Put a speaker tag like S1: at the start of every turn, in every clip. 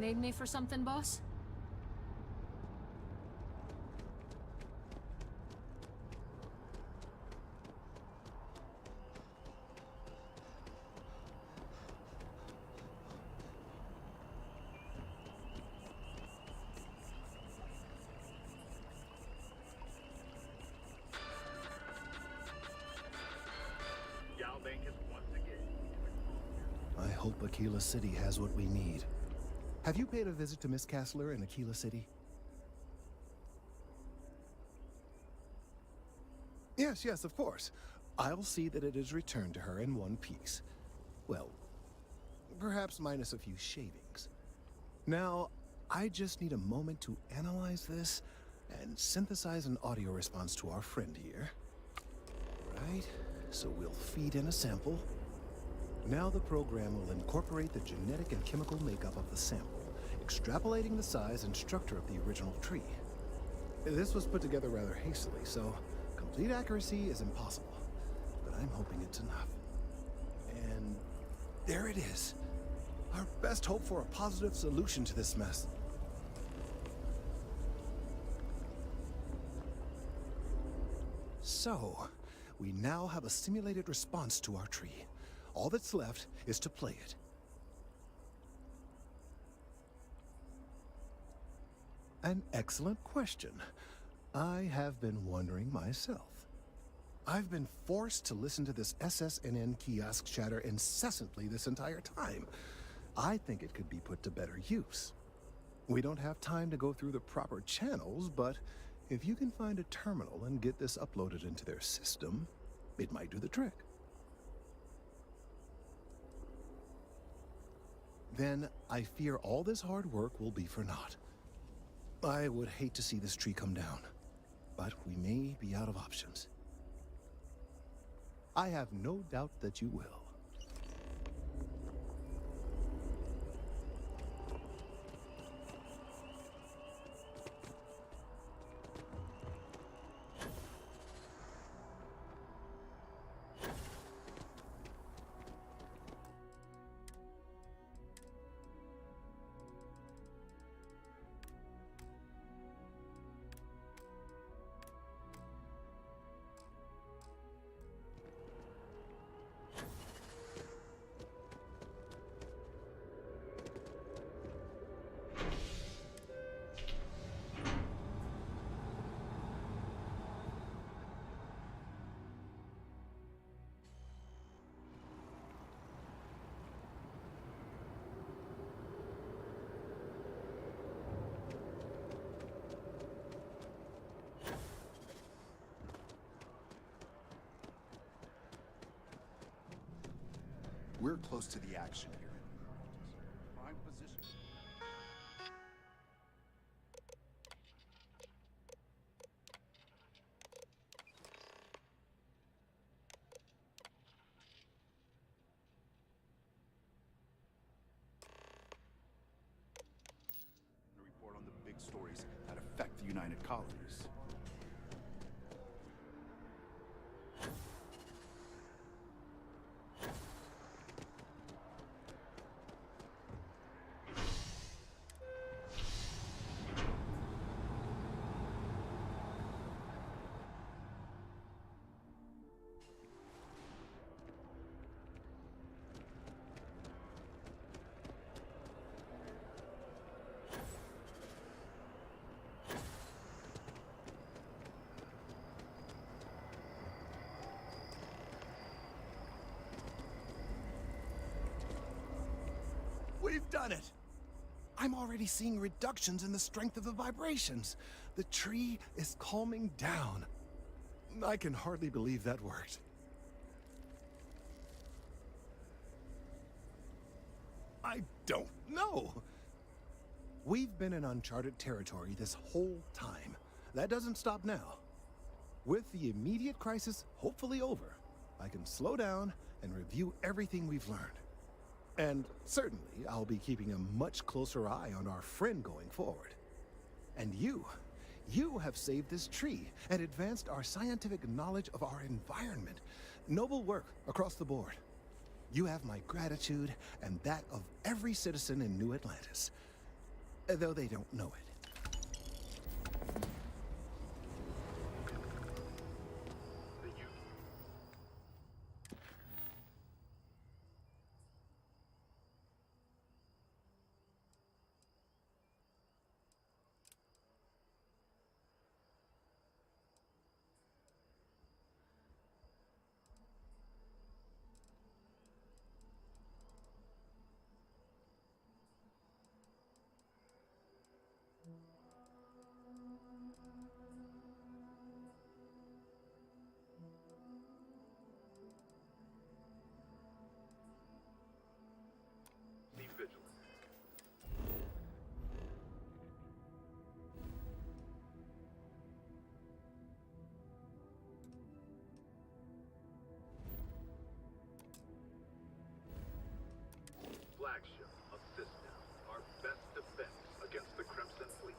S1: Need me for something, boss?
S2: I hope Aquila City has what we need. Have you paid a visit to Miss Castler in Aquila City? Yes, of course. I'll see that it is returned to her in one piece. Well, perhaps minus a few shavings. Now, I just need a moment to analyze this and synthesize an audio response to our friend here. Right, so we'll feed in a sample. Now the program will incorporate the genetic and chemical makeup of the sample, extrapolating the size and structure of the original tree. This was put together rather hastily, so complete accuracy is impossible, but I'm hoping it's enough. And there it is. Our best hope for a positive solution to this mess. So, we now have a simulated response to our tree. All that's left is to play it. An excellent question. I have been wondering myself. I've been forced to listen to this SSNN kiosk chatter incessantly this entire time. I think it could be put to better use. We don't have time to go through the proper channels, but if you can find a terminal and get this uploaded into their system, it might do the trick. Then I fear all this hard work will be for naught. I would hate to see this tree come down, but we may be out of options. I have no doubt that you will.
S3: We're close to the action here. Prime position. Report on the big stories that affect the United Colonies.
S2: We've done it! I'm already seeing reductions in the strength of the vibrations. The tree is calming down. I can hardly believe that worked. I don't know. We've been in uncharted territory this whole time. That doesn't stop now. With the immediate crisis hopefully over, I can slow down and review everything we've learned. And certainly, I'll be keeping a much closer eye on our friend going forward. And you have saved this tree and advanced our scientific knowledge of our environment. Noble work across the board. You have my gratitude and that of every citizen in New Atlantis. though they don't know it.
S1: Be vigilant. Flagship, assist now. Our best defense against the Crimson Fleet.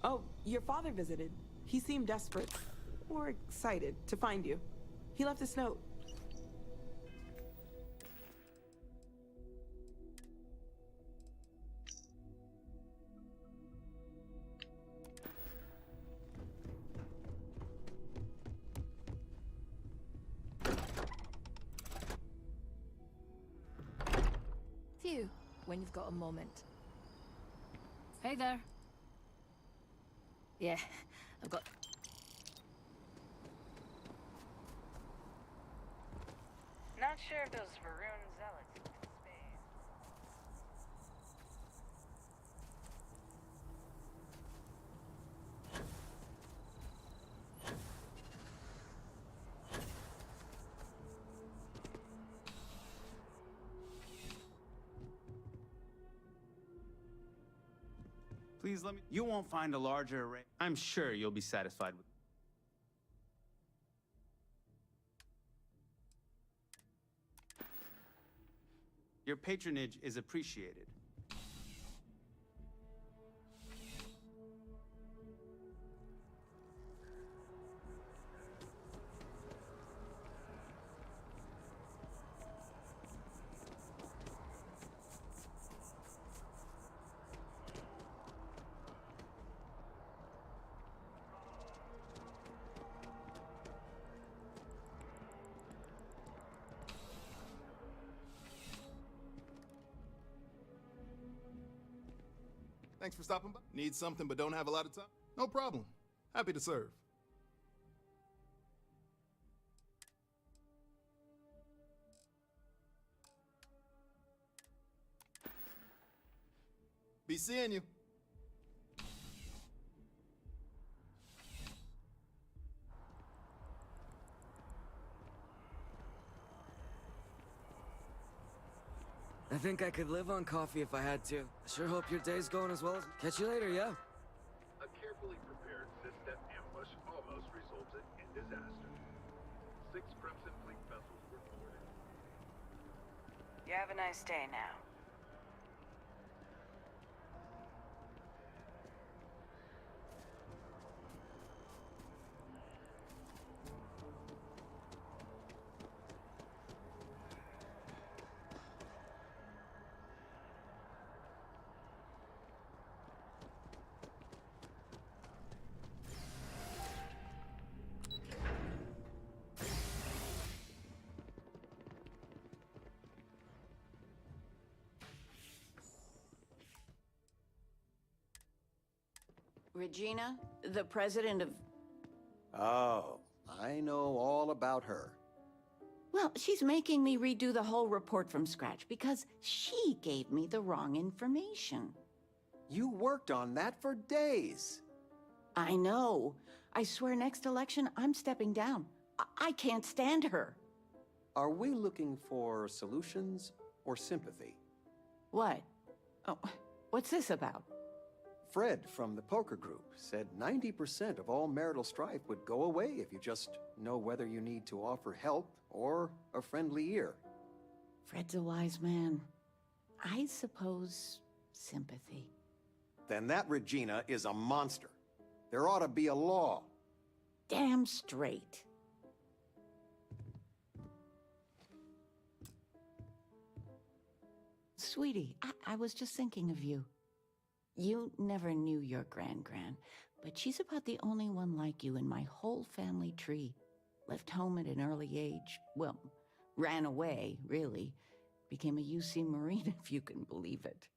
S4: Oh, your father visited. He seemed desperate. Or excited to find you. He left this note.
S5: Phew, when you've got a moment. Hey there. Yeah, I've got...
S6: Not sure if those Varun zealots look in space.
S7: Please let me. You won't find a larger array. I'm sure you'll be satisfied with. Your patronage is appreciated.
S8: Thanks for stopping by. Need something but don't have a lot of time? No problem. Happy to serve. Be seeing you.
S9: I think I could live on coffee if I had to. I sure hope your day's going as well as... Catch you later, yeah?
S1: A carefully prepared six-step ambush almost resulted in disaster. 6 Crimson Fleet vessels were boarded.
S6: You have a nice day now.
S10: Regina, the president of...
S11: Oh, I know all about her.
S10: Well, she's making me redo the whole report from scratch because she gave me the wrong information.
S11: You worked on that for days.
S10: I know. I swear next election, I'm stepping down. I can't stand her.
S11: Are we looking for solutions or sympathy?
S10: What? Oh, what's this about?
S11: Fred from the poker group said 90% of all marital strife would go away if you just know whether you need to offer help or a friendly ear.
S10: Fred's a wise man. I suppose sympathy.
S11: Then that Regina is a monster. There ought to be a law.
S10: Damn straight. Sweetie, I was just thinking of you. You never knew your gran-gran, but she's about the only one like you in my whole family tree. Left home at an early age. Well, ran away, really. Became a UC Marine, if you can believe it.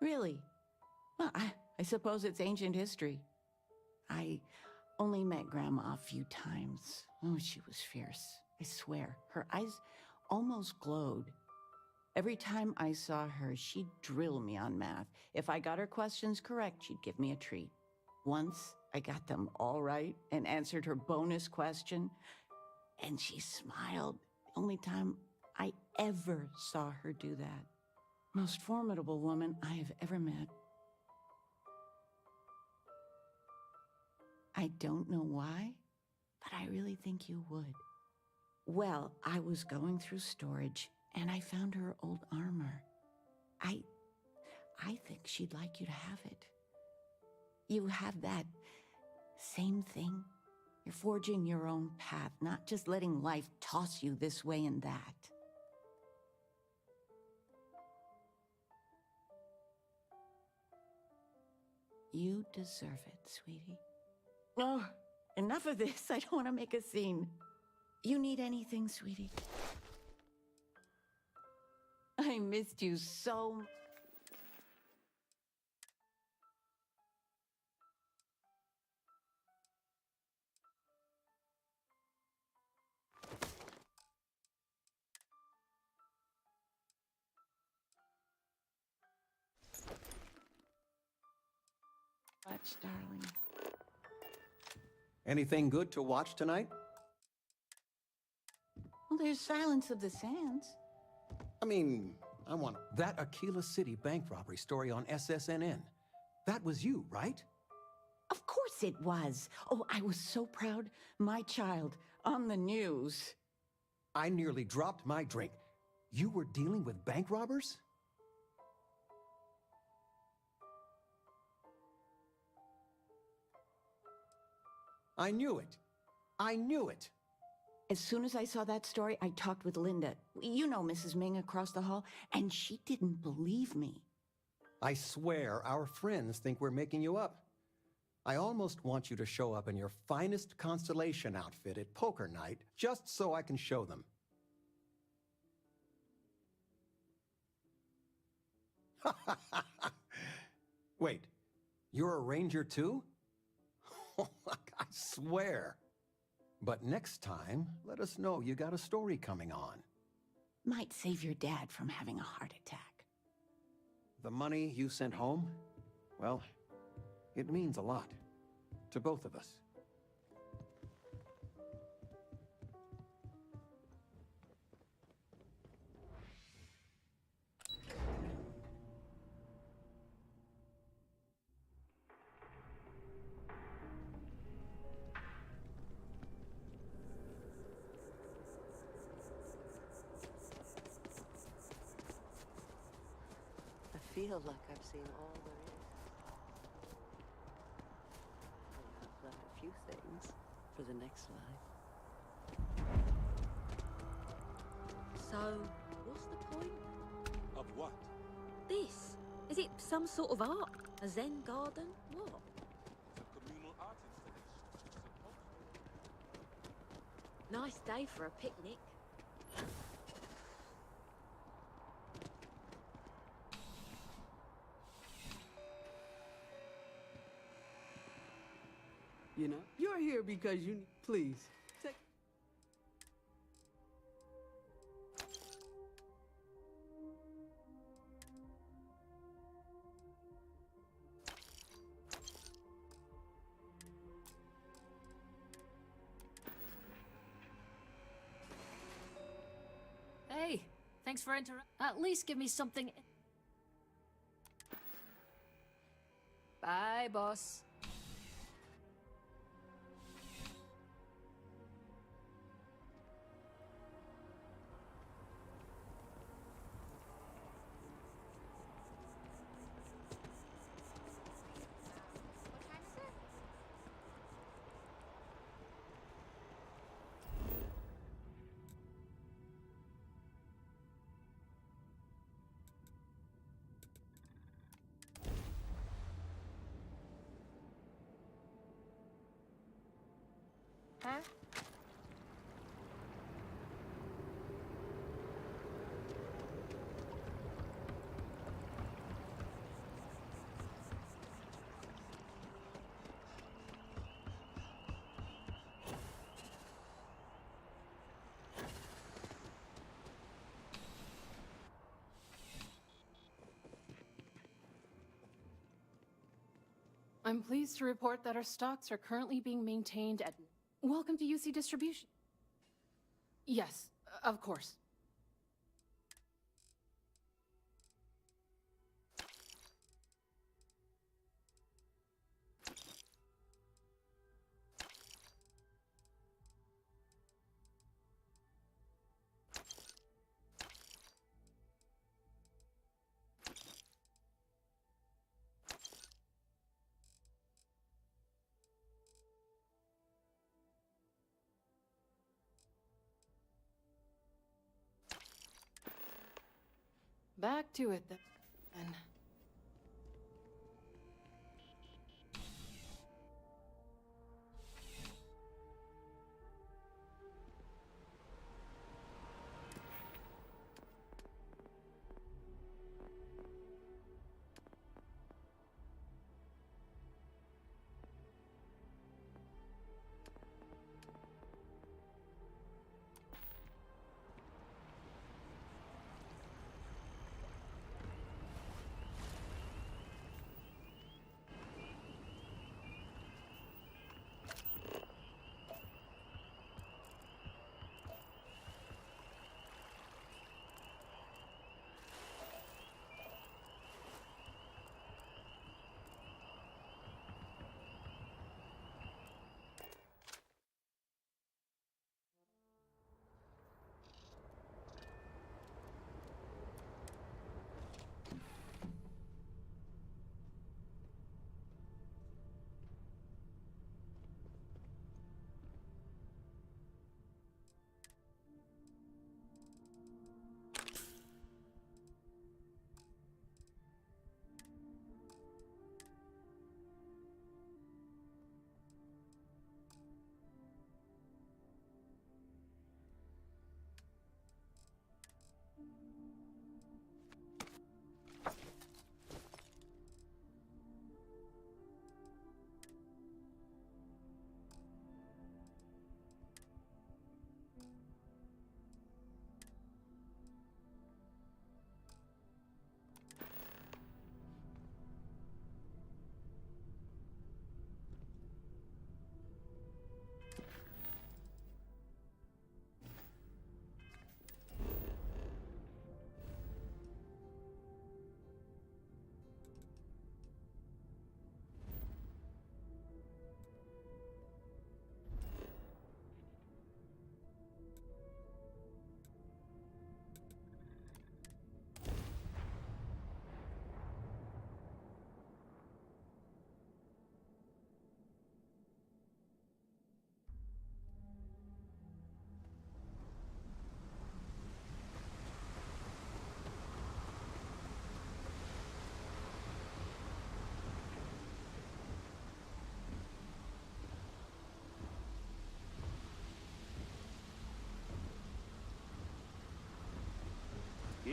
S10: Really? Well, I suppose it's ancient history. I only met Grandma a few times. Oh, she was fierce. I swear, her eyes almost glowed. Every time I saw her, she'd drill me on math. If I got her questions correct, she'd give me a treat. Once, I got them all right and answered her bonus question, and she smiled. The only time I ever saw her do that. Most formidable woman I have ever met. I don't know why, but I really think you would. Well, I was going through storage, and I found her old armor. I think she'd like you to have it. You have that same thing. You're forging your own path, not just letting life toss you this way and that. You deserve it, sweetie. Oh, enough of this. I don't want to make a scene. You need anything, sweetie? I missed you so much. Darling.
S11: Anything good to watch tonight?
S10: Well, there's Silence of the Sands.
S11: I mean, I want... That Aquila City bank robbery story on SSNN. That was you, right?
S10: Of course it was. Oh, I was so proud. My child on the news.
S11: I nearly dropped my drink. You were dealing with bank robbers? I knew it. I knew it.
S10: As soon as I saw that story, I talked with Linda. You know Mrs. Ming across the hall, and she didn't believe me.
S11: I swear our friends think we're making you up. I almost want you to show up in your finest Constellation outfit at poker night, just so I can show them. Wait, you're a ranger too? I swear. But next time, let us know you got a story coming on.
S10: Might save your dad from having a heart attack.
S11: The money you sent home? Well, it means a lot. To both of us.
S12: I feel like I've seen all there is. I've learned a few things for the next life.
S13: So, what's the point?
S3: Of what?
S13: This? Is it some sort of art? A Zen garden? What?
S3: It's a communal art installation. Supposed to.
S13: Nice day for a picnic.
S4: You know, you're here because you need. Please. Take.
S14: Hey, thanks for interrupting. At least give me something. Bye, boss.
S6: Huh?
S15: I'm pleased to report that our stocks are currently being maintained at... Welcome to UC Distribution. Yes, of course. Back to it then.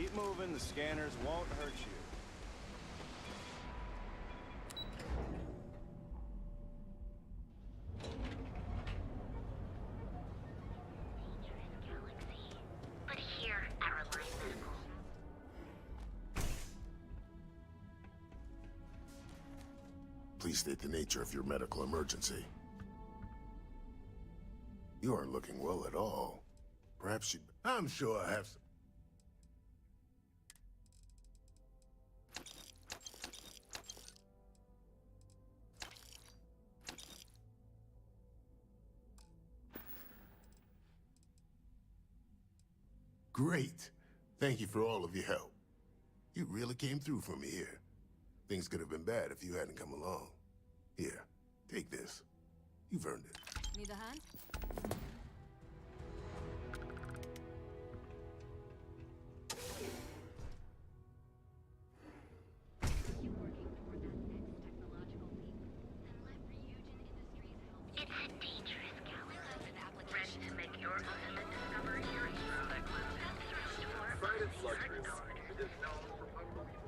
S16: Keep moving, the scanners won't hurt you.
S17: But here at Reliant Medical.
S18: Please state the nature of your medical emergency. You aren't looking well at all. Perhaps you... I'm sure I have some... Great. Thank you for all of your help. You really came through for me here. Things could have been bad if you hadn't come along. Here, take this. You've earned it.
S14: Need a hand?
S17: It's a dangerous galaxy. Ready to make your ultimate discovery here?
S1: Trident's luxury line is known for unbelievable.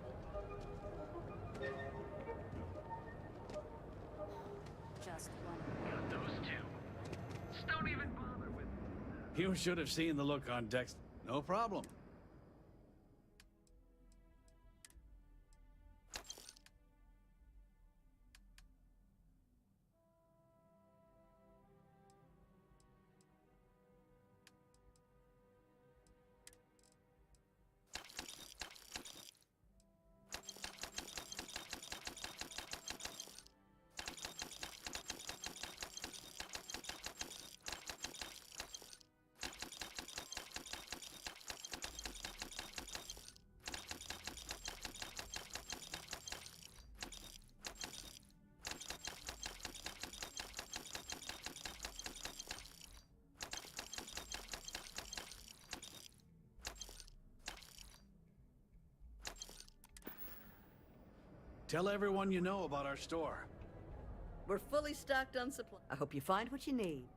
S14: Just one.
S1: Those two. Just don't even bother with me.
S19: You should have seen the look on Dex. No problem. Tell everyone you know about our store.
S12: We're fully stocked on supply. I hope you find what you need.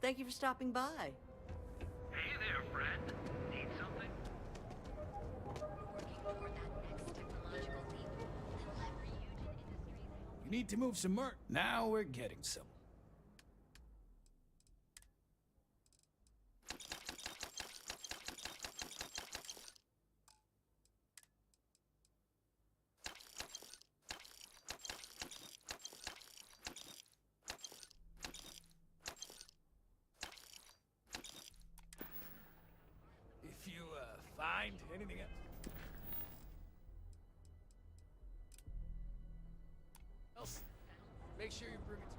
S12: Thank you for stopping by.
S1: Hey there, friend. Need something?
S19: You need to move some merch. Now we're getting some. If you, find anything else, make sure you bring it to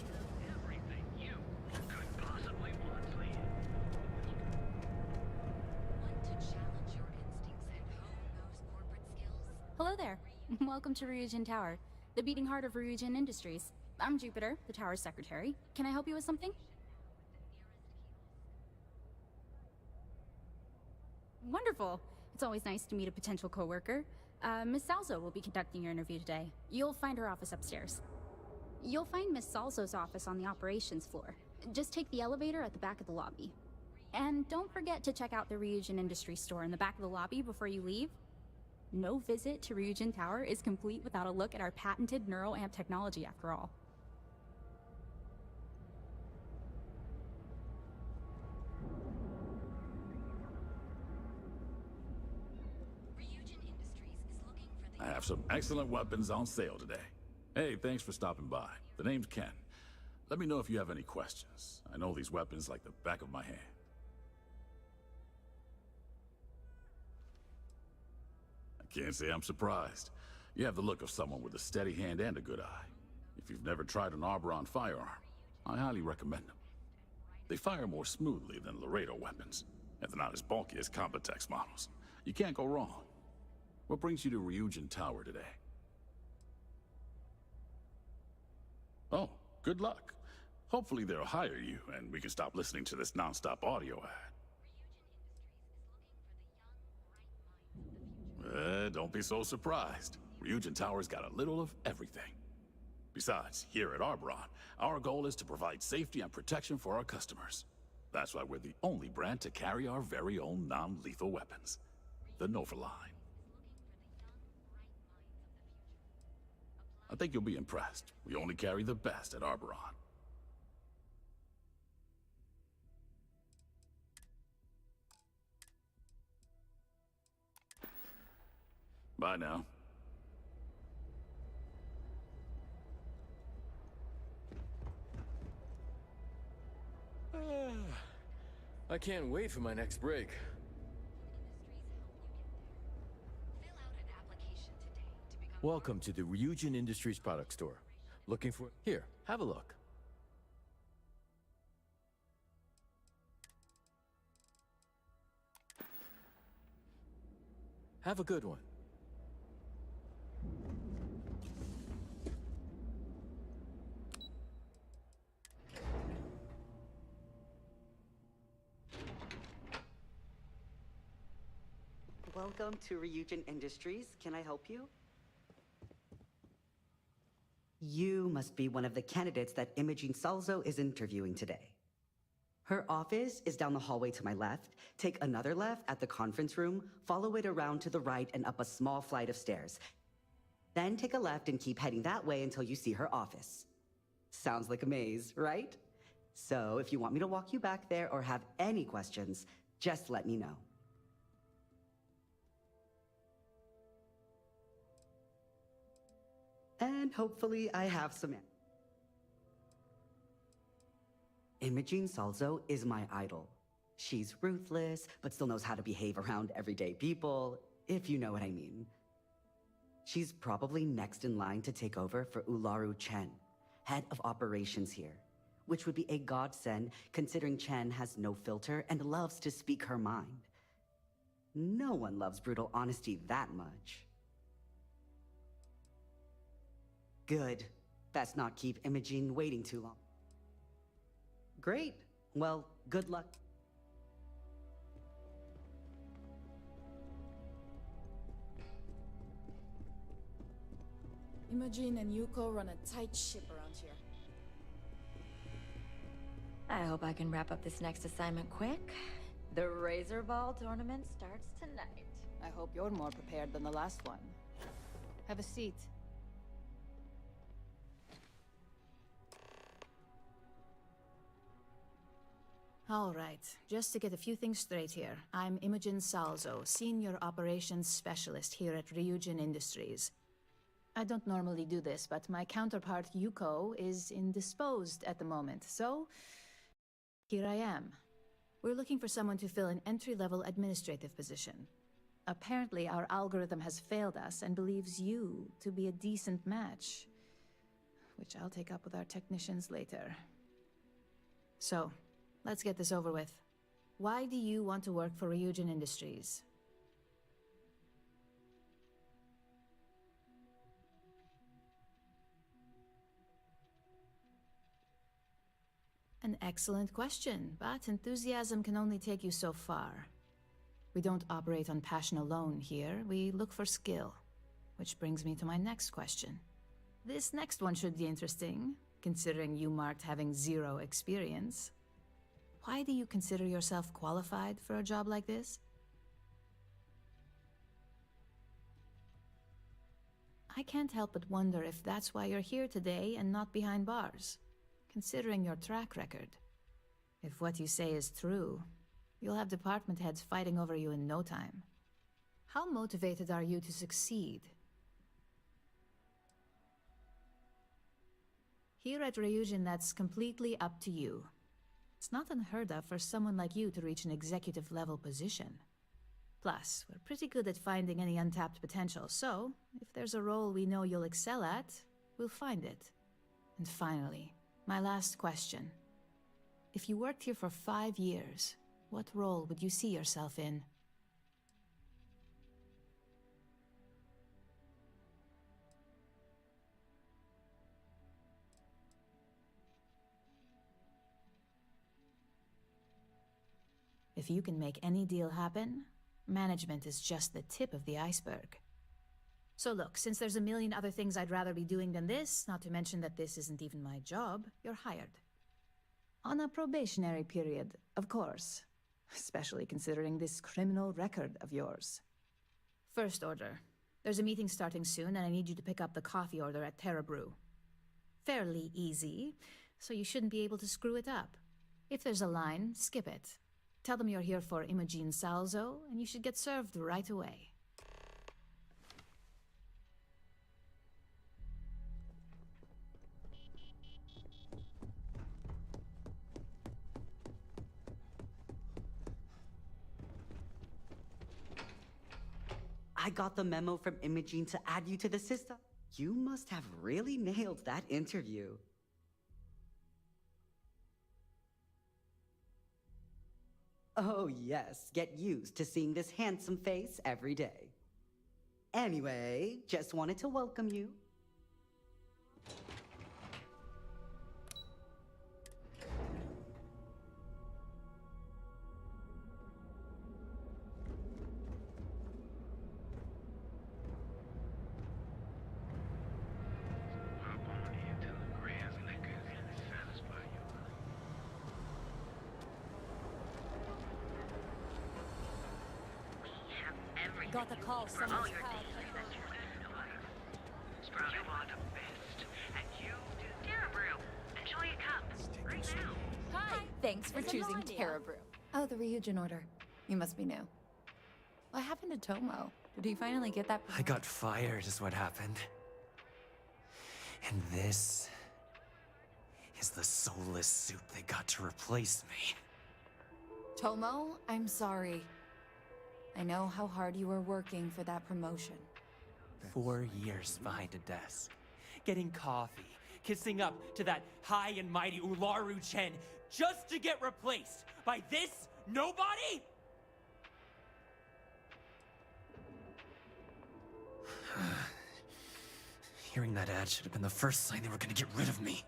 S19: me.
S1: Everything you could possibly want, Lee.
S20: Hello there. Welcome to Ryujin Tower, the beating heart of Ryujin Industries. I'm Jupiter, the tower's secretary. Can I help you with something? Wonderful. It's always nice to meet a potential coworker. Miss Salzo will be conducting your interview today. You'll find her office upstairs. You'll find Miss Salzo's office on the operations floor. Just take the elevator at the back of the lobby. And don't forget to check out the Ryujin Industries store in the back of the lobby before you leave. No visit to Ryujin Tower is complete without a look at our patented NeuroAmp technology, after all.
S21: I have some excellent weapons on sale today. Hey, thanks for stopping by. The name's Ken. Let me know if you have any questions. I know these weapons like the back of my hand. I can't say I'm surprised. You have the look of someone with a steady hand and a good eye. If you've never tried an Arboron firearm, I highly recommend them. They fire more smoothly than Laredo weapons, and they're not as bulky as Combatex models. You can't go wrong. What brings you to Ryujin Tower today? Oh, good luck. Hopefully they'll hire you, and we can stop listening to this non-stop audio ad. Don't be so surprised. Ryujin Tower's got a little of everything. Besides, here at Arboron, our goal is to provide safety and protection for our customers. That's why we're the only brand to carry our very own non-lethal weapons, the Nova line. I think you'll be impressed. We only carry the best at Arboron. Bye now.
S2: I can't wait for my next break. Welcome to the Ryujin Industries product store. Looking for... Here, have a look. Have a good one.
S22: Welcome to Ryujin Industries. Can I help you? You must be one of the candidates that Imogene Salzo is interviewing today. Her office is down the hallway to my left. Take another left at the conference room, follow it around to the right and up a small flight of stairs. Then take a left and keep heading that way until you see her office. Sounds like a maze, right? So if you want me to walk you back there or have any questions, just let me know. And hopefully I have some... Imogene Salzo is my idol. She's ruthless, but still knows how to behave around everyday people, if you know what I mean. She's probably next in line to take over for Ularu Chen, head of operations here, which would be a godsend considering Chen has no filter and loves to speak her mind. No one loves brutal honesty that much. Good. Best not keep Imogene waiting too long. Great. Well, good luck.
S5: Imogene and Yuko run a tight ship around here.
S13: I hope I can wrap up this next assignment quick. The Razor Ball tournament starts tonight.
S5: I hope you're more prepared than the last one. Have a seat. All right, just to get a few things straight here. I'm Imogene Salzo, Senior Operations Specialist here at Ryujin Industries. I don't normally do this, but my counterpart Yuko is indisposed at the moment, so here I am. We're looking for someone to fill an entry-level administrative position. Apparently, our algorithm has failed us and believes you to be a decent match, which I'll take up with our technicians later. So, let's get this over with. Why do you want to work for Ryujin Industries? An excellent question, but enthusiasm can only take you so far. We don't operate on passion alone here, we look for skill. Which brings me to my next question. This next one should be interesting, considering you marked having 0 experience. Why do you consider yourself qualified for a job like this? I can't help but wonder if that's why you're here today and not behind bars, considering your track record. If what you say is true, you'll have department heads fighting over you in no time. How motivated are you to succeed? Here at Ryujin, that's completely up to you. It's not unheard of for someone like you to reach an executive-level position. Plus, we're pretty good at finding any untapped potential, so if there's a role we know you'll excel at, we'll find it. And finally, my last question. If you worked here for 5 years, what role would you see yourself in? If you can make any deal happen, management is just the tip of the iceberg. So look, since there's a million other things I'd rather be doing than this, not to mention that this isn't even my job, you're hired. On a probationary period, of course. Especially considering this criminal record of yours. First order. There's a meeting starting soon, and I need you to pick up the coffee order at Terra Brew. Fairly easy, so you shouldn't be able to screw it up. If there's a line, skip it. Tell them you're here for Imogen Salzo, and you should get served right away.
S22: I got the memo from Imogen to add you to the system. You must have really nailed that interview. Oh yes, get used to seeing this handsome face every day. Anyway, just wanted to welcome you.
S17: Got the call. Someone's called.
S6: You are the best, and you do Terra Brew. Enjoy a cup right now.
S13: Hi. Thanks for choosing Terra Brew. Oh, the Ryujin order. You must be new. What happened to Tomo? Did he finally get that?
S7: I got fired is what happened. And this is the soulless suit they got to replace me.
S13: Tomo, I'm sorry. I know how hard you were working for that promotion.
S7: 4 years behind a desk, getting coffee, kissing up to that high and mighty Ularu Chen, just to get replaced by this nobody? Hearing that ad should have been the first sign they were gonna get rid of me.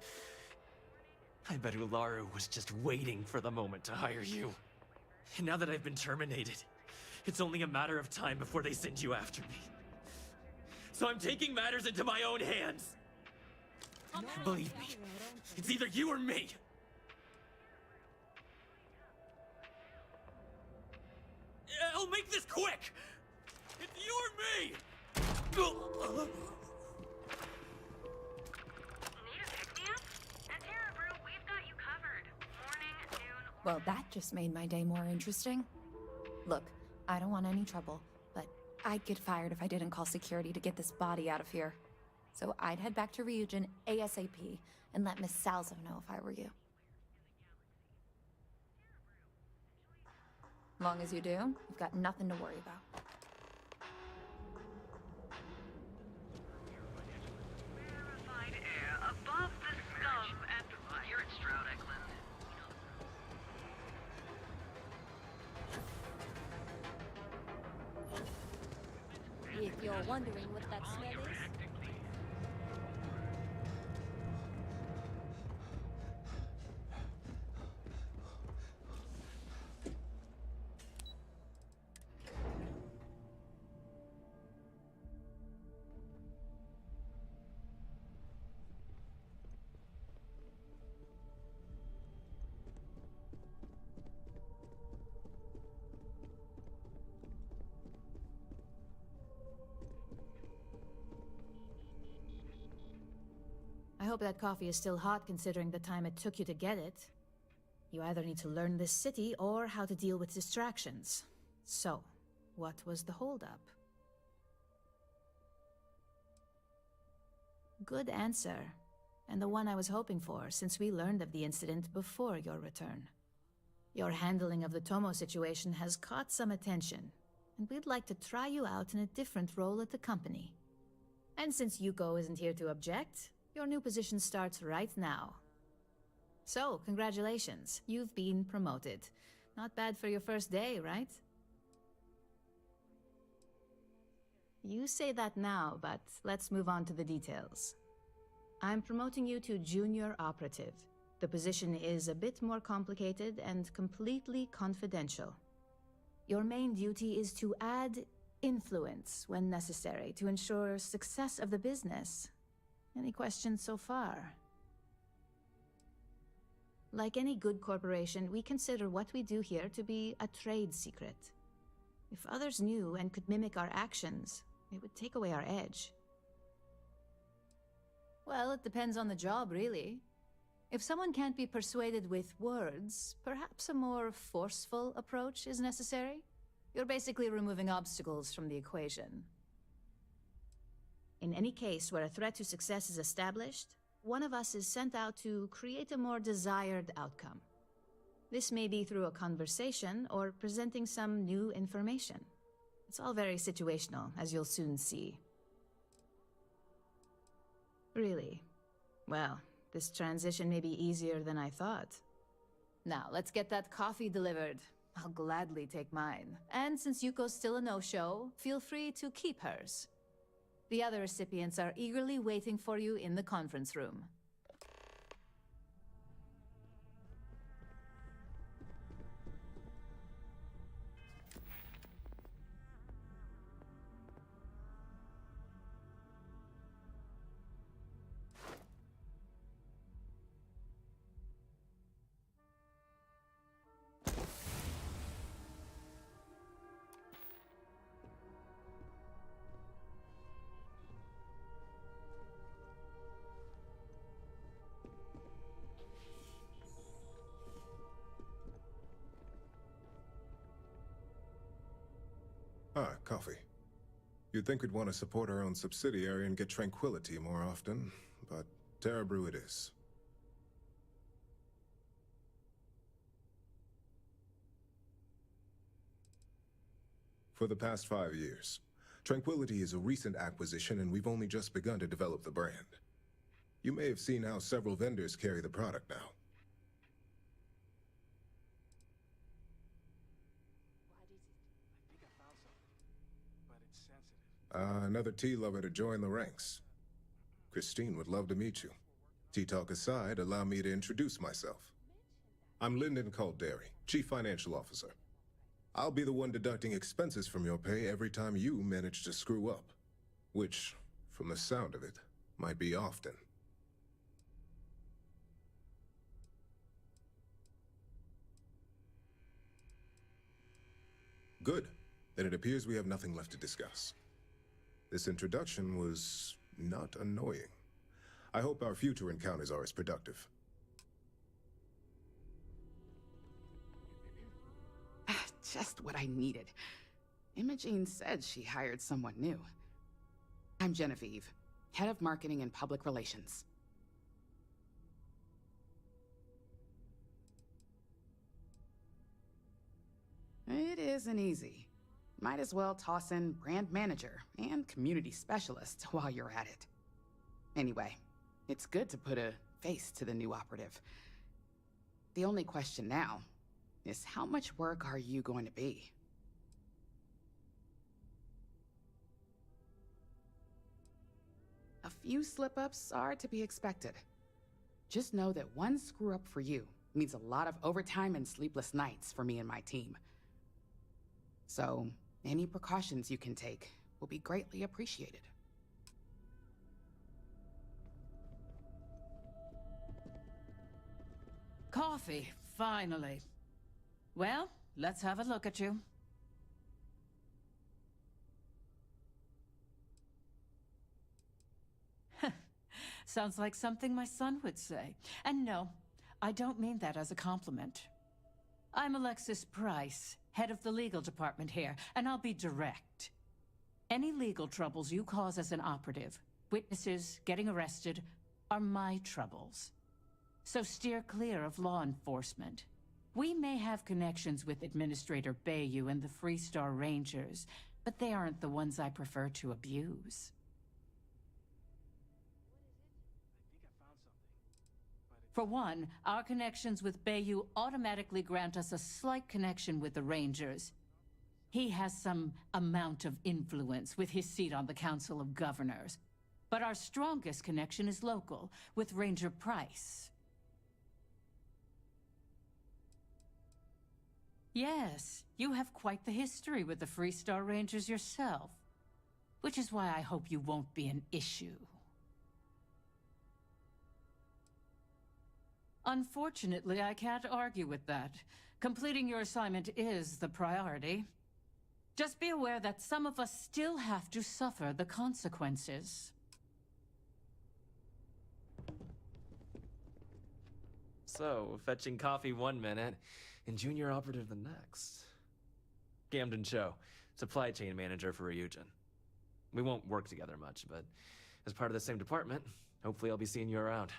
S7: I bet Ularu was just waiting for the moment to hire you. And now that I've been terminated, it's only a matter of time before they send you after me. So I'm taking matters into my own hands. Believe me, it's either you or me. I'll make this quick! It's you or me!
S6: Need a pick-me-up? At Terra Brew, we've got you covered. Morning, noon,
S13: Well, that just made my day more interesting. Look, I don't want any trouble, but I'd get fired if I didn't call security to get this body out of here. So I'd head back to Ryujin ASAP and let Miss Salzo know if I were you. Long as you do, you've got nothing to worry about.
S6: rarefied air above the scum and here at Stroud Eklund.
S14: If you're wondering what that smell is,
S5: I hope that coffee is still hot considering the time it took you to get it. You either need to learn this city or how to deal with distractions. So, what was the holdup? Good answer, and the one I was hoping for since we learned of the incident before your return. Your handling of the Tomo situation has caught some attention, and we'd like to try you out in a different role at the company. And since Yuko isn't here to object, your new position starts right now. So, congratulations. You've been promoted. Not bad for your first day, right? You say that now, but let's move on to the details. I'm promoting you to junior operative. The position is a bit more complicated and completely confidential. Your main duty is to add influence when necessary to ensure success of the business. Any questions so far? Like any good corporation, we consider what we do here to be a trade secret. If others knew and could mimic our actions, it would take away our edge. Well, it depends on the job, really. If someone can't be persuaded with words, perhaps a more forceful approach is necessary. You're basically removing obstacles from the equation. In any case where a threat to success is established, one of us is sent out to create a more desired outcome. This may be through a conversation or presenting some new information. It's all very situational, as you'll soon see. Really? Well, this transition may be easier than I thought. Now, let's get that coffee delivered. I'll gladly take mine. And since Yuko's still a no-show, feel free to keep hers. The other recipients are eagerly waiting for you in the conference room.
S8: Ah, coffee. You'd think we'd want to support our own subsidiary and get tranquility more often, but Terra Brew it is. For the past 5 years, Tranquility is a recent acquisition and we've only just begun to develop the brand. You may have seen how several vendors carry the product now. Another tea lover to join the ranks. Christine would love to meet you. Tea talk aside, allow me to introduce myself. I'm Lyndon Calderi, Chief Financial Officer. I'll be the one deducting expenses from your pay every time you manage to screw up. Which, from the sound of it, might be often. Good. Then it appears we have nothing left to discuss. This introduction was not annoying. I hope our future encounters are as productive.
S9: Just what I needed. Imogene said she hired someone new. I'm Genevieve, Head of Marketing and Public Relations. It isn't easy. Might as well toss in brand manager and community specialist while you're at it. Anyway, it's good to put a face to the new operative. The only question now is how much work are you going to be? A few slip-ups are to be expected. Just know that one screw-up for you means a lot of overtime and sleepless nights for me and my team. So, any precautions you can take will be greatly appreciated.
S10: Coffee, finally. Well, let's have a look at you. Sounds like something my son would say. And no, I don't mean that as a compliment. I'm Alexis Price, head of the legal department here, and I'll be direct. Any legal troubles you cause as an operative, witnesses, getting arrested, are my troubles. So steer clear of law enforcement. We may have connections with Administrator Bayou and the Freestar Rangers, but they aren't the ones I prefer to abuse.
S3: For one, our connections with Bayou automatically grant us a slight connection with the Rangers. He has some amount of influence with his seat on the Council of Governors. But our strongest connection is local, with Ranger Price. Yes, you have quite the history with the Freestar Rangers yourself. Which is why I hope you won't be an issue. Unfortunately, I can't argue with that. Completing your assignment is the priority. Just be aware that some of us still have to suffer the consequences.
S7: So, fetching coffee 1 minute, and junior operative the next. Gamden Cho, supply chain manager for Ryujin. We won't work together much, but as part of the same department, hopefully I'll be seeing you around.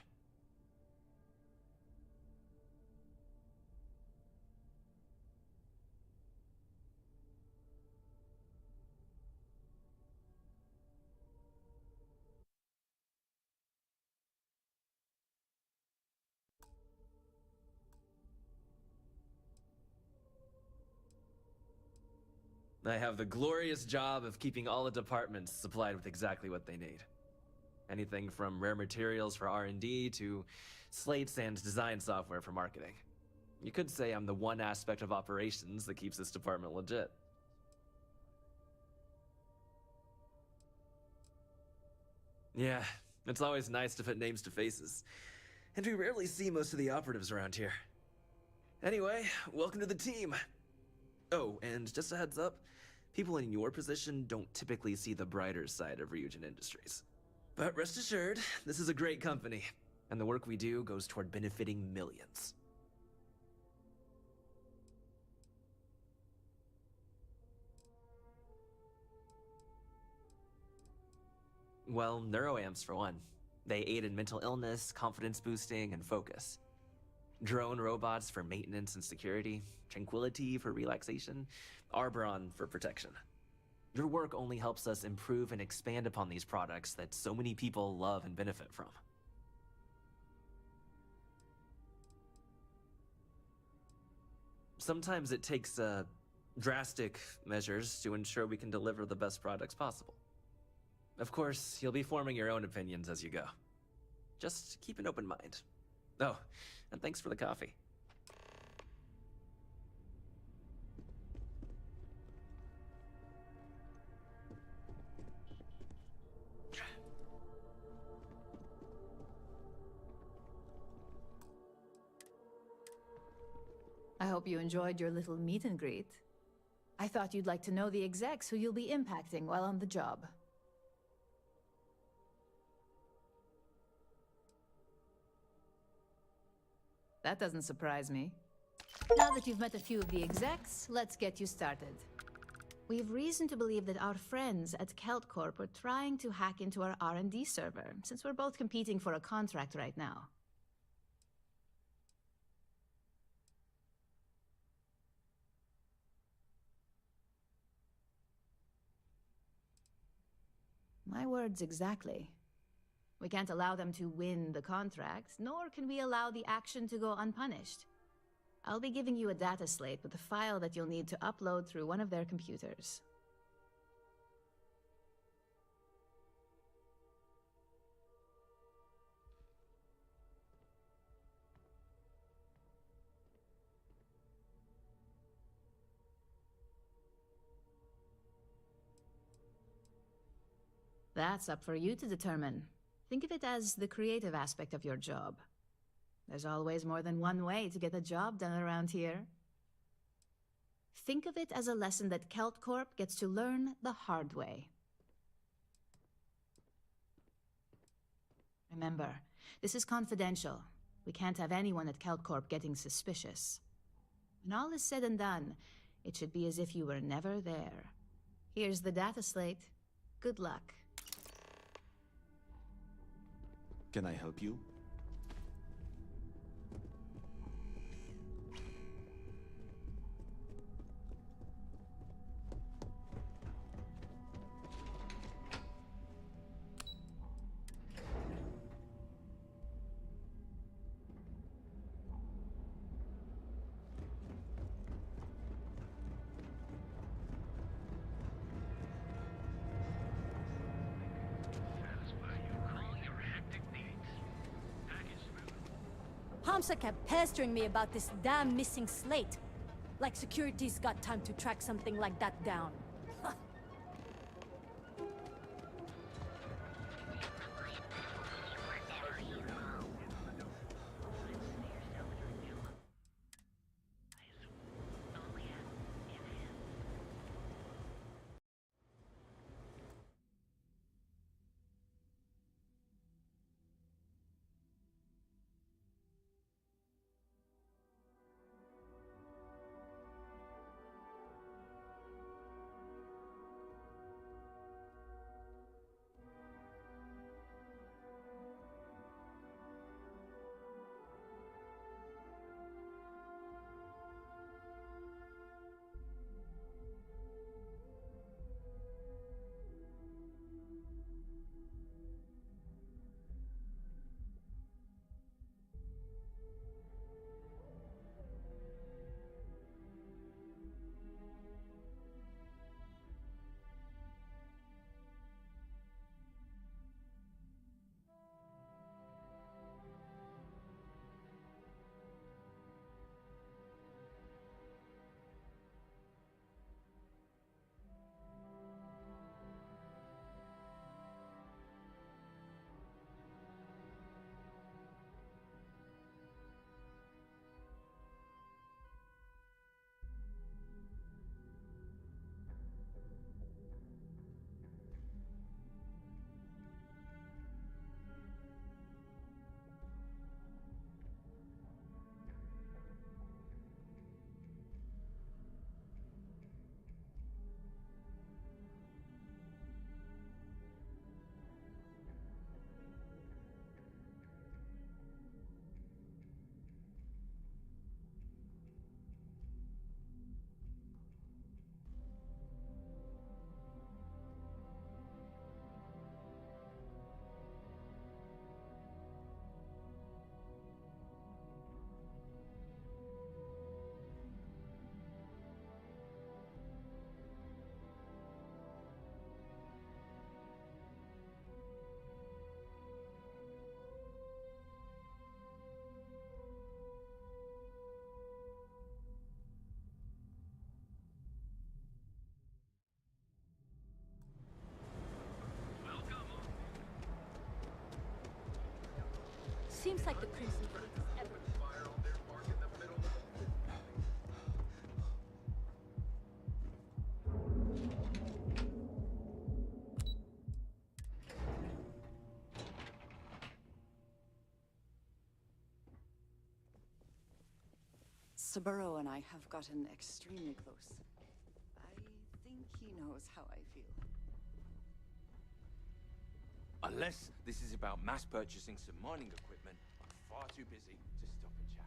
S7: I have the glorious job of keeping all the departments supplied with exactly what they need. Anything from rare materials for R&D to slates and design software for marketing. You could say I'm the one aspect of operations that keeps this department legit. Yeah, it's always nice to put names to faces. And we rarely see most of the operatives around here. Anyway, welcome to the team. Oh, and just a heads up, people in your position don't typically see the brighter side of Ryujin Industries. But rest assured, this is a great company, and the work we do goes toward benefiting millions. Well, neuroamps for one. They aid in mental illness, confidence boosting, and focus. Drone robots for maintenance and security, Tranquility for relaxation, Arbron for protection. Your work only helps us improve and expand upon these products that so many people love and benefit from. Sometimes it takes drastic measures to ensure we can deliver the best products possible. Of course, you'll be forming your own opinions as you go. Just keep an open mind. Oh, and thanks for the coffee.
S5: I hope you enjoyed your little meet and greet. I thought you'd like to know the execs who you'll be impacting while on the job. That doesn't surprise me. Now that you've met a few of the execs, let's get you started. We've reason to believe that our friends at Kelt Corp are trying to hack into our R&D server, since we're both competing for a contract right now. My words exactly. We can't allow them to win the contract, nor can we allow the action to go unpunished. I'll be giving you a data slate with a file that you'll need to upload through one of their computers. That's up for you to determine. Think of it as the creative aspect of your job. There's always more than one way to get a job done around here. Think of it as a lesson that Kelt Corp gets to learn the hard way. Remember, this is confidential. We can't have anyone at Kelt Corp getting suspicious. When all is said and done, it should be as if you were never there. Here's the data slate. Good luck.
S11: Can I help you?
S14: ComSec kept pestering me about this damn missing slate. Like security's got time to track something like that down. Seems like the Crimson Fleet is everywhere.
S12: Saburo and I have gotten extremely close. I think he knows how I feel.
S4: Unless this is about mass purchasing some mining equipment, I'm far too busy to stop and chat.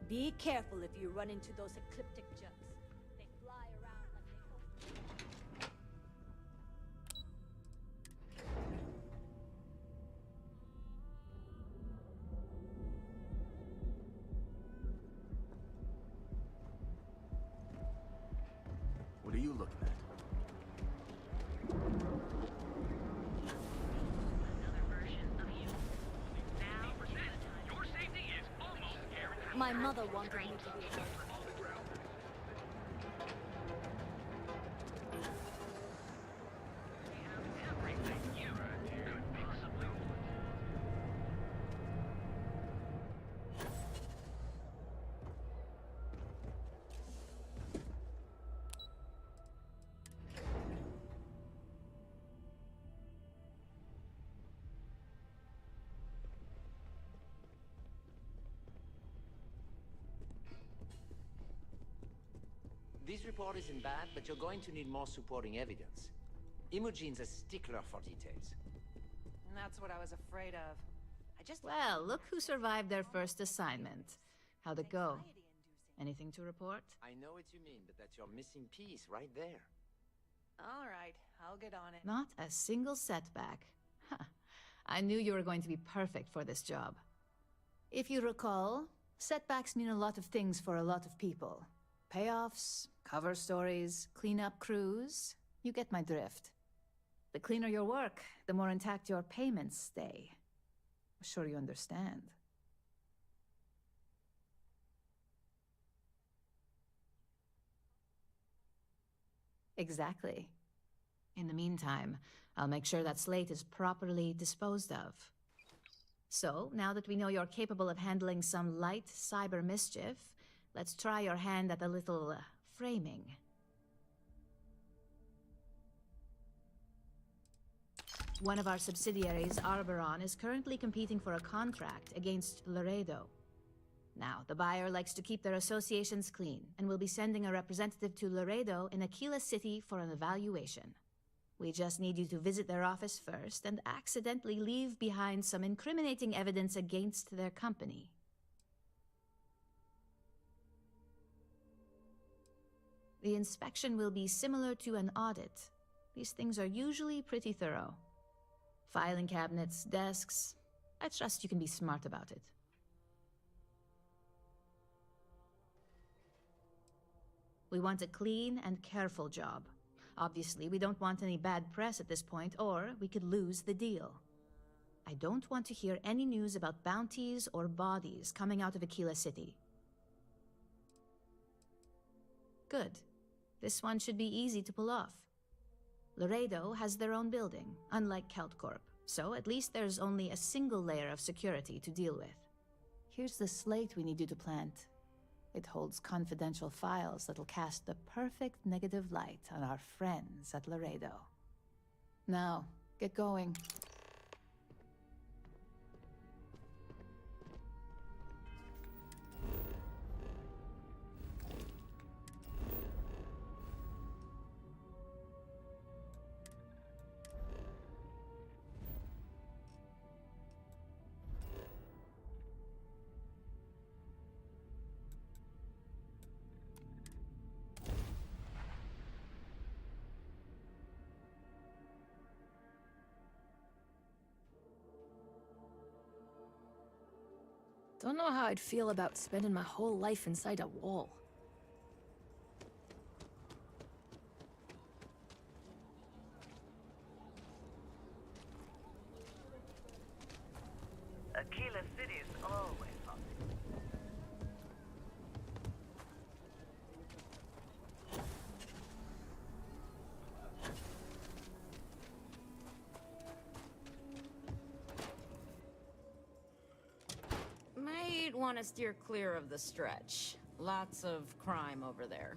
S14: Be careful if you run into those ecliptic jugs. They fly around like they don't.
S11: What are you looking at?
S14: My mother wanted me to be a
S15: This report isn't bad, but you're going to need more supporting evidence. Imogene's a stickler for details.
S12: And that's what I was afraid of.
S5: Well, look who survived their first assignment. How'd it go? Anything to report?
S15: I know what you mean, but that's your missing piece right there.
S12: All right, I'll get on it.
S5: Not a single setback. Huh. I knew you were going to be perfect for this job. If you recall, setbacks mean a lot of things for a lot of people. Payoffs, cover stories, cleanup crews. You get my drift. The cleaner your work, the more intact your payments stay. I'm sure you understand. Exactly. In the meantime, I'll make sure that slate is properly disposed of. So, now that we know you're capable of handling some light cyber mischief, let's try your hand at a little framing. One of our subsidiaries, Arboron, is currently competing for a contract against Laredo. Now, the buyer likes to keep their associations clean, and will be sending a representative to Laredo in Aquila City for an evaluation. We just need you to visit their office first and accidentally leave behind some incriminating evidence against their company. The inspection will be similar to an audit. These things are usually pretty thorough. Filing cabinets, desks. I trust you can be smart about it. We want a clean and careful job. Obviously, we don't want any bad press at this point, or we could lose the deal. I don't want to hear any news about bounties or bodies coming out of Aquila City. Good. This one should be easy to pull off. Laredo has their own building, unlike KeltCorp, so at least there's only a single layer of security to deal with. Here's the slate we need you to plant. It holds confidential files that'll cast the perfect negative light on our friends at Laredo. Now, get going.
S16: Don't know how I'd feel about spending my whole life inside a wall.
S23: Aquila City's always hot.
S10: Might want to steer clear of the stretch. Lots of crime over there.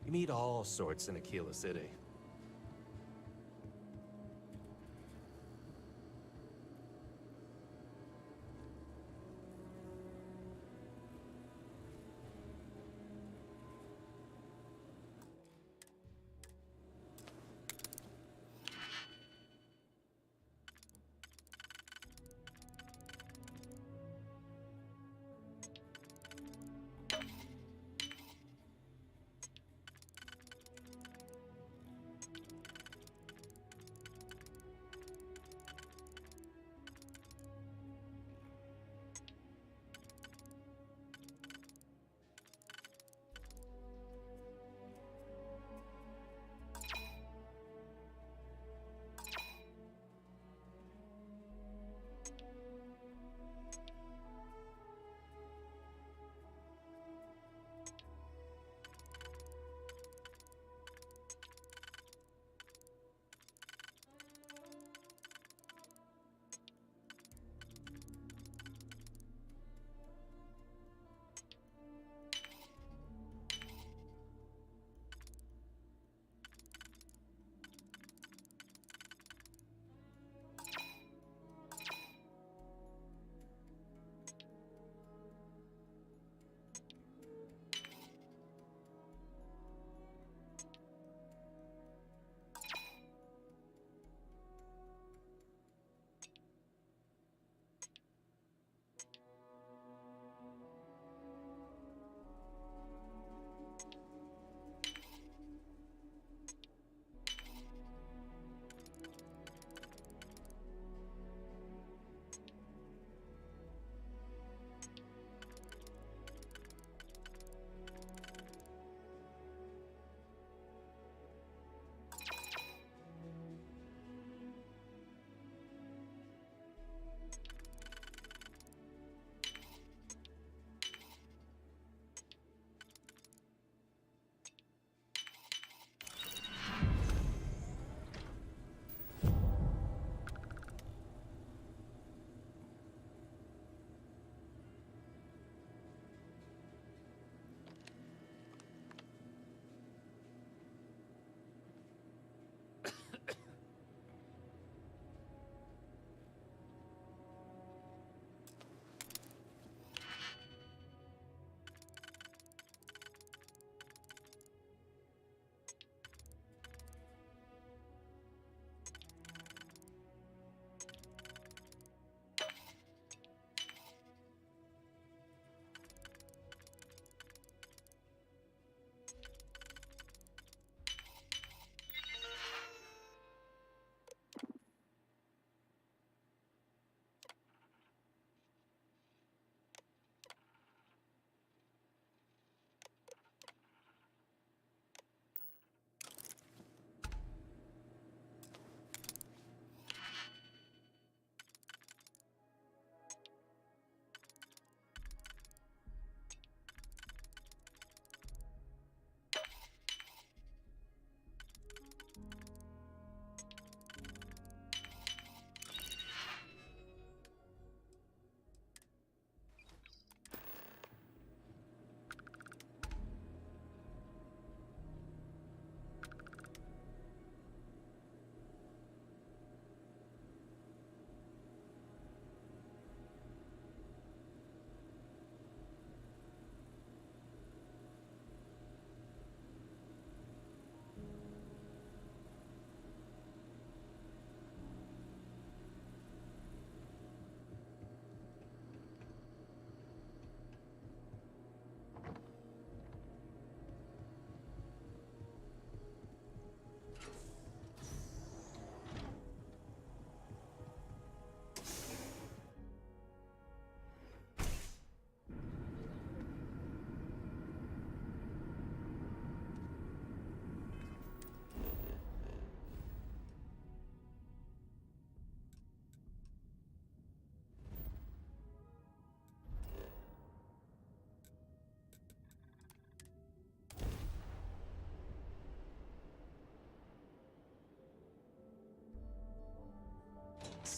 S24: You meet all sorts in Aquila City.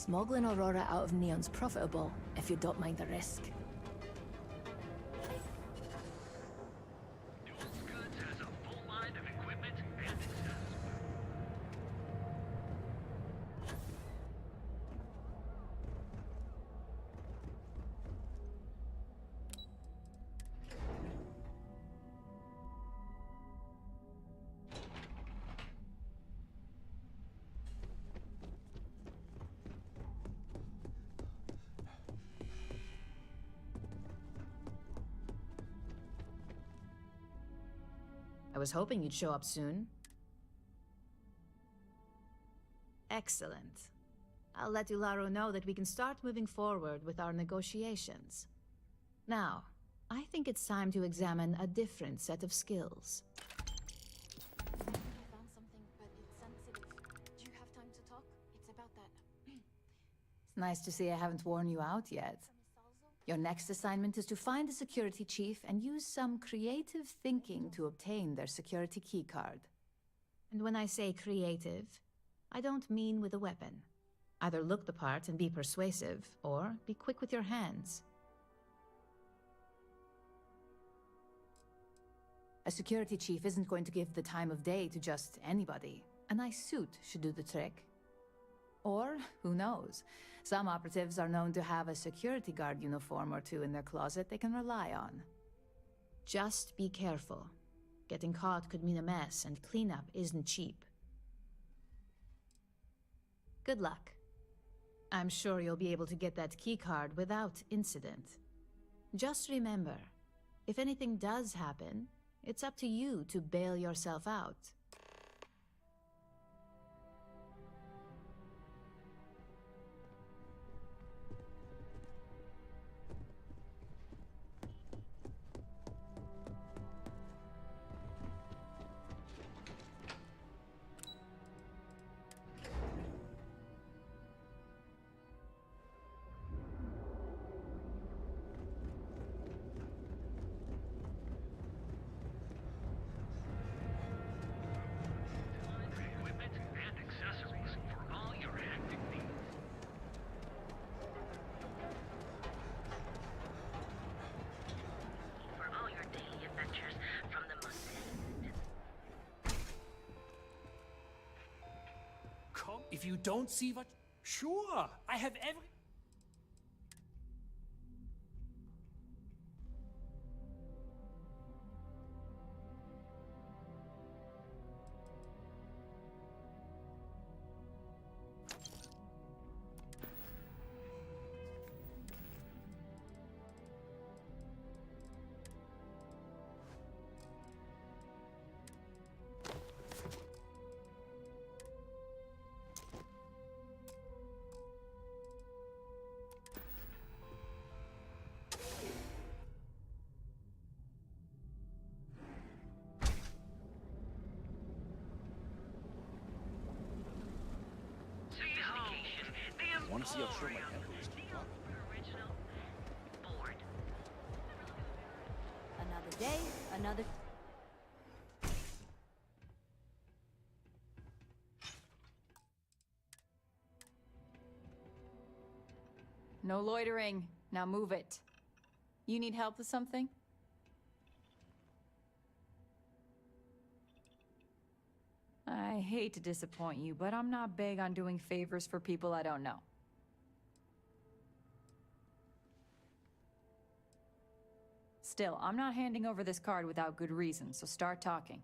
S16: Smuggling Aurora out of Neon's profitable, if you don't mind the risk.
S5: I was hoping you'd show up soon. Excellent. I'll let Ularo know that we can start moving forward with our negotiations. Now, I think it's time to examine a different set of skills.
S13: I found something, but it's sensitive. Do you have time to talk? It's about that.
S5: It's nice to see I haven't worn you out yet. Your next assignment is to find the security chief and use some creative thinking to obtain their security keycard. And when I say creative, I don't mean with a weapon. Either look the part and be persuasive, or be quick with your hands. A security chief isn't going to give the time of day to just anybody. A nice suit should do the trick. Or, who knows, some operatives are known to have a security guard uniform or two in their closet they can rely on. Just be careful. Getting caught could mean a mess, and cleanup isn't cheap. Good luck. I'm sure you'll be able to get that keycard without incident. Just remember, if anything does happen, it's up to you to bail yourself out.
S1: If you don't see what... Sure, I have every...
S11: Want to see how short my temper is?
S14: Another day, another...
S18: No loitering. Now move it. You need help with something? I hate to disappoint you, but I'm not big on doing favors for people I don't know. Still, I'm not handing over this card without good reason, so start talking.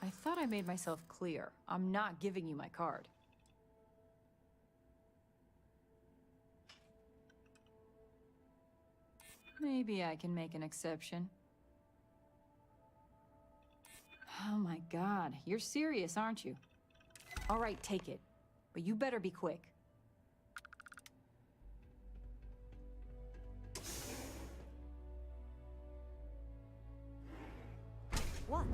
S18: I thought I made myself clear. I'm not giving you my card. Maybe I can make an exception. Oh my god, you're serious, aren't you? All right, take it. But you better be quick.
S14: What?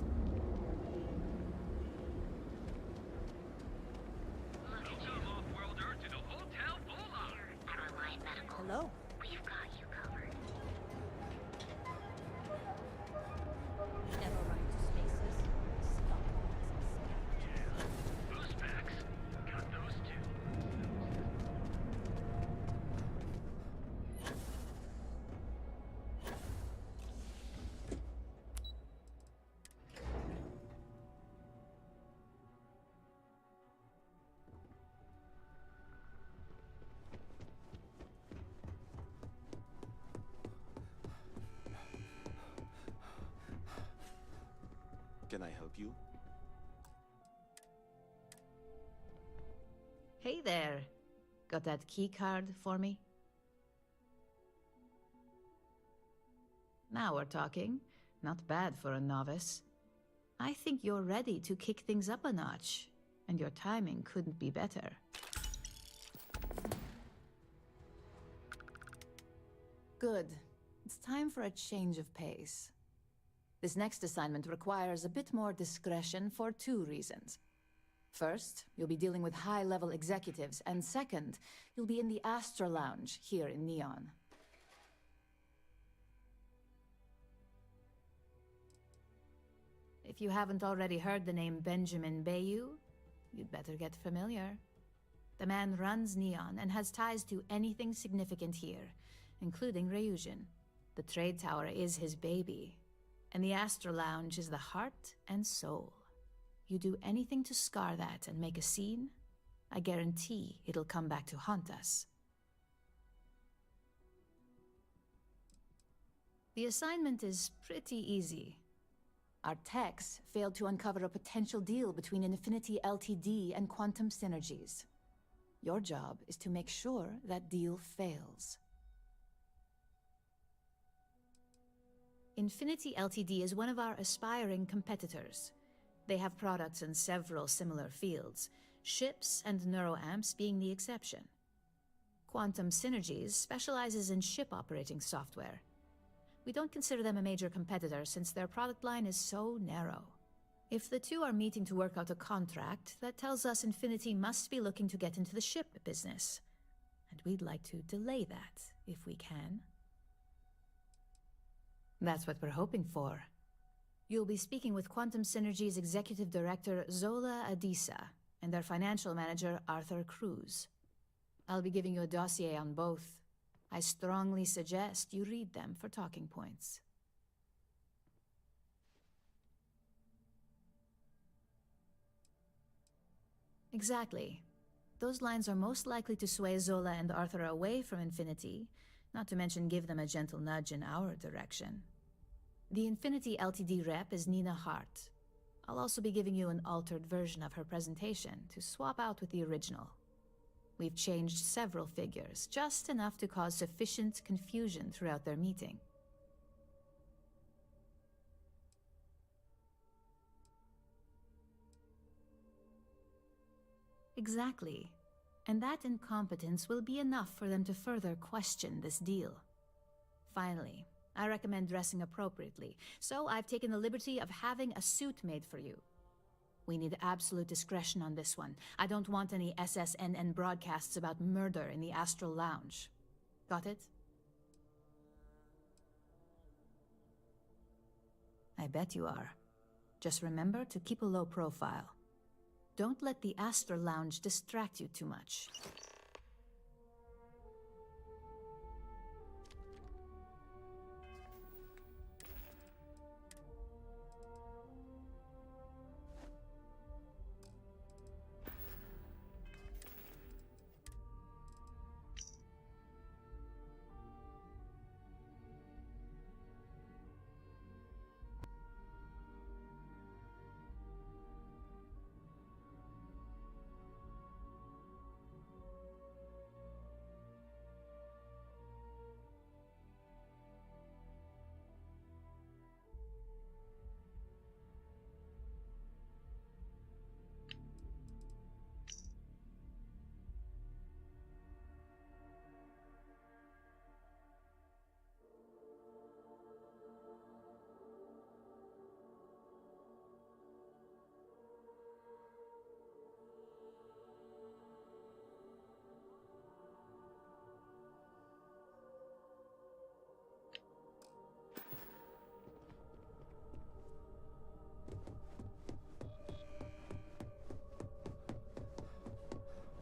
S17: Hello. We've got you covered.
S14: Never run into spaces. Stop.
S17: Boost packs. Got those too.
S11: Can I help you?
S5: Hey there. Got that key card for me? Now we're talking. Not bad for a novice. I think you're ready to kick things up a notch, and your timing couldn't be better. Good. It's time for a change of pace. This next assignment requires a bit more discretion for 2 reasons. First, you'll be dealing with high-level executives, and second, you'll be in the Astra Lounge here in Neon. If you haven't already heard the name Benjamin Bayou, you'd better get familiar. The man runs Neon and has ties to anything significant here, including Ryujin. The trade tower is his baby, and the Astra Lounge is the heart and soul. You do anything to scar that and make a scene, I guarantee it'll come back to haunt us. The assignment is pretty easy. Our techs failed to uncover a potential deal between Infinity Ltd. And Quantum Synergies. Your job is to make sure that deal fails. Infinity Ltd. Is one of our aspiring competitors. They have products in several similar fields, ships and neuroamps being the exception. Quantum Synergies specializes in ship operating software. We don't consider them a major competitor since their product line is so narrow. If the two are meeting to work out a contract, that tells us Infinity must be looking to get into the ship business. And we'd like to delay that, if we can. That's what we're hoping for. You'll be speaking with Quantum Synergy's Executive Director, Zola Adisa, and their Financial Manager, Arthur Cruz. I'll be giving you a dossier on both. I strongly suggest you read them for talking points. Exactly. Those lines are most likely to sway Zola and Arthur away from Infinity, not to mention give them a gentle nudge in our direction. The Infinity Ltd. Rep is Nina Hart. I'll also be giving you an altered version of her presentation to swap out with the original. We've changed several figures, just enough to cause sufficient confusion throughout their meeting. Exactly. And that incompetence will be enough for them to further question this deal. Finally, I recommend dressing appropriately, so I've taken the liberty of having a suit made for you. We need absolute discretion on this one. I don't want any SSNN broadcasts about murder in the Astral Lounge. Got it? I bet you are. Just remember to keep a low profile. Don't let the Astral Lounge distract you too much.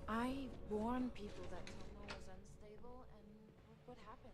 S5: I warn people that Tomo is unstable, and look what happened.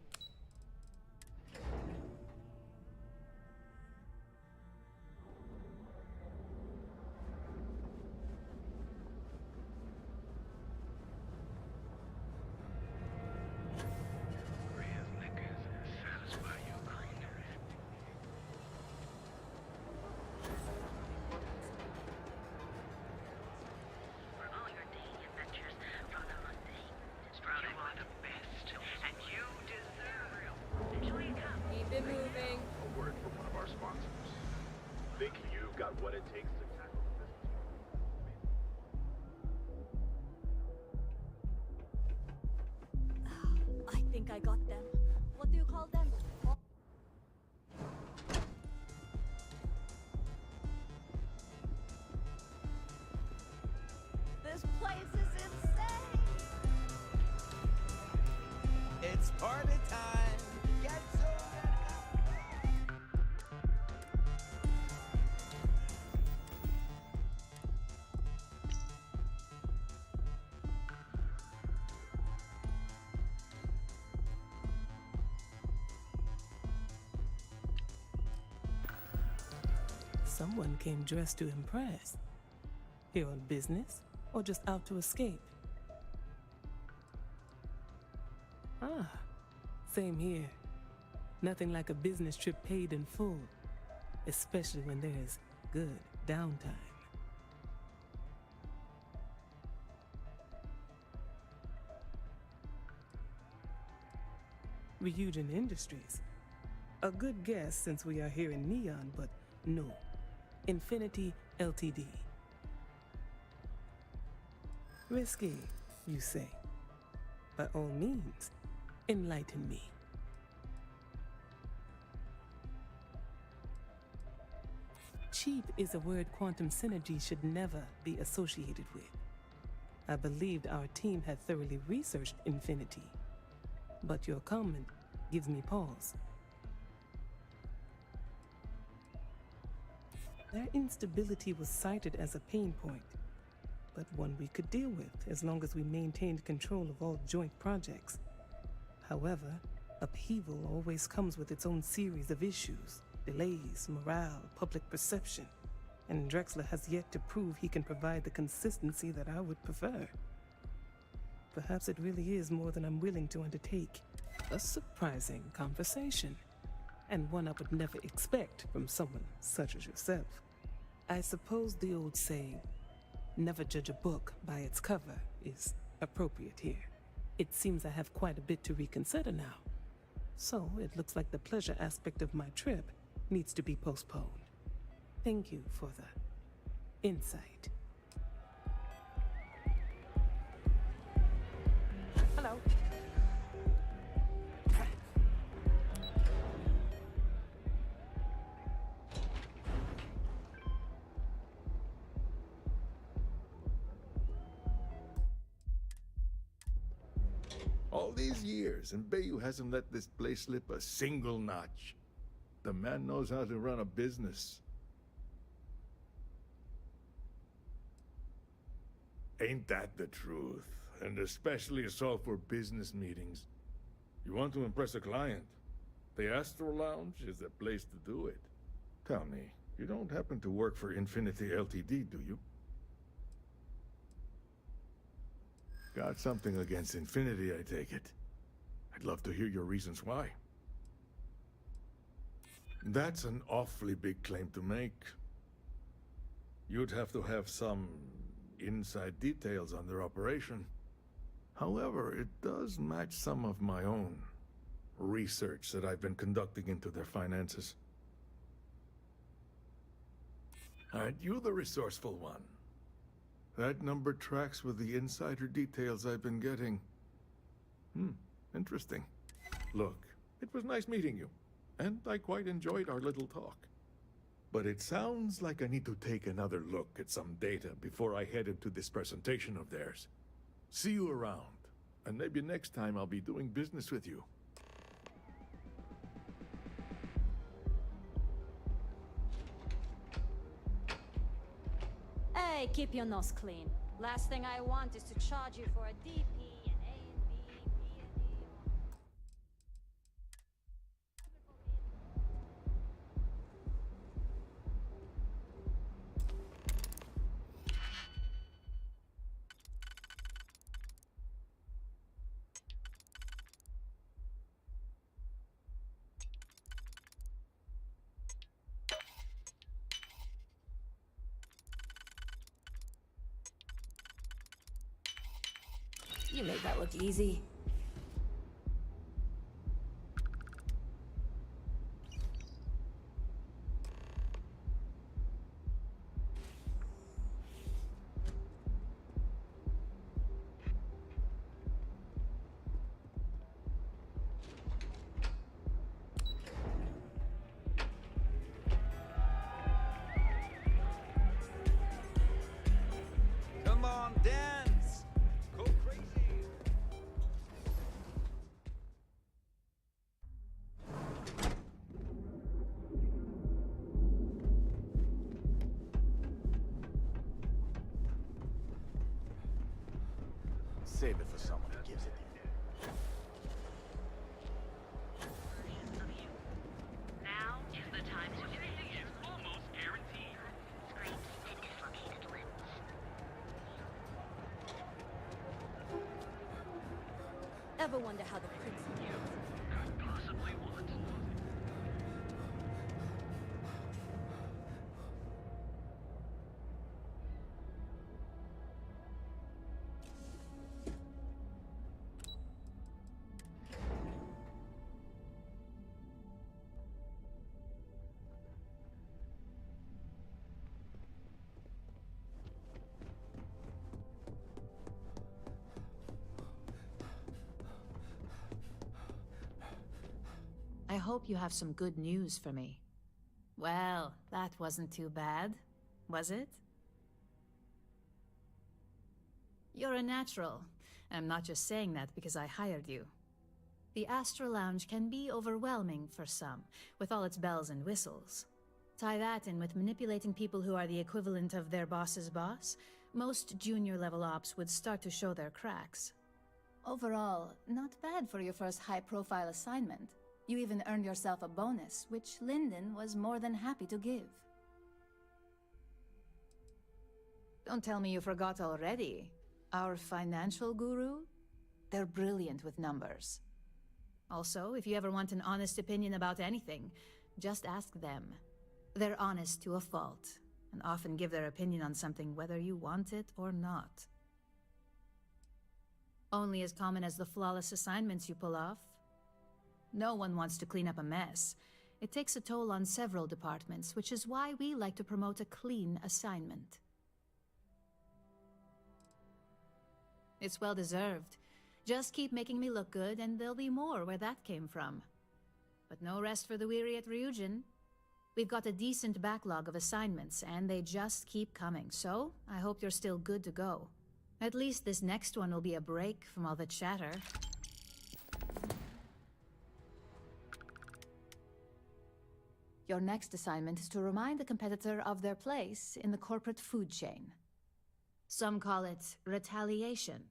S2: it takes to tackle the business.
S14: I think I got them. What do you call them? This place is insane!
S19: It's party time! Get to
S20: Someone came dressed to impress. Here on business, or just out to escape? Ah, same here. Nothing like a business trip paid in full, especially when there's good downtime. Ryujin Industries. A good guess since we are here in Neon, but no. Infinity Ltd. Risky, you say? By all means, enlighten me. Cheap is a word Quantum Synergy should never be associated with. I believed our team had thoroughly researched Infinity, but your comment gives me pause. Their instability was cited as a pain point, but one we could deal with as long as we maintained control of all joint projects. However, upheaval always comes with its own series of issues, delays, morale, public perception, and Drexler has yet to prove he can provide the consistency that I would prefer. Perhaps it really is more than I'm willing to undertake. A surprising conversation, and one I would never expect from someone such as yourself. I suppose the old saying, never judge a book by its cover, is appropriate here. It seems I have quite a bit to reconsider now. So it looks like the pleasure aspect of my trip needs to be postponed. Thank you for the insight. Hello.
S2: All these years, and Bayu hasn't let this place slip a single notch. The man knows how to run a business. Ain't that the truth? And especially so for business meetings. You want to impress a client? The Astro Lounge is the place to do it. Tell me, you don't happen to work for Infinity Ltd, do you? Got something against Infinity, I take it. I'd love to hear your reasons why. That's an awfully big claim to make. You'd have to have some inside details on their operation. However, it does match some of my own research that I've been conducting into their finances. Aren't you the resourceful one? That number tracks with the insider details I've been getting. Interesting. Look, it was nice meeting you, and I quite enjoyed our little talk. But it sounds like I need to take another look at some data before I head into this presentation of theirs. See you around, and maybe next time I'll be doing business with you.
S14: Hey, keep your nose clean. Last thing I want is to charge you for a DP and A and B, B and D.
S16: You made that look easy.
S11: Save it for someone who gives it to you.
S17: Now is the time to is almost guaranteed. Scrapes and dislocated limbs.
S14: Ever wonder how the prince feels?
S17: Possibly what?
S5: I hope you have some good news for me. Well, that wasn't too bad, was it? You're a natural. I'm not just saying that because I hired you. The Astra Lounge can be overwhelming for some, with all its bells and whistles. Tie that in with manipulating people who are the equivalent of their boss's boss, most junior-level ops would start to show their cracks. Overall, not bad for your first high-profile assignment. You even earned yourself a bonus, which Linden was more than happy to give. Don't tell me you forgot already. Our financial guru? They're brilliant with numbers. Also, if you ever want an honest opinion about anything, just ask them. They're honest to a fault, and often give their opinion on something whether you want it or not. Only as common as the flawless assignments you pull off. No one wants to clean up a mess. It takes a toll on several departments, which is why we like to promote a clean assignment. It's well deserved. Just keep making me look good, and there'll be more where that came from. But no rest for the weary at Ryujin. We've got a decent backlog of assignments, and they just keep coming, so I hope you're still good to go. At least this next one will be a break from all the chatter. Your next assignment is to remind the competitor of their place in the corporate food chain. Some call it retaliation,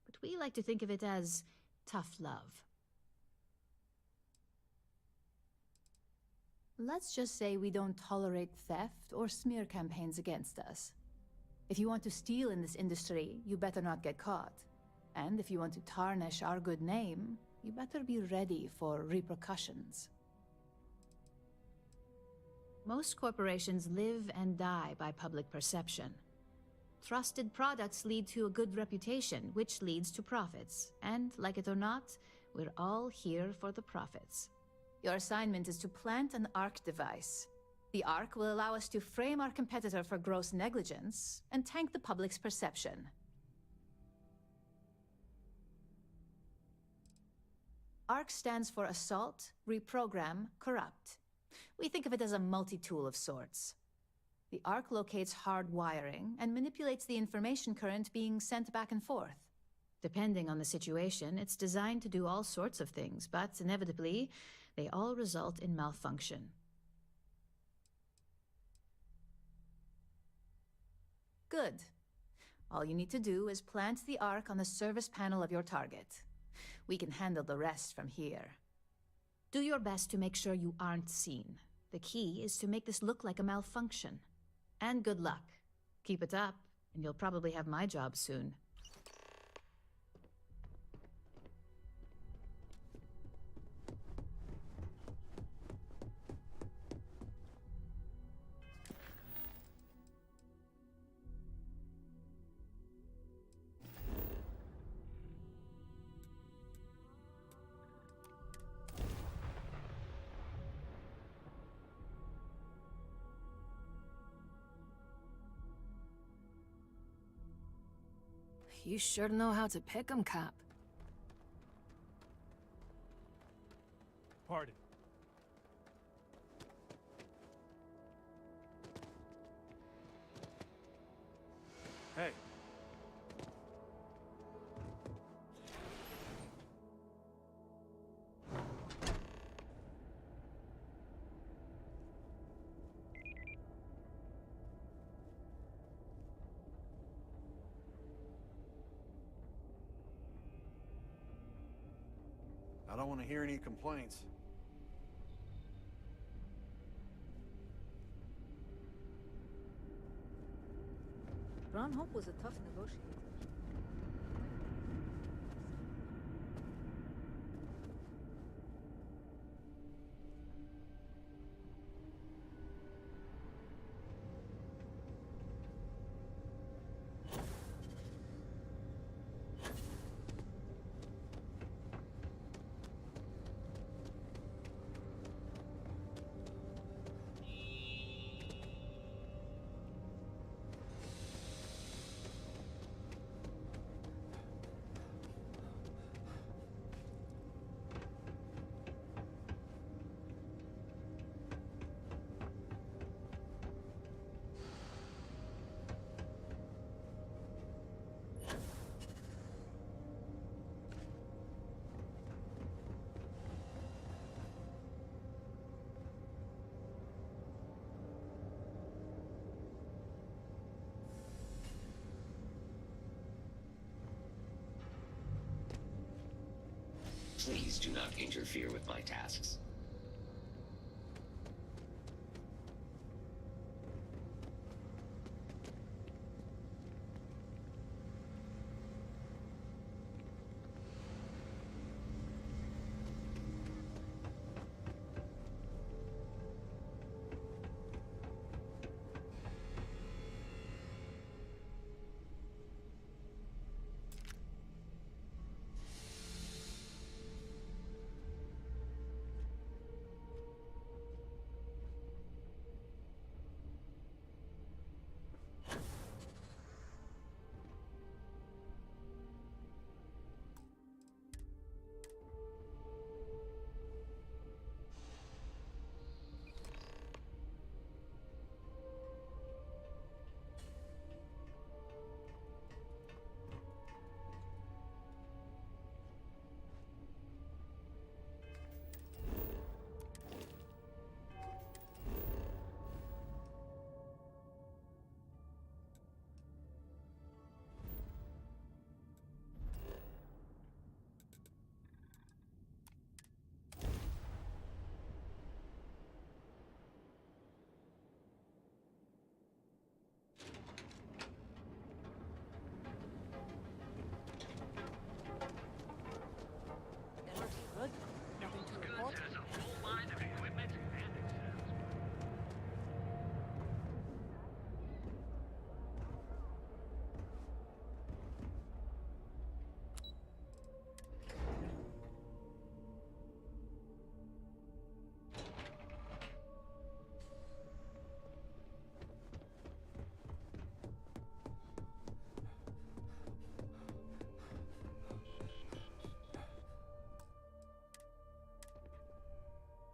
S5: but we like to think of it as tough love. Let's just say we don't tolerate theft or smear campaigns against us. If you want to steal in this industry, you better not get caught. And if you want to tarnish our good name, you better be ready for repercussions. Most corporations live and die by public perception. Trusted products lead to a good reputation, which leads to profits. And, like it or not, we're all here for the profits. Your assignment is to plant an ARC device. The ARC will allow us to frame our competitor for gross negligence and tank the public's perception. ARC stands for Assault, Reprogram, Corrupt. We think of it as a multi-tool of sorts. The ARC locates hard wiring and manipulates the information current being sent back and forth. Depending on the situation, it's designed to do all sorts of things, but inevitably, they all result in malfunction. Good. All you need to do is plant the ARC on the service panel of your target. We can handle the rest from here. Do your best to make sure you aren't seen. The key is to make this look like a malfunction. And good luck. Keep it up, and you'll probably have my job soon.
S16: You sure know how to pick 'em, cop.
S1: Pardon. Hey.
S6: don't want to hear any complaints.
S14: Brown Hope was a tough negotiator.
S8: Please do not interfere with my tasks.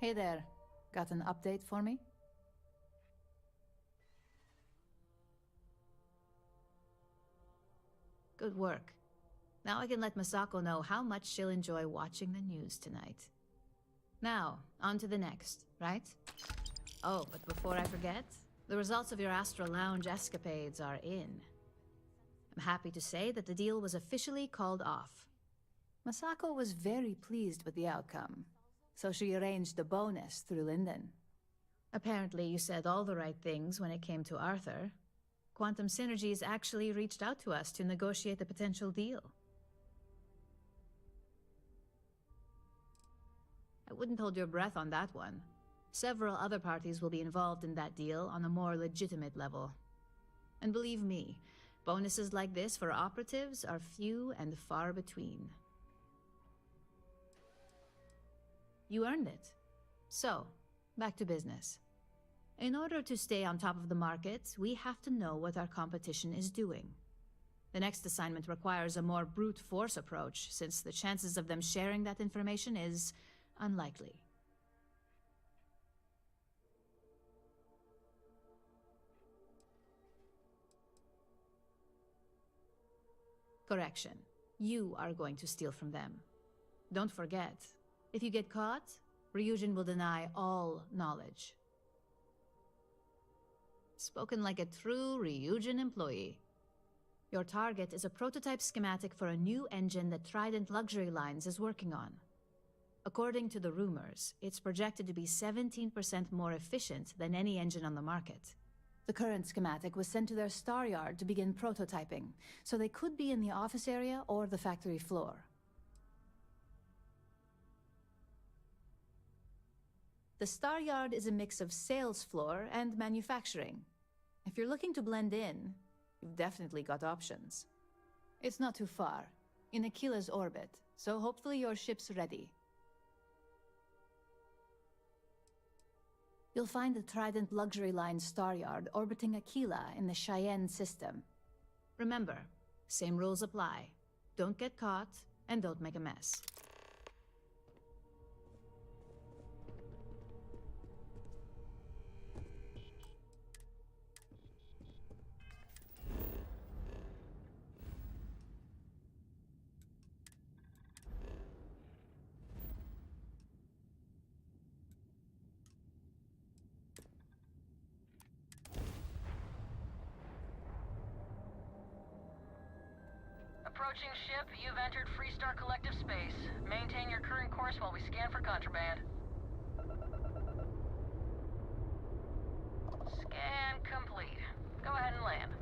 S5: Hey there. Got an update for me? Good work. Now I can let Masako know how much she'll enjoy watching the news tonight. Now, on to the next, right? Oh, but before I forget, the results of your Astral Lounge escapades are in. I'm happy to say that the deal was officially called off. Masako was very pleased with the outcome, so she arranged a bonus through Linden. Apparently you said all the right things when it came to Arthur. Quantum Synergies actually reached out to us to negotiate a potential deal. I wouldn't hold your breath on that one. Several other parties will be involved in that deal on a more legitimate level. And believe me, bonuses like this for operatives are few and far between. You earned it. So, back to business. In order to stay on top of the market, we have to know what our competition is doing. The next assignment requires a more brute force approach, since the chances of them sharing that information is unlikely. Correction. You are going to steal from them. Don't forget, if you get caught, Ryujin will deny all knowledge. Spoken like a true Ryujin employee. Your target is a prototype schematic for a new engine that Trident Luxury Lines is working on. According to the rumors, it's projected to be 17% more efficient than any engine on the market. The current schematic was sent to their star yard to begin prototyping, so they could be in the office area or the factory floor. The star yard is a mix of sales floor and manufacturing. If you're looking to blend in, you've definitely got options. It's not too far, in Aquila's orbit, so hopefully your ship's ready. You'll find the Trident Luxury Line star yard orbiting Aquila in the Cheyenne system. Remember, same rules apply. Don't get caught, and don't make a mess.
S6: Approaching ship, you've entered Freestar Collective space. Maintain your current course while we scan for contraband. Scan complete. Go ahead and land.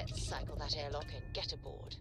S3: Let's cycle that airlock and get aboard.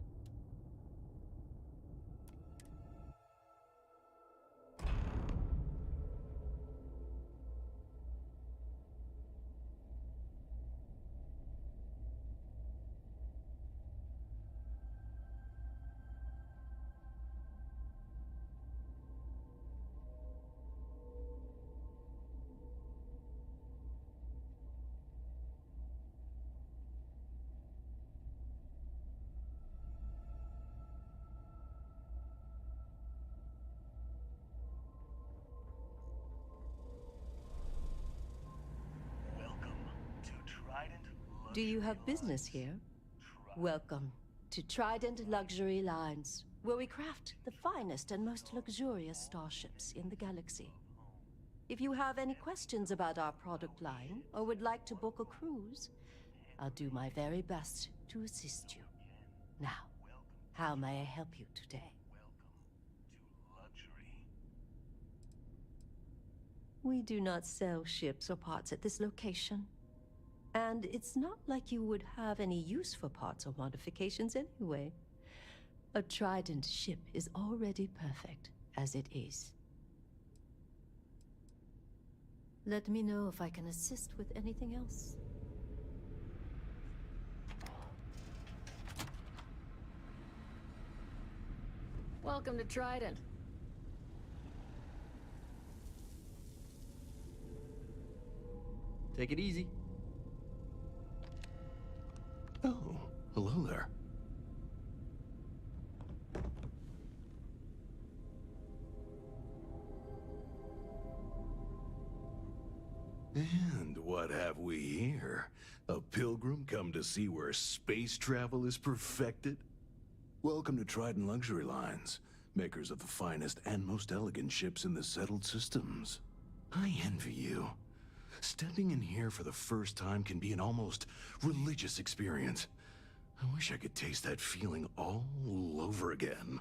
S9: Do you have business here? Welcome to Trident Luxury Lines, where we craft the finest and most luxurious starships in the galaxy. If you have any questions about our product line or would like to book a cruise, I'll do my very best to assist you. Now, how may I help you today? We do not sell ships or parts at this location. And it's not like you would have any use for parts or modifications anyway. A Trident ship is already perfect as it is. Let me know if I can assist with anything else.
S16: Welcome to Trident.
S21: Take it easy.
S22: Oh, hello there. And what have we here? A pilgrim come to see where space travel is perfected? Welcome to Trident Luxury Lines, makers of the finest and most elegant ships in the settled systems. I envy you. Stepping in here for the first time can be an almost religious experience. I wish I could taste that feeling all over again.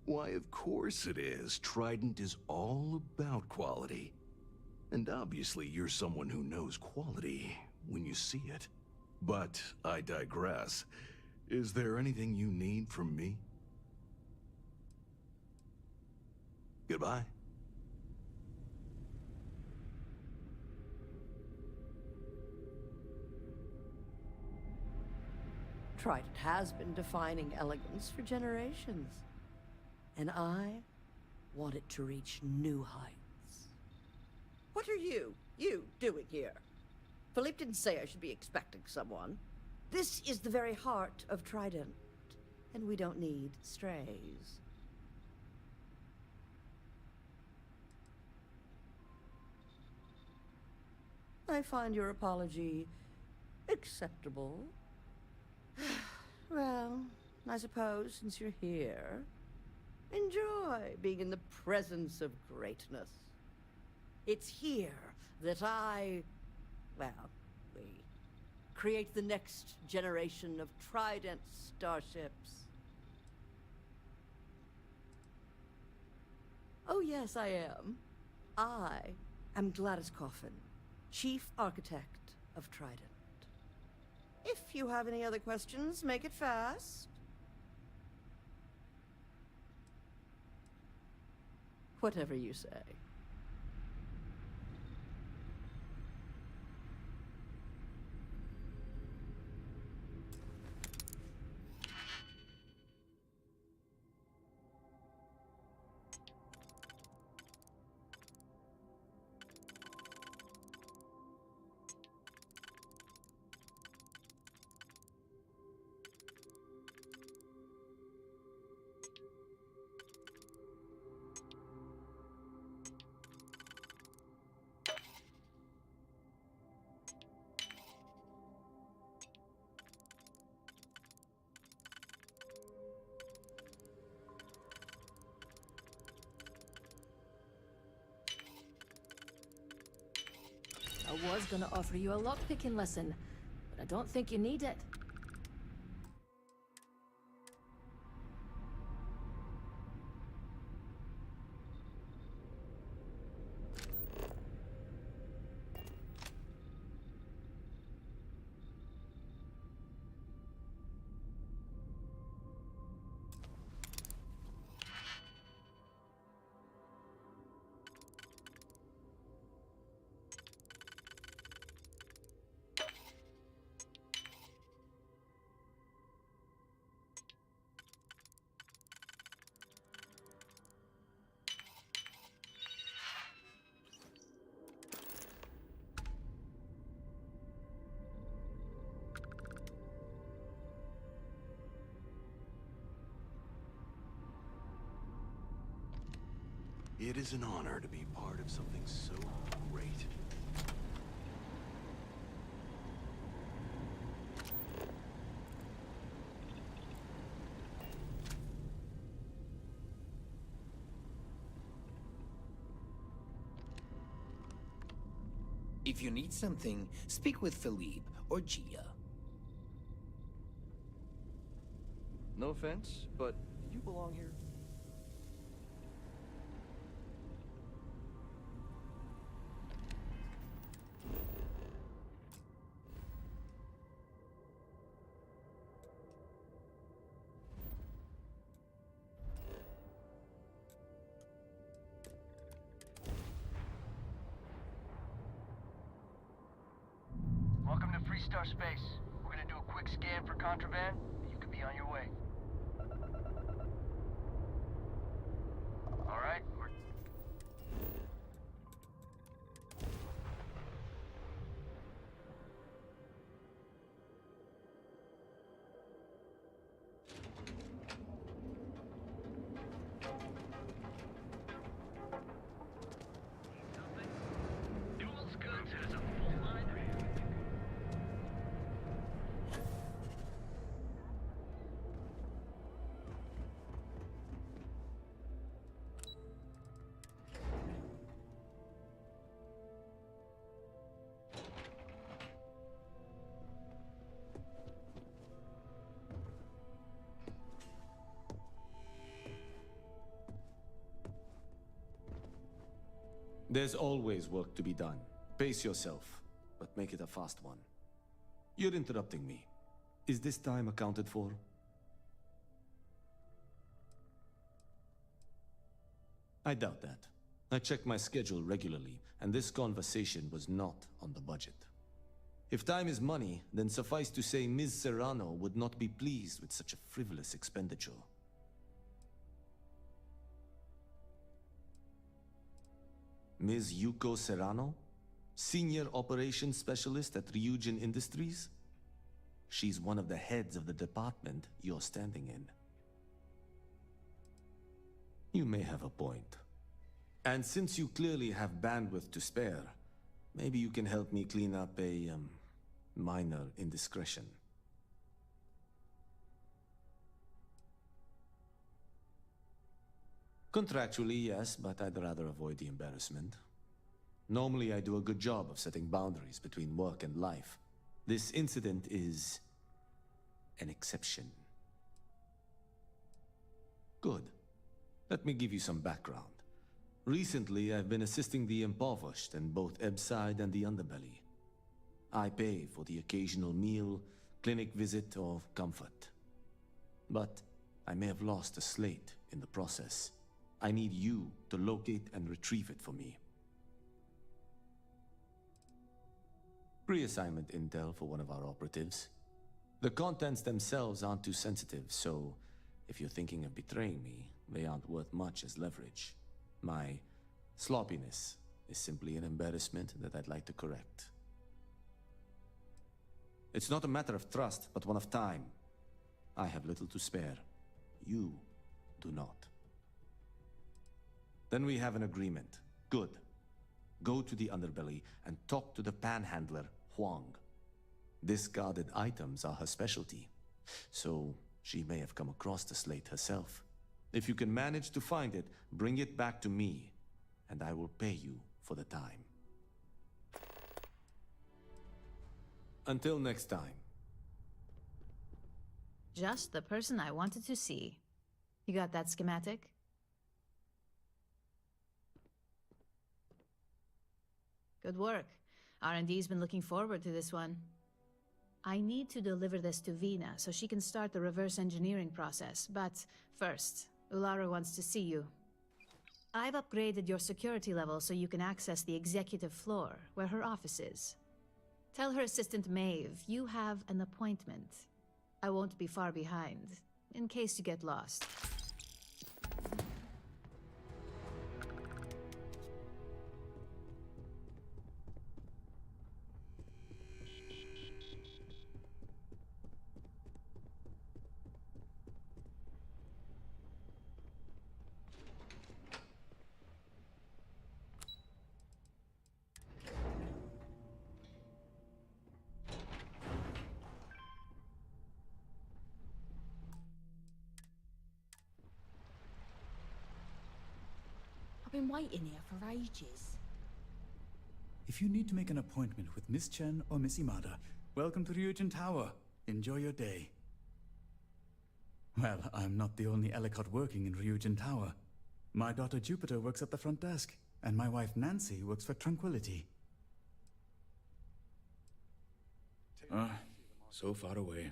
S22: Why, of course it is. Trident is all about quality. And obviously you're someone who knows quality when you see it. But I digress. Is there anything you need from me? Goodbye.
S9: Trident has been defining elegance for generations. And I want it to reach new heights.
S25: What are you doing here? Philippe didn't say I should be expecting someone.
S9: This is the very heart of Trident, and we don't need strays. I find your apology acceptable. Well, I suppose since you're here, enjoy being in the presence of greatness. It's here that we create the next generation of Trident starships. Oh yes, I am. I am Gladys Coffin, Chief Architect of Trident. If you have any other questions, make it fast. Whatever you say.
S16: I was gonna offer you a lockpicking lesson, but I don't think you need it.
S22: It is an honor to be part of something so great.
S4: If you need something, speak with Philippe or Gia.
S7: No offense, but you belong here.
S12: Welcome to Freestar Space. We're gonna do a quick scan for contraband, and you can be on your way. Alright,
S15: There's always work to be done. Pace yourself, but make it a fast one. You're interrupting me. Is this time accounted for? I doubt that. I check my schedule regularly, and this conversation was not on the budget. If time is money, then suffice to say Ms. Serrano would not be pleased with such a frivolous expenditure. Ms. Yuko Serrano? Senior Operations Specialist at Ryujin Industries? She's one of the heads of the department you're standing in. You may have a point. And since you clearly have bandwidth to spare, maybe you can help me clean up a, minor indiscretion. Contractually, yes, but I'd rather avoid the embarrassment. Normally, I do a good job of setting boundaries between work and life. This incident is an exception. Good. Let me give you some background. Recently, I've been assisting the impoverished in both Ebside and the Underbelly. I pay for the occasional meal, clinic visit, or comfort. But I may have lost a slate in the process. I need you to locate and retrieve it for me. Pre-assignment intel for one of our operatives. The contents themselves aren't too sensitive, so if you're thinking of betraying me, they aren't worth much as leverage. My sloppiness is simply an embarrassment that I'd like to correct. It's not a matter of trust, but one of time. I have little to spare. You do not. Then we have an agreement. Good. Go to the Underbelly and talk to the panhandler, Huang. Discarded items are her specialty, so she may have come across the slate herself. If you can manage to find it, bring it back to me, and I will pay you for the time. Until next time.
S5: Just the person I wanted to see. You got that schematic? Good work. R&D's been looking forward to this one. I need to deliver this to Vina so she can start the reverse engineering process, but first, Ulara wants to see you. I've upgraded your security level so you can access the executive floor, where her office is. Tell her assistant Maeve you have an appointment. I won't be far behind, in case you get lost.
S14: been waiting here for ages.
S10: If you need to make an appointment with Miss Chen or Miss Imada, welcome to Ryujin Tower. Enjoy your day. Well, I'm not the only Ellicott working in Ryujin Tower. My daughter Jupiter works at the front desk, and my wife Nancy works for Tranquility. So far away.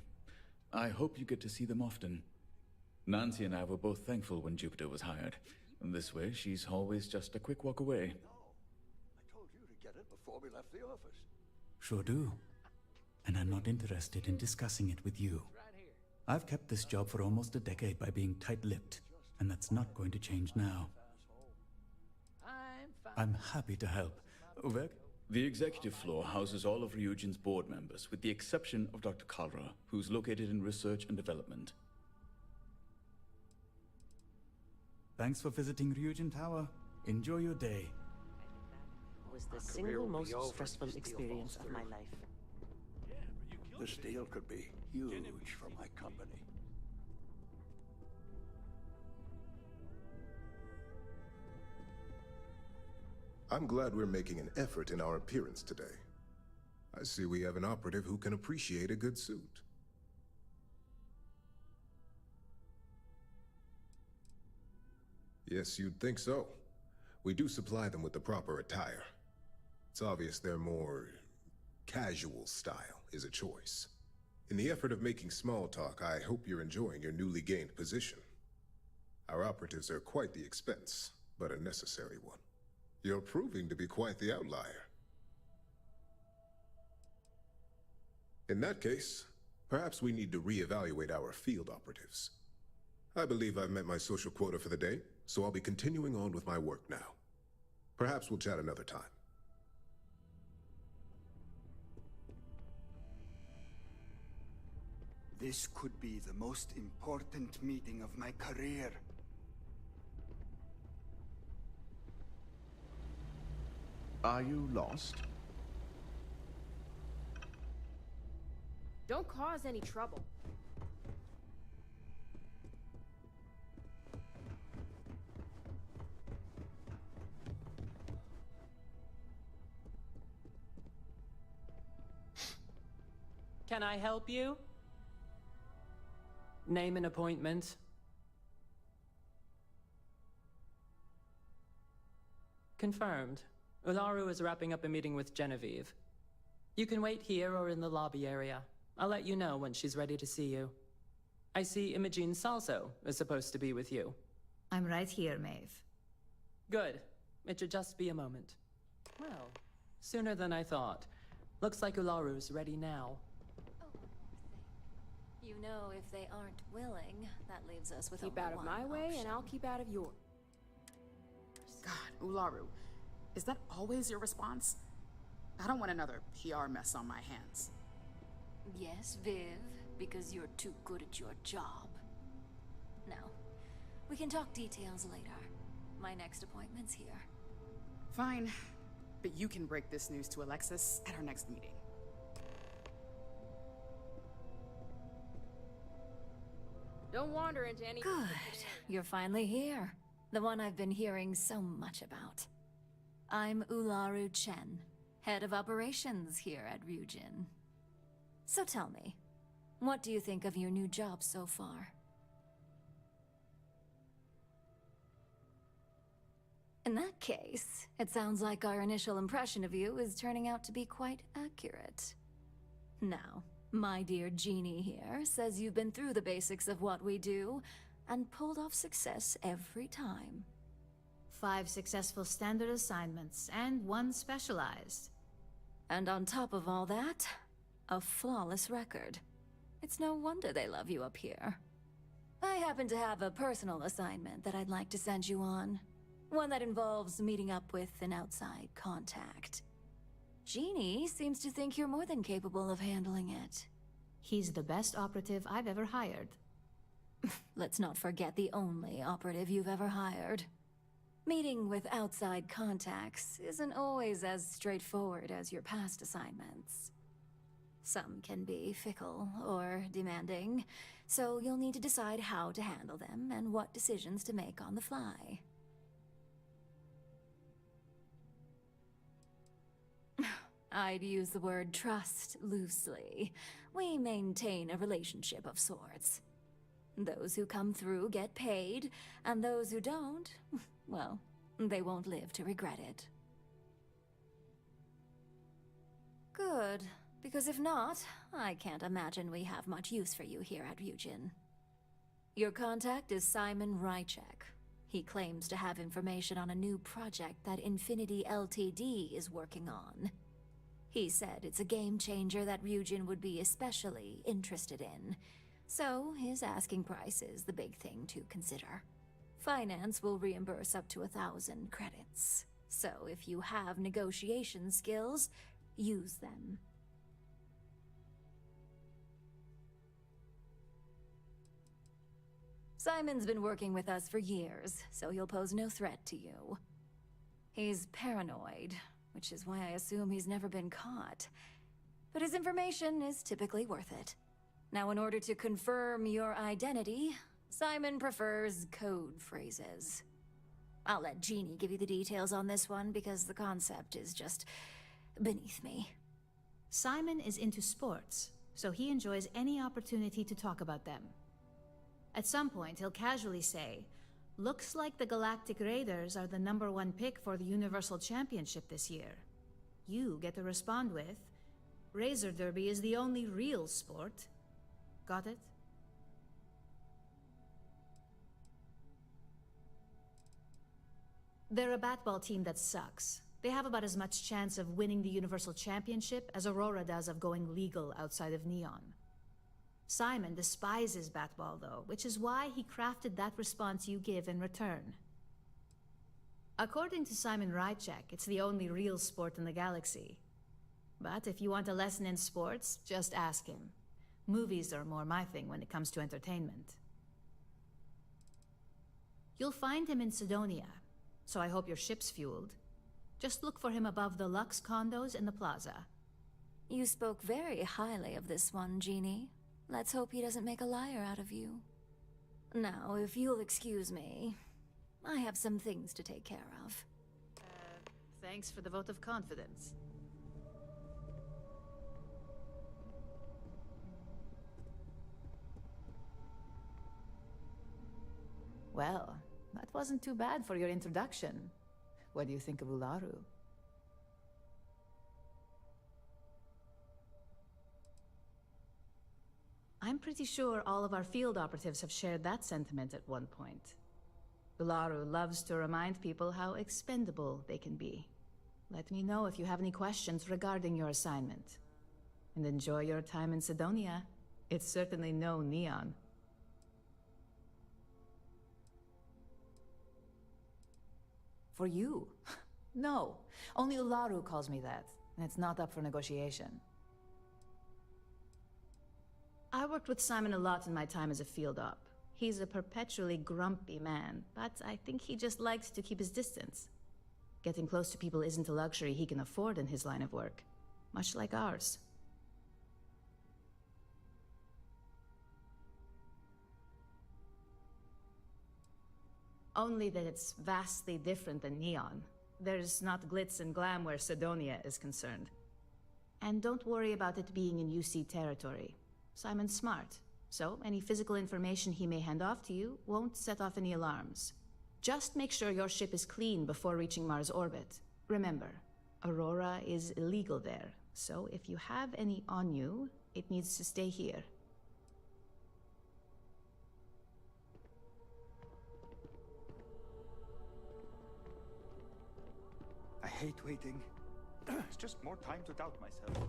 S10: I hope you get to see them often. Nancy and I were both thankful when Jupiter was hired. This way, she's always just a quick walk away.
S11: I told you to get it before we left the office.
S10: Sure do. And I'm not interested in discussing it with you. I've kept this job for almost a decade by being tight-lipped, and that's not going to change now. I'm happy to help. Uvek? The executive floor houses all of Ryujin's board members, with the exception of Dr. Kalra, who's located in research and development. Thanks for visiting Ryujin Tower. Enjoy your day.
S13: Was the single most stressful experience of my life.
S11: This deal could be huge for my company.
S21: I'm glad we're making an effort in our appearance today. I see we have an operative who can appreciate a good suit. Yes, you'd think so. We do supply them with the proper attire. It's obvious their more casual style is a choice. In the effort of making small talk, I hope you're enjoying your newly gained position. Our operatives are quite the expense, but a necessary one. You're proving to be quite the outlier. In that case, perhaps we need to reevaluate our field operatives. I believe I've met my social quota for the day, so I'll be continuing on with my work now. Perhaps we'll chat another time.
S11: This could be the most important meeting of my career.
S23: Are you lost?
S16: Don't cause any trouble.
S24: Can I help you? Name an appointment. Confirmed. Ularu is wrapping up a meeting with Genevieve. You can wait here or in the lobby area. I'll let you know when she's ready to see you. I see Imogene Salso is supposed to be with you.
S5: I'm right here, Maeve.
S24: Good. It should just be a moment. Well, sooner than I thought. Looks like Ularu's ready now.
S9: You know, if they aren't willing, that leaves us with
S16: Keep
S9: only
S16: out of my
S9: one
S16: way,
S9: option.
S16: and I'll keep out of yours.
S26: God, Ularu, is that always your response? I don't want another PR mess on my hands.
S9: Yes, Viv, because you're too good at your job. Now, we can talk details later. My next appointment's here.
S26: Fine, but you can break this news to Alexis at our next meeting.
S16: Don't wander into any...
S9: Good. You're finally here. The one I've been hearing so much about. I'm Ularu Chen, head of operations here at Ryujin. So tell me, what do you think of your new job so far? In that case, it sounds like our initial impression of you is turning out to be quite accurate. Now, my dear Jeannie here says you've been through the basics of what we do and pulled off success every time.
S5: 5 successful standard assignments and 1 specialized.
S9: And on top of all that, a flawless record. It's no wonder they love you up here. I happen to have a personal assignment that I'd like to send you on. One that involves meeting up with an outside contact. Jeannie seems to think you're more than capable of handling it.
S5: He's the best operative I've ever hired.
S9: Let's not forget the only operative you've ever hired. Meeting with outside contacts isn't always as straightforward as your past assignments. Some can be fickle or demanding, so you'll need to decide how to handle them and what decisions to make on the fly.
S1: I'd use the word trust loosely. We maintain a relationship of sorts. Those who come through get paid, and those who don't, well, they won't live to regret it. Good, because if not, I can't imagine we have much use for you here at Ryujin. Your contact is Simon Rychek. He claims to have information on a new project that Infinity Ltd is working on. He said it's a game changer that Ryujin would be especially interested in. So his asking price is the big thing to consider. Finance will reimburse up to 1,000 credits. So if you have negotiation skills, use them. Simon's been working with us for years, so he'll pose no threat to you. He's paranoid, which is why I assume he's never been caught. But his information is typically worth it. Now, in order to confirm your identity, Simon prefers code phrases. I'll let Jeannie give you the details on this one because the concept is just beneath me.
S5: Simon is into sports, so he enjoys any opportunity to talk about them. At some point, he'll casually say, "Looks like the Galactic Raiders are the #1 pick for the Universal Championship this year." You get to respond with, "Razor Derby is the only real sport." Got it? They're a batball team that sucks. They have about as much chance of winning the Universal Championship as Aurora does of going legal outside of Neon. Simon despises batball, though, which is why he crafted that response you give in return. According to Simon Rychek, it's the only real sport in the galaxy. But if you want a lesson in sports, just ask him. Movies are more my thing when it comes to entertainment. You'll find him in Sidonia, so I hope your ship's fueled. Just look for him above the Lux condos in the plaza.
S1: You spoke very highly of this one, Jeannie. Let's hope he doesn't make a liar out of you. Now, if you'll excuse me, I have some things to take care of.
S5: Thanks for the vote of confidence. Well, that wasn't too bad for your introduction. What do you think of Ularu? I'm pretty sure all of our field operatives have shared that sentiment at one point. Ularu loves to remind people how expendable they can be. Let me know if you have any questions regarding your assignment. And enjoy your time in Sidonia. It's certainly no Neon. For you? No. Only Ularu calls me that, and it's not up for negotiation. I worked with Simon a lot in my time as a field op. He's a perpetually grumpy man, but I think he just likes to keep his distance. Getting close to people isn't a luxury he can afford in his line of work, much like ours. Only that it's vastly different than Neon. There's not glitz and glam where Sidonia is concerned. And don't worry about it being in UC territory. Simon's smart, so any physical information he may hand off to you won't set off any alarms. Just make sure your ship is clean before reaching Mars orbit. Remember, Aurora is illegal there, so if you have any on you, it needs to stay here.
S2: I hate waiting. It's just more time to doubt myself.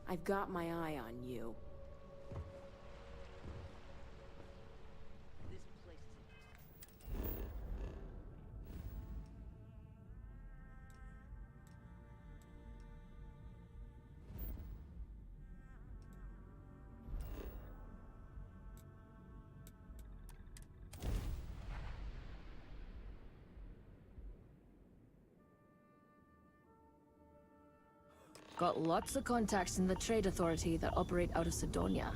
S13: I've got my eye on you.
S16: Got lots of contacts in the Trade Authority that operate out of Sidonia.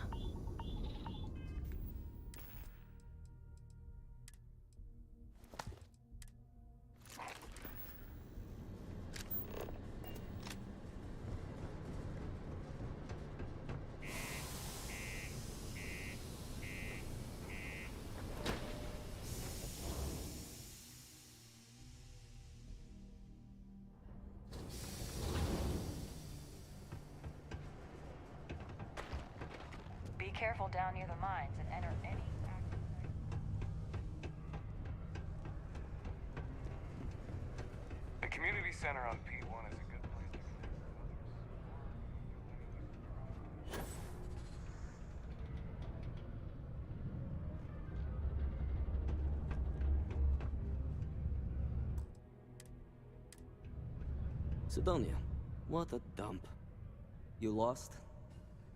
S6: careful down near the mines and enter any...
S8: The community center on P1 is a good place to connect with others.
S17: Sidonia, what a dump. You lost?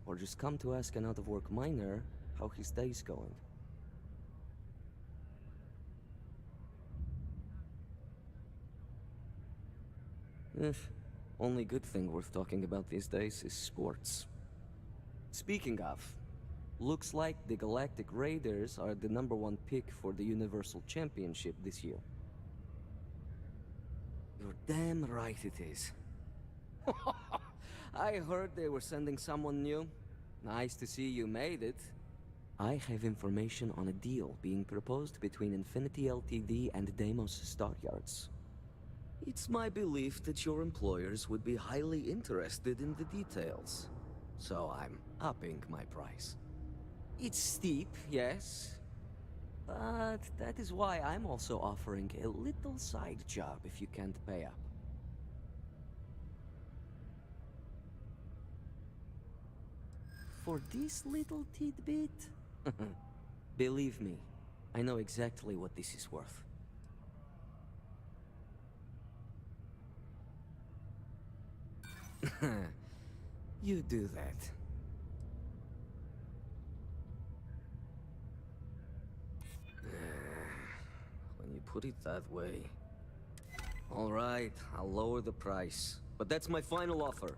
S17: Or just come to ask an out-of-work miner how his day's going? Only good thing worth talking about these days is sports. Speaking of, looks like the Galactic Raiders are the #1 pick for the Universal Championship this year. You're damn right it is. I heard they were sending someone new. Nice to see you made it. I have information on a deal being proposed between Infinity Ltd and Deimos Staryards. It's my belief that your employers would be highly interested in the details. So I'm upping my price. It's steep, yes. But that is why I'm also offering a little side job if you can't pay up. For this little tidbit? Believe me, I know exactly what this is worth. You do that. When you put it that way... All right, I'll lower the price. But that's my final offer.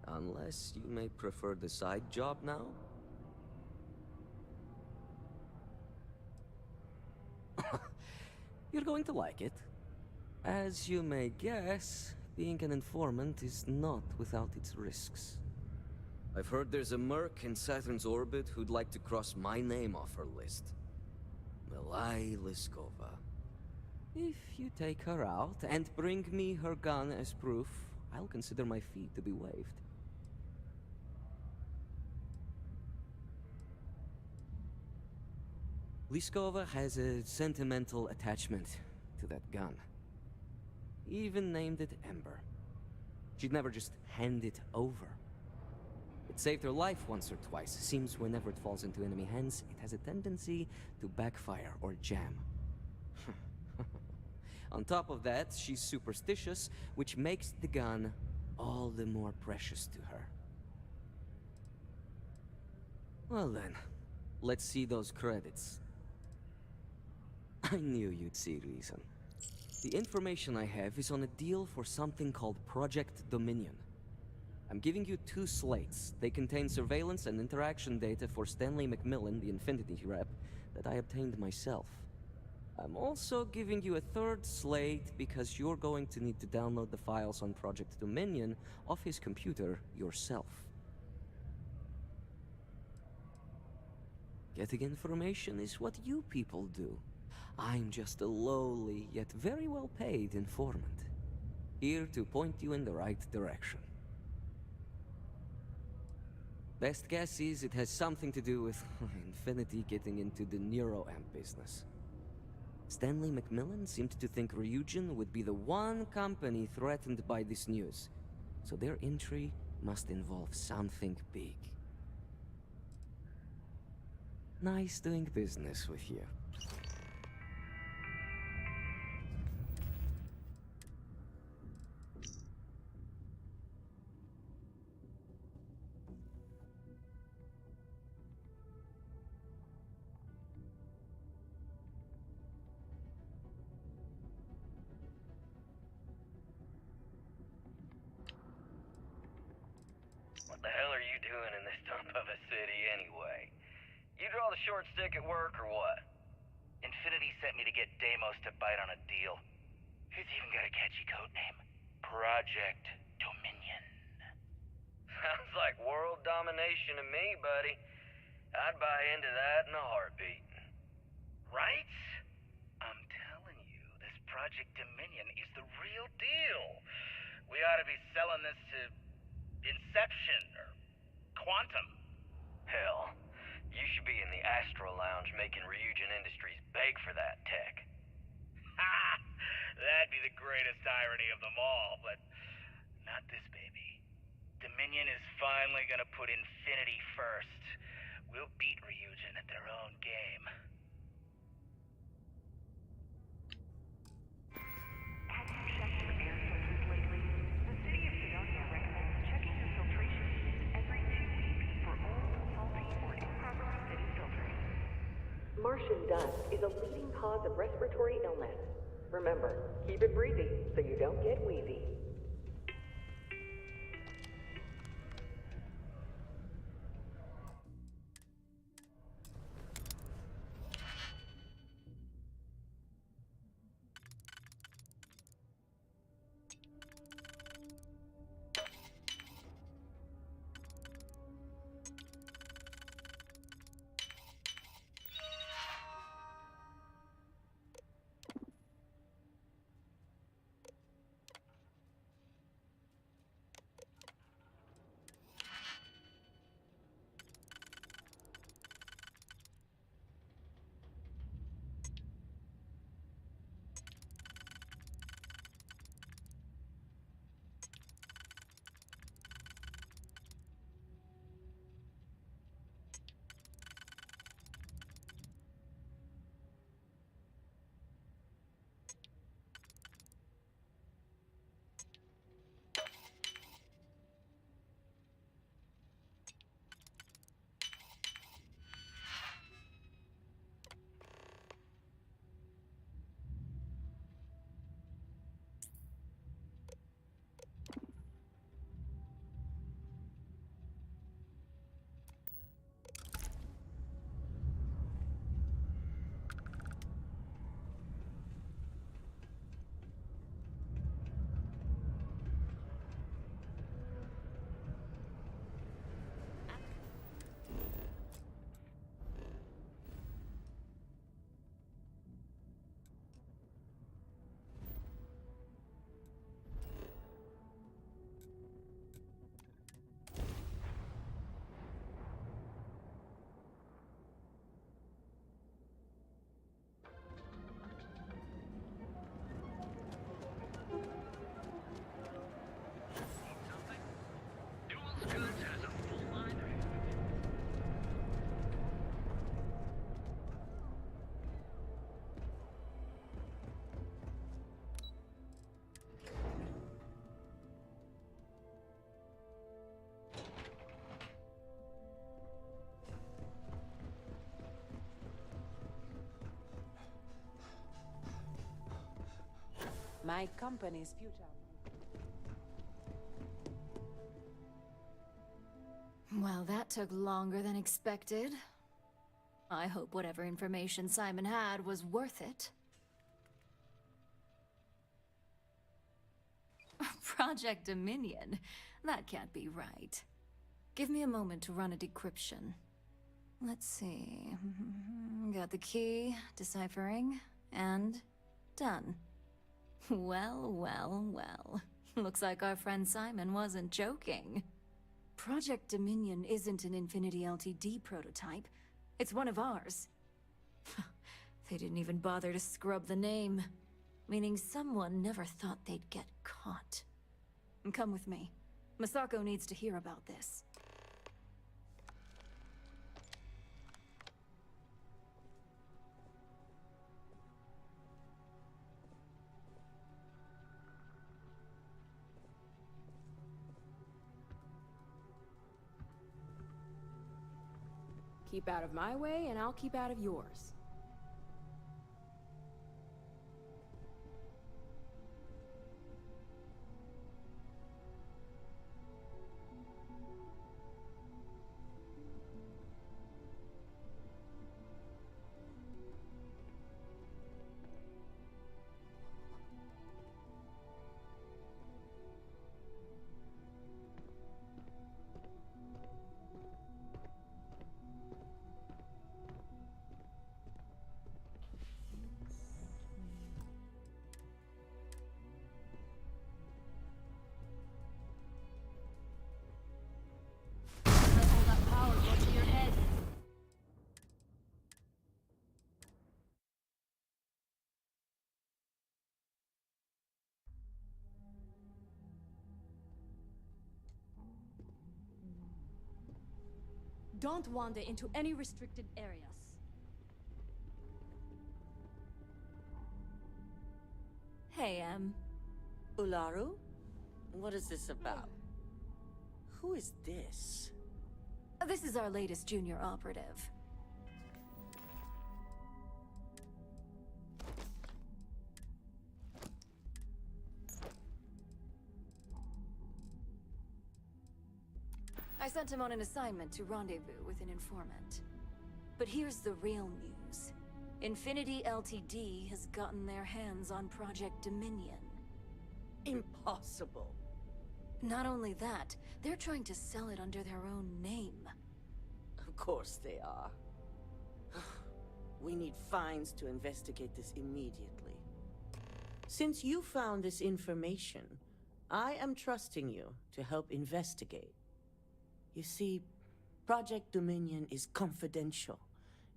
S17: Unless you may prefer the side job now? You're going to like it. As you may guess, being an informant is not without its risks. I've heard there's a merc in Saturn's orbit who'd like to cross my name off her list. Milai Liskova. If you take her out and bring me her gun as proof, I'll consider my fee to be waived. Liskova has a sentimental attachment to that gun. Even named it Ember. She'd never just hand it over. It saved her life once or twice. Seems whenever it falls into enemy hands, it has a tendency to backfire or jam. On top of that, she's superstitious, which makes the gun all the more precious to her. Well then, let's see those credits. I knew you'd see reason. The information I have is on a deal for something called Project Dominion. I'm giving you 2 slates. They contain surveillance and interaction data for Stanley McMillan, the Infinity rep, that I obtained myself. I'm also giving you a 3rd slate because you're going to need to download the files on Project Dominion off his computer yourself. Getting information is what you people do. I'm just a lowly, yet very well-paid informant. Here to point you in the right direction. Best guess is it has something to do with Infinity getting into the NeuroAmp business. Stanley McMillan seemed to think Ryujin would be the one company threatened by this news, so their entry must involve something big. Nice doing business with you.
S18: What the hell are you doing in this dump of a city anyway? You draw the short stick at work or what?
S12: Infinity sent me to get Deimos to bite on a deal. He's even got a catchy code name. Project Dominion.
S18: Sounds like world domination to me, buddy. I'd buy into that in a heartbeat.
S12: Right? I'm telling you, this Project Dominion is the real deal. We ought to be selling this to Inception or Quantum.
S18: Hell, you should be in the Astro Lounge making Ryujin Industries beg for that tech.
S12: Ha! That'd be the greatest irony of them all, but not this baby. Dominion is finally gonna put Infinity first. We'll beat Ryujin at their own game.
S6: Have you checked your air filters lately? The city of Sidonia recommends checking your filtration every 2 weeks for old, faulty, or improperly fitted filters.
S3: Martian dust is a leading cause of respiratory illness. Remember, keep it breezy so you don't get wheezy.
S4: My company's future.
S1: Well, that took longer than expected. I hope whatever information Simon had was worth it. Project Dominion? That can't be right. Give me a moment to run a decryption. Let's see. Got the key, deciphering, and done. Well, well, well. Looks like our friend Simon wasn't joking. Project Dominion isn't an Infinity LTD prototype. It's one of ours. They didn't even bother to scrub the name. Meaning someone never thought they'd get caught. Come with me. Masako needs to hear about this.
S16: Keep out of my way, and I'll keep out of yours.
S14: Don't wander into any restricted areas.
S1: Hey, Em.
S13: Ularu? What is this about? Who is this?
S1: This is our latest junior operative. I sent him on an assignment to rendezvous with an informant. But here's the real news. Infinity Ltd. has gotten their hands on Project Dominion.
S13: Impossible.
S1: Not only that, they're trying to sell it under their own name.
S13: Of course they are. We need Fines to investigate this immediately. Since you found this information, I am trusting you to help investigate. You see, Project Dominion is confidential.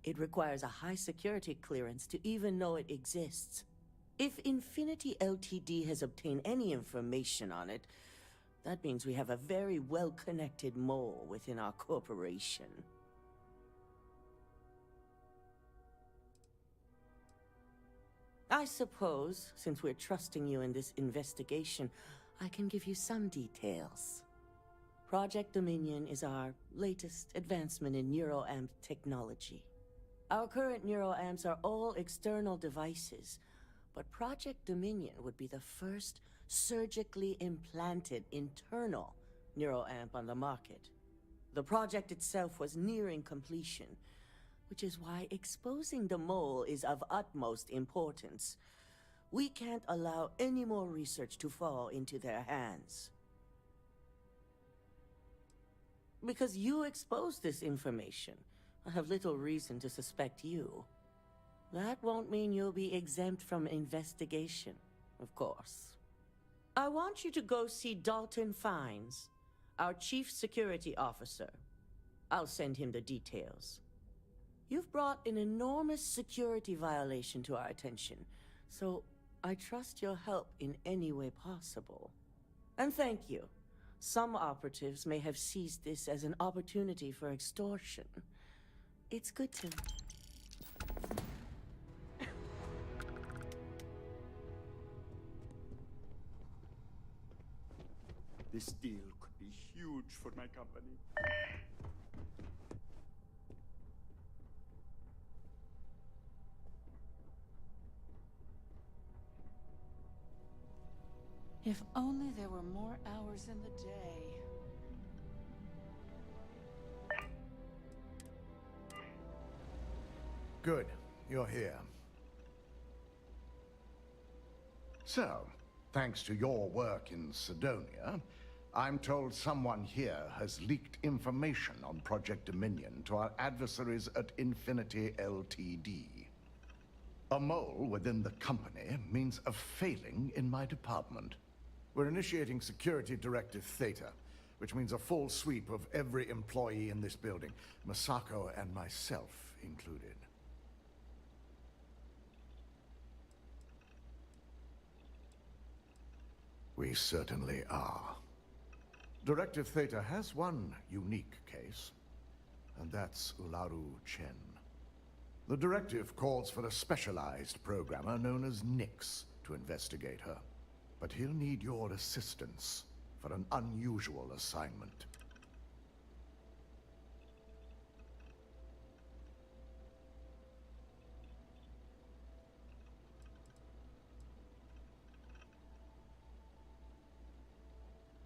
S13: It requires a high security clearance to even know it exists. If Infinity Ltd. has obtained any information on it, that means we have a very well-connected mole within our corporation. I suppose, since we're trusting you in this investigation, I can give you some details. Project Dominion is our latest advancement in neuroamp technology. Our current neuroamps are all external devices, but Project Dominion would be the first surgically implanted internal neuroamp on the market. The project itself was nearing completion, which is why exposing the mole is of utmost importance. We can't allow any more research to fall into their hands. Because you exposed this information, I have little reason to suspect you. That won't mean you'll be exempt from investigation, of course. I want you to go see Dalton Fines, our Chief Security Officer. I'll send him the details. You've brought an enormous security violation to our attention, so I trust your help in any way possible. And thank you. Some operatives may have seized this as an opportunity for extortion. It's good to...
S2: This deal could be huge for my company.
S4: If only there were more hours in the day.
S23: Good, you're here. So, thanks to your work in Cydonia, I'm told someone here has leaked information on Project Dominion to our adversaries at Infinity Ltd. A mole within the company means a failing in my department.
S7: We're initiating Security Directive Theta, which means a full sweep of every employee in this building, Masako and myself included.
S23: We certainly are. Directive Theta has one unique case, and that's Ularu Chen. The directive calls for a specialized programmer known as Nyx to investigate her. But he'll need your assistance for an unusual assignment.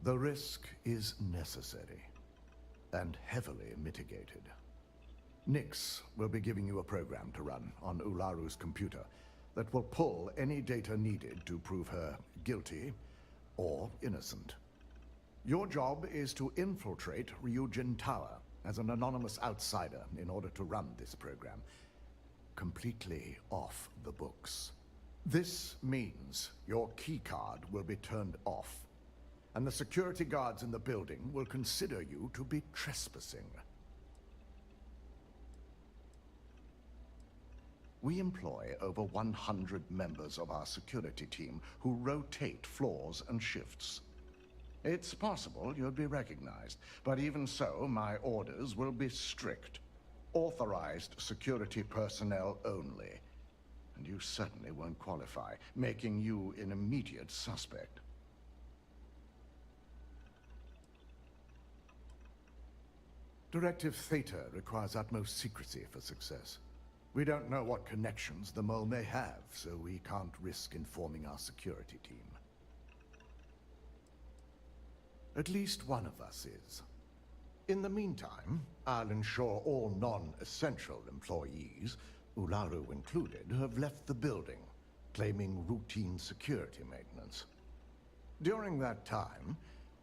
S23: The risk is necessary and heavily mitigated. Nyx will be giving you a program to run on Ularu's computer that will pull any data needed to prove her guilty or innocent. Your job is to infiltrate Ryujin Tower as an anonymous outsider in order to run this program, completely off the books. This means your keycard will be turned off, and the security guards in the building will consider you to be trespassing. We employ over 100 members of our security team who rotate floors and shifts.
S7: It's possible you'd be recognized, but even so, my orders will be strict. Authorized security personnel only. And you certainly won't qualify, making you an immediate suspect. Directive Theta requires utmost secrecy for success. We don't know what connections the mole may have, so we can't risk informing our security team. At least one of us is. In the meantime, I'll ensure all non-essential employees, Ularu included, have left the building, claiming routine security maintenance. During that time,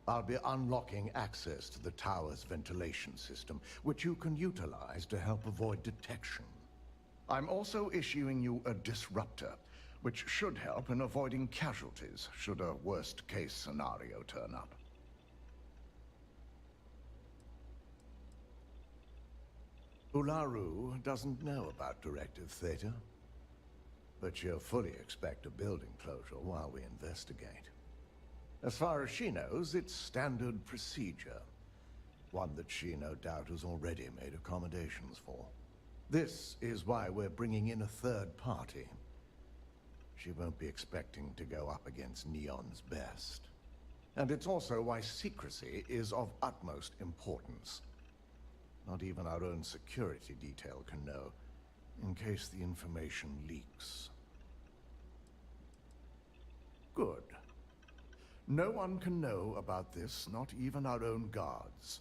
S7: I'll be unlocking access to the tower's ventilation system, which you can utilize to help avoid detection. I'm also issuing you a disruptor, which should help in avoiding casualties should a worst-case scenario turn up. Ularu doesn't know about Directive Theta, but she'll fully expect a building closure while we investigate. As far as she knows, it's standard procedure, one that she no doubt has already made accommodations for. This is why we're bringing in a third party. She won't be expecting to go up against Neon's best. And it's also why secrecy is of utmost importance. Not even our own security detail can know, in case the information leaks. Good. No one can know about this, not even our own guards.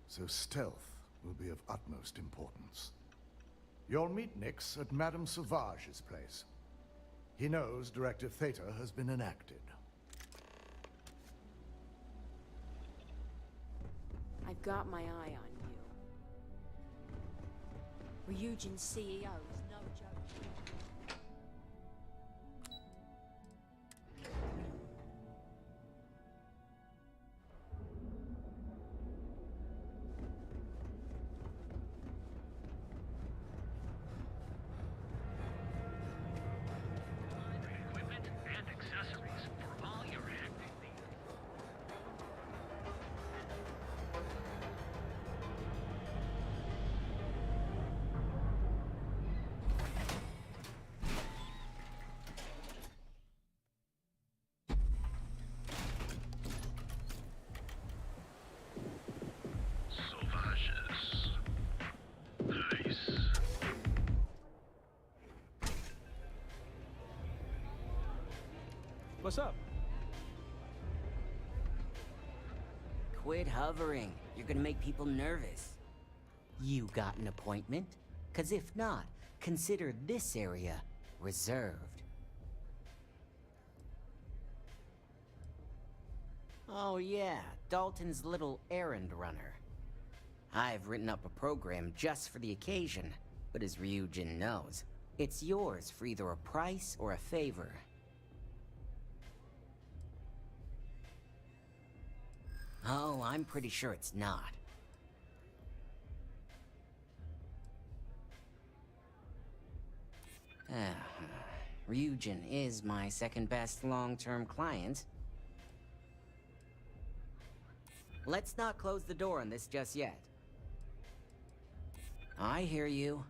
S7: So stealth will be of utmost importance. You'll meet Nyx at Madame Sauvage's place. He knows Directive Theta has been enacted.
S14: I've got my eye on you. Ryujin's CEO is no joke.
S12: Equipment and accessories for all your acting needs. Sauvages. Nice.
S10: What's up?
S15: Quit hovering. You're gonna make people nervous. You got an appointment? 'Cause if not, consider this area reserved. Oh yeah, Dalton's little errand runner. I've written up a program just for the occasion, but as Ryujin knows, it's yours for either a price or a favor. Oh, I'm pretty sure it's not. Ryujin is my second best long-term client. Let's not close the door on this just yet. I hear you.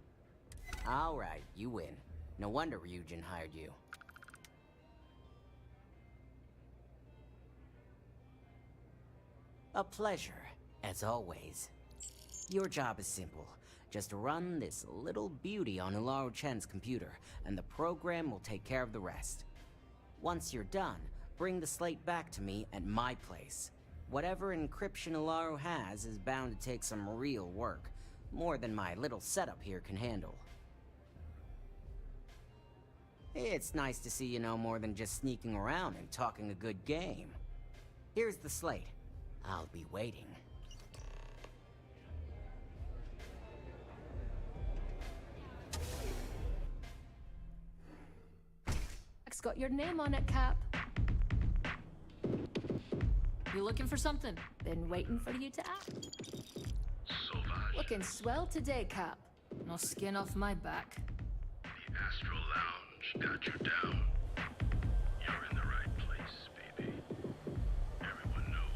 S15: Alright, you win. No wonder Ryujin hired you. A pleasure, as always. Your job is simple. Just run this little beauty on Ularu Chen's computer, and the program will take care of the rest. Once you're done, bring the slate back to me at my place. Whatever encryption Ularu has is bound to take some real work. More than my little setup here can handle. It's nice to see you know more than just sneaking around and talking a good game. Here's the slate. I'll be waiting.
S16: It's got your name on it, Cap. You looking for something? Been waiting for you to ask. Looking swell today, Cap. No skin off my back.
S12: The Astral Lounge got you down. You're in the right place, baby. Everyone knows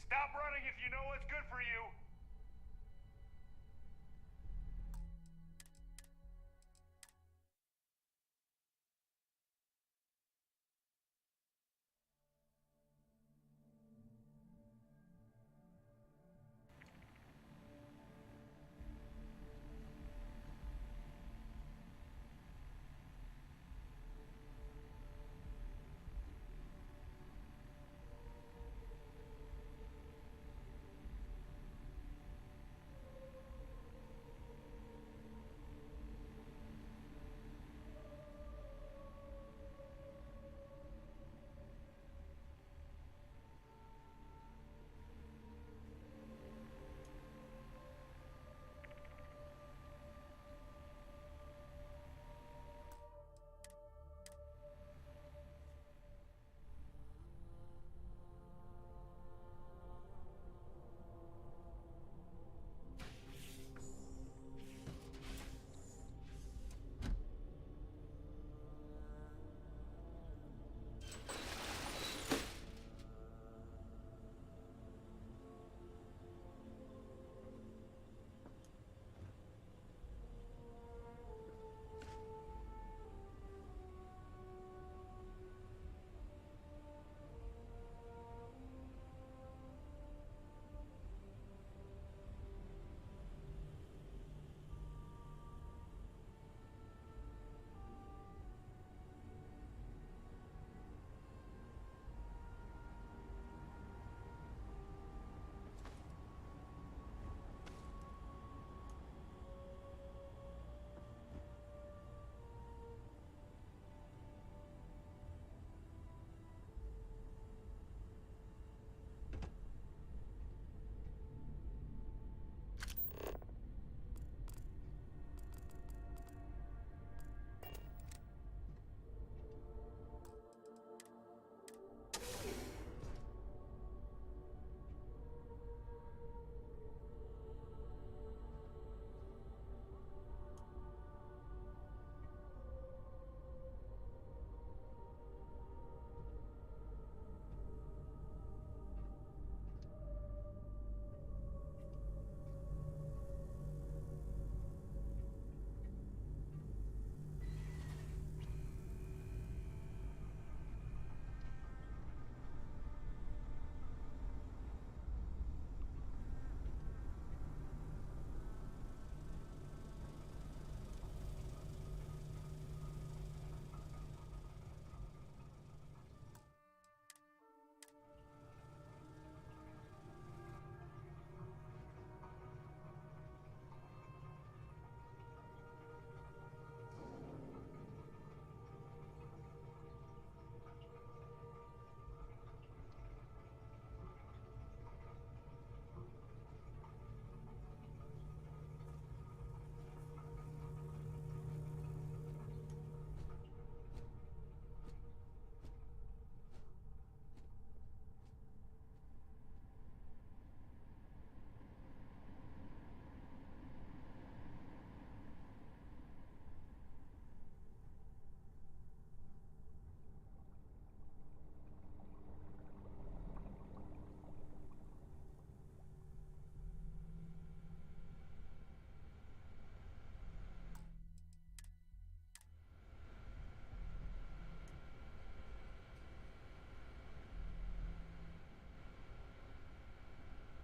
S8: Stop running if you know what's good for you!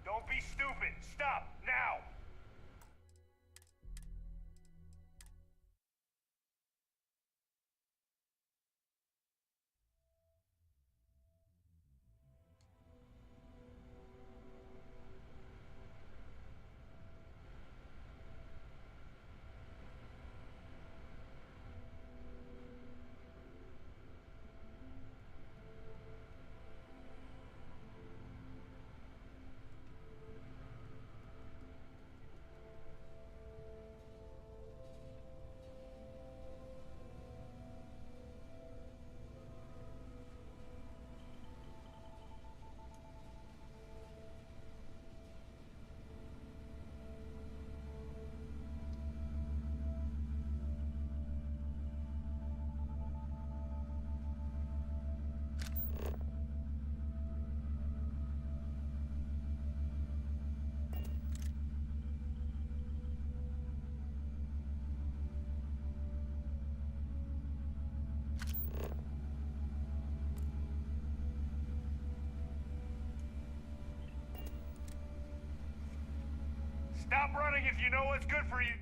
S8: Don't be stupid! Stop! Now! Stop running if you know what's good for you.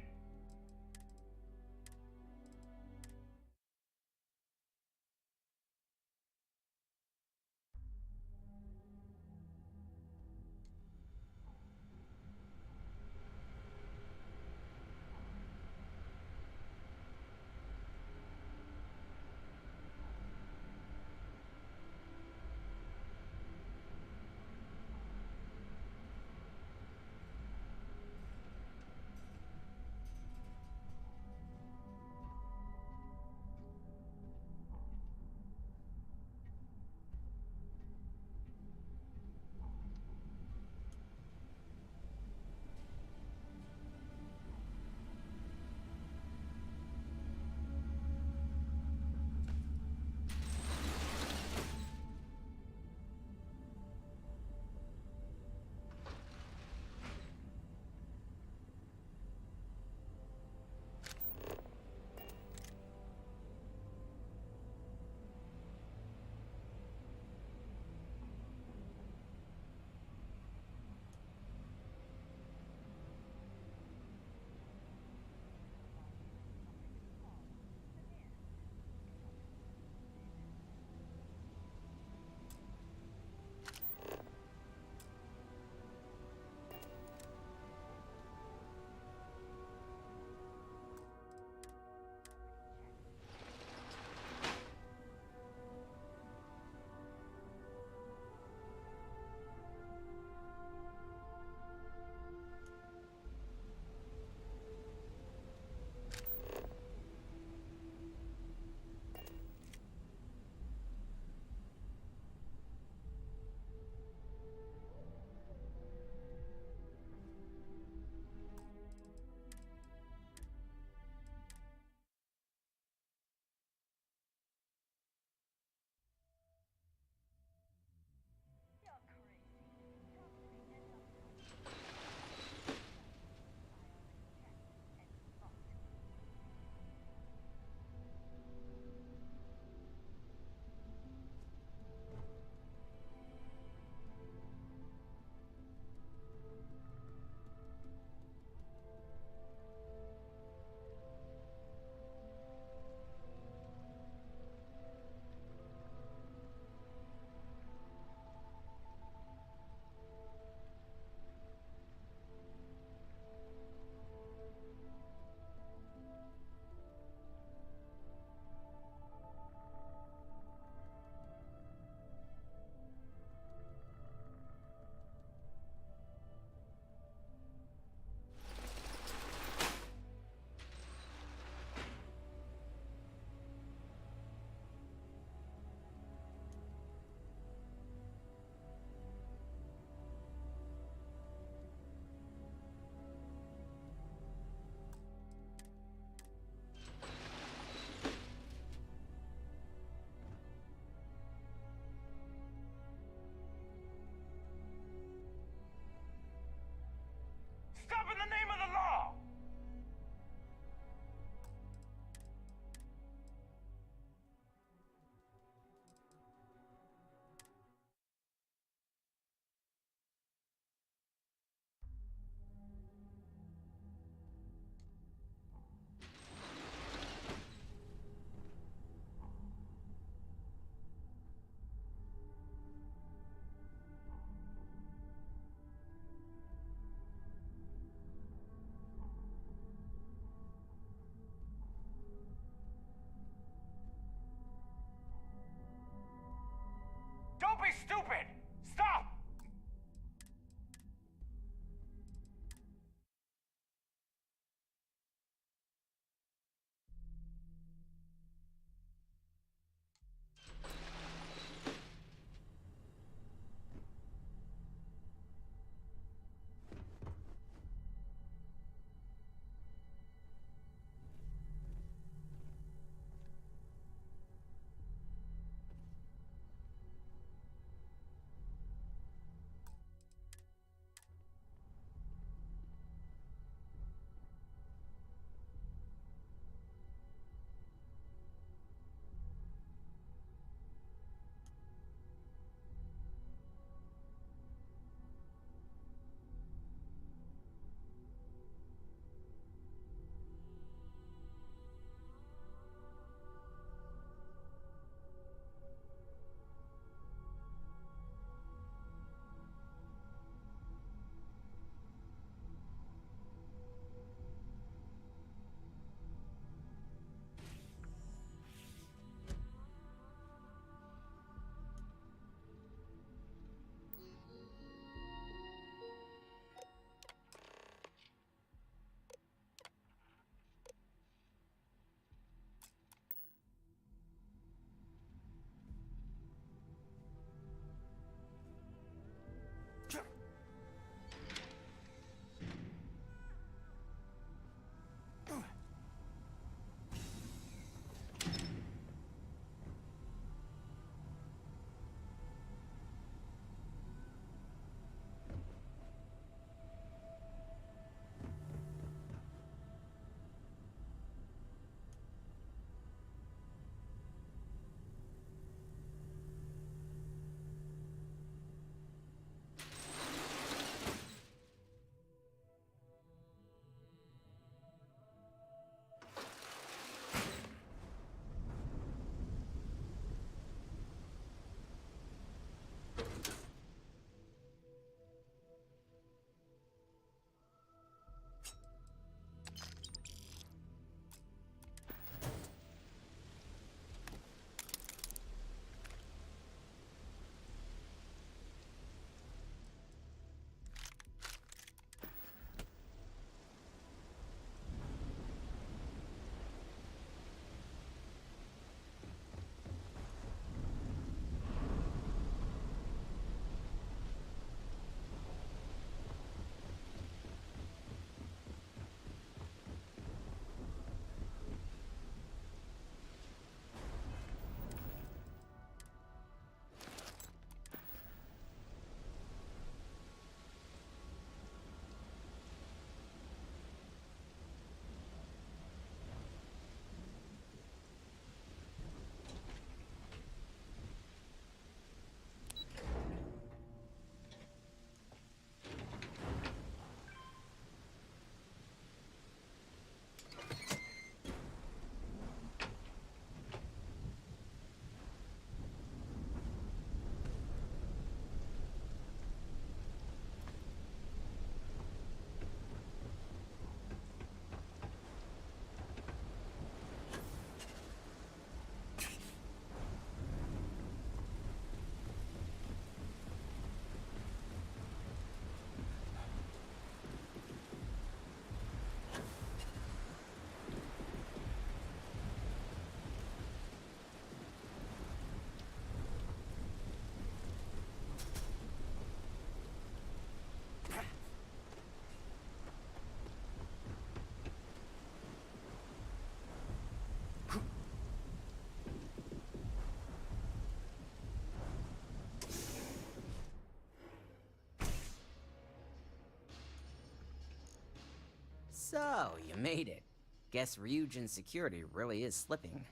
S15: made it. Guess Ryujin's security really is slipping.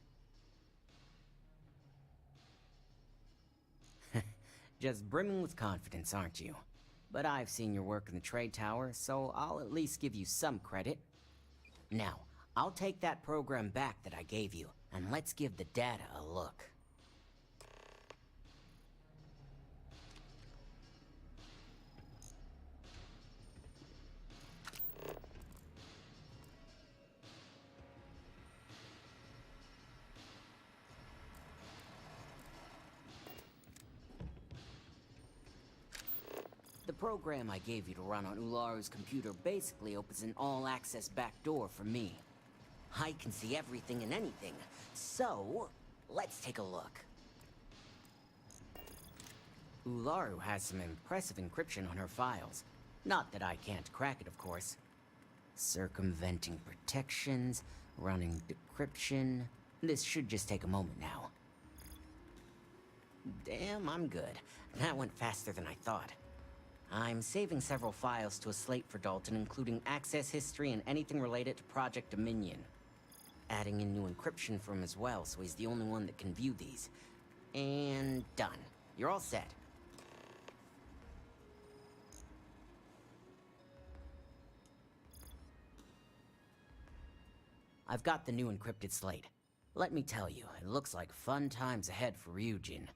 S15: Just brimming with confidence, aren't you? But I've seen your work in the trade tower, so I'll at least give you some credit. Now, I'll take that program back that I gave you, and let's give the data a look. The program I gave you to run on Ularu's computer basically opens an all-access backdoor for me. I can see everything and anything, so let's take a look. Ularu has some impressive encryption on her files. Not that I can't crack it, of course. Circumventing protections, running decryption. This should just take a moment now. Damn, I'm good. That went faster than I thought. I'm saving several files to a slate for Dalton, including access history and anything related to Project Dominion. Adding in new encryption for him as well, so he's the only one that can view these. And done. You're all set. I've got the new encrypted slate. Let me tell you, it looks like fun times ahead for Ryujin.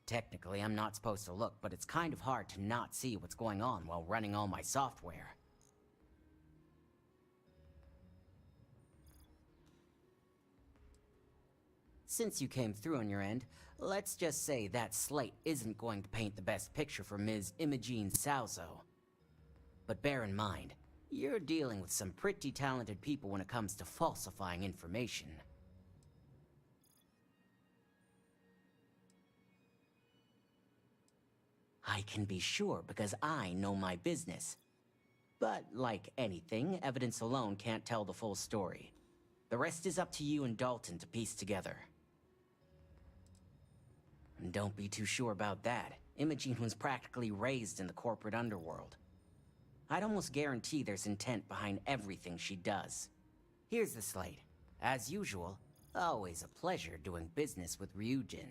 S15: Technically, I'm not supposed to look, but it's kind of hard to not see what's going on while running all my software. Since you came through on your end, let's just say that slate isn't going to paint the best picture for Ms. Imogene Salzo. But bear in mind, you're dealing with some pretty talented people when it comes to falsifying information. I can be sure because I know my business. But like anything, evidence alone can't tell the full story. The rest is up to you and Dalton to piece together. And don't be too sure about that. Imogene was practically raised in the corporate underworld. I'd almost guarantee there's intent behind everything she does. Here's the slate. As usual, always a pleasure doing business with Ryujin.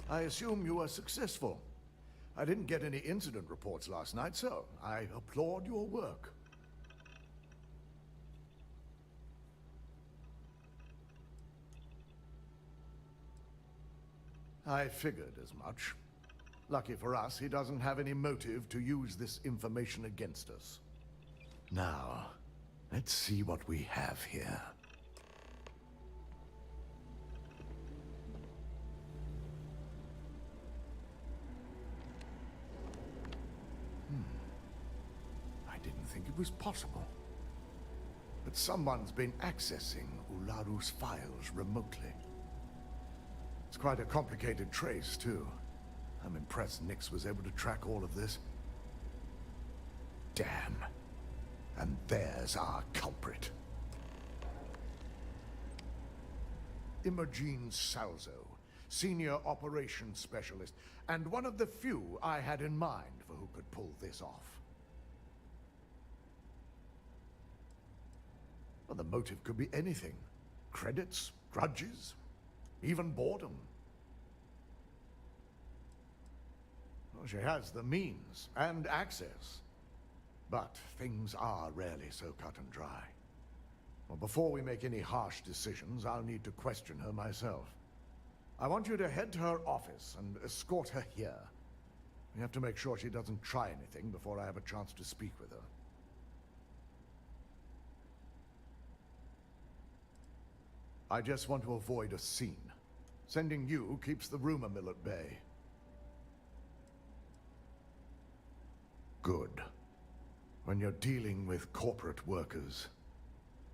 S23: I assume you were successful. I didn't get any incident reports last night, so I applaud your work. I figured as much. Lucky for us, he doesn't have any motive to use this information against us. Now, let's see what we have here. I didn't think it was possible. But someone's been accessing Ularu's files remotely. It's quite a complicated trace, too. I'm impressed Nix was able to track all of this. Damn. And there's our culprit. Imogene Salzo, Senior Operations Specialist, and one of the few I had in mind for who could pull this off. Well, the motive could be anything. Credits, grudges, even boredom. Well, she has the means and access. But things are rarely so cut and dry. Well, before we make any harsh decisions, I'll need to question her myself. I want you to head to her office and escort her here. We have to make sure she doesn't try anything before I have a chance to speak with her. I just want to avoid a scene. Sending you keeps the rumor mill at bay. Good. When you're dealing with corporate workers,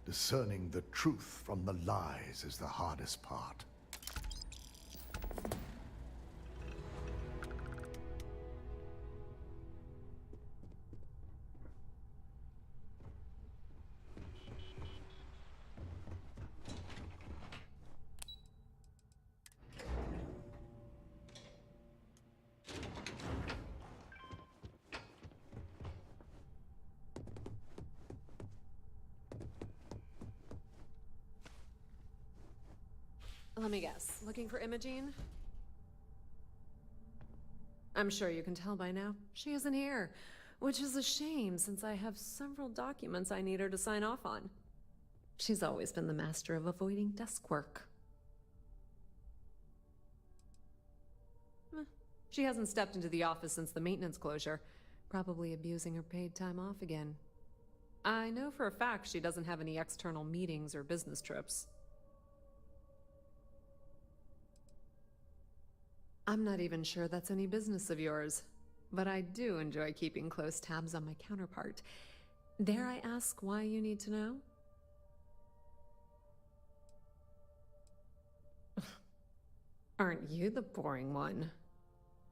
S23: discerning the truth from the lies is the hardest part.
S10: Let me guess. Looking for Imogene? I'm sure you can tell by now. She isn't here, which is a shame since I have several documents I need her to sign off on. She's always been the master of avoiding desk work. She hasn't stepped into the office since the maintenance closure, probably abusing her paid time off again. I know for a fact she doesn't have any external meetings or business trips. I'm not even sure that's any business of yours, but I do enjoy keeping close tabs on my counterpart. Dare I ask why you need to know? Aren't you the boring one?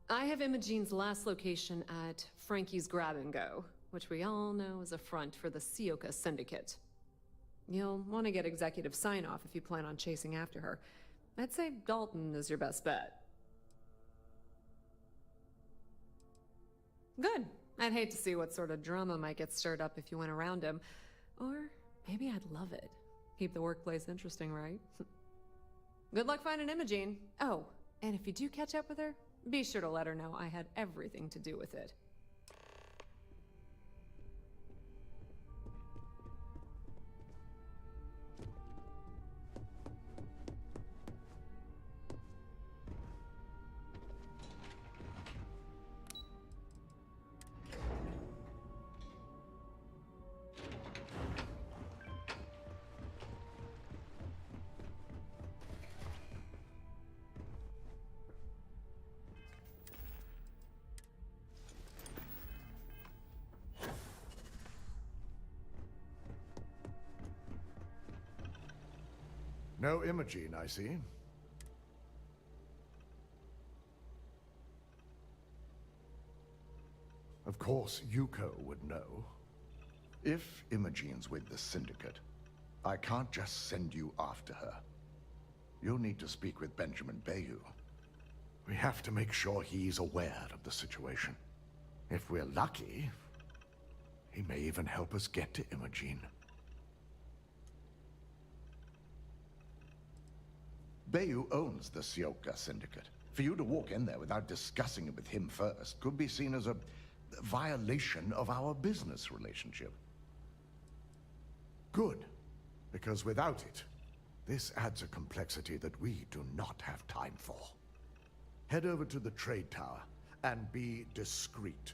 S10: I have Imogene's last location at Frankie's Grab and Go, which we all know is a front for the Sioka Syndicate. You'll want to get executive sign-off if you plan on chasing after her. I'd say Dalton is your best bet. Good. I'd hate to see what sort of drama might get stirred up if you went around him. Or maybe I'd love it. Keep the workplace interesting, right? Good luck finding Imogene. Oh, and if you do catch up with her, be sure to let her know I had everything to do with it.
S23: No Imogene, I see. Of course, Yuko would know. If Imogene's with the Syndicate, I can't just send you after her. You'll need to speak with Benjamin Bayou. We have to make sure he's aware of the situation. If we're lucky, he may even help us get to Imogene. Bayou owns the Sioka Syndicate. For you to walk in there without discussing it with him first could be seen as a violation of our business relationship. Good, because without it, this adds a complexity that we do not have time for. Head over to the trade tower and be discreet.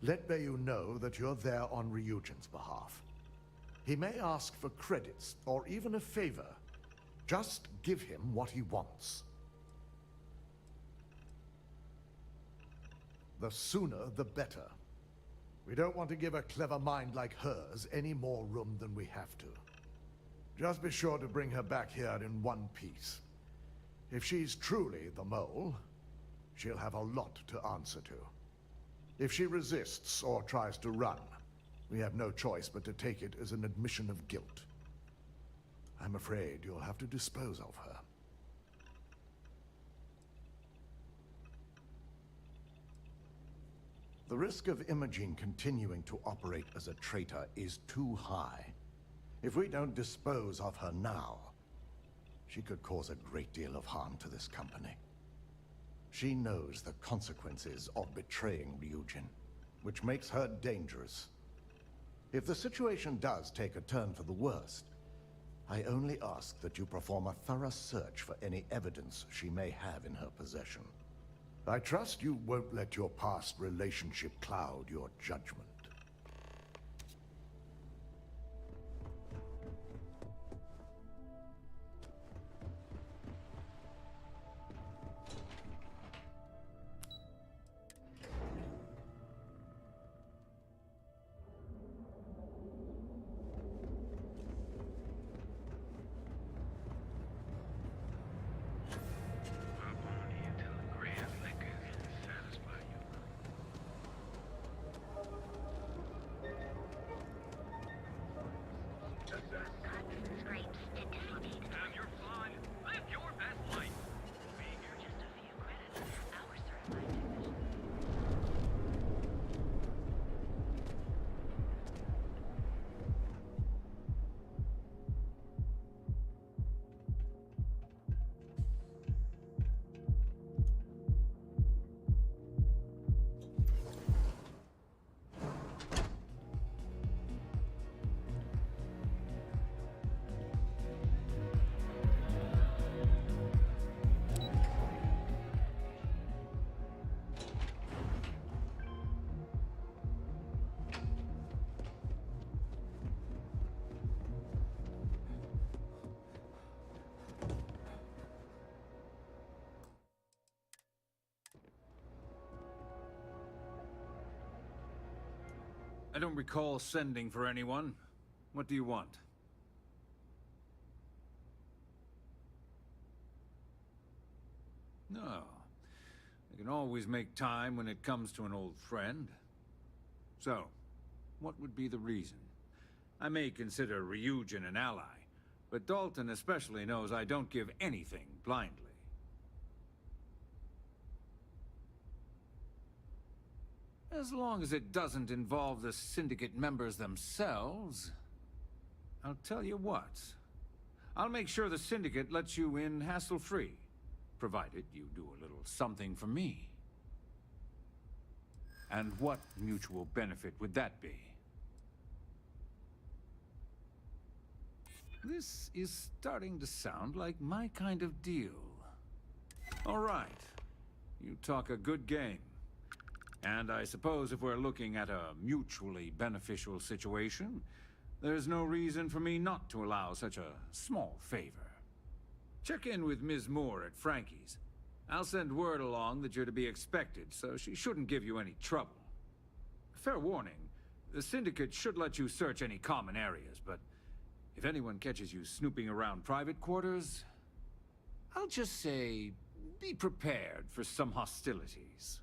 S23: Let Bayou know that you're there on Ryujin's behalf. He may ask for credits or even a favor. Just give him what he wants. The sooner, the better. We don't want to give a clever mind like hers any more room than we have to. Just be sure to bring her back here in one piece. If she's truly the mole, she'll have a lot to answer to. If she resists or tries to run, We have no choice but to take it as an admission of guilt. I'm afraid you'll have to dispose of her. The risk of Imogene continuing to operate as a traitor is too high. If we don't dispose of her now, she could cause a great deal of harm to this company. She knows the consequences of betraying Ryujin, which makes her dangerous. If the situation does take a turn for the worst, I only ask that you perform a thorough search for any evidence she may have in her possession. I trust you won't let your past relationship cloud your judgment.
S11: I don't recall sending for anyone. What do you want? No. I can always make time when it comes to an old friend. So, what would be the reason? I may consider Ryujin an ally, but Dalton especially knows I don't give anything blindly. As long as it doesn't involve the Syndicate members themselves, I'll tell you what. I'll make sure the Syndicate lets you in hassle-free, provided you do a little something for me. And what mutual benefit would that be? This is starting to sound like my kind of deal. All right. You talk a good game. And I suppose if we're looking at a mutually beneficial situation, there's no reason for me not to allow such a small favor. Check in with Ms. Moore at Frankie's. I'll send word along that you're to be expected, so she shouldn't give you any trouble. Fair warning, the Syndicate should let you search any common areas, but if anyone catches you snooping around private quarters, I'll just say, be prepared for some hostilities.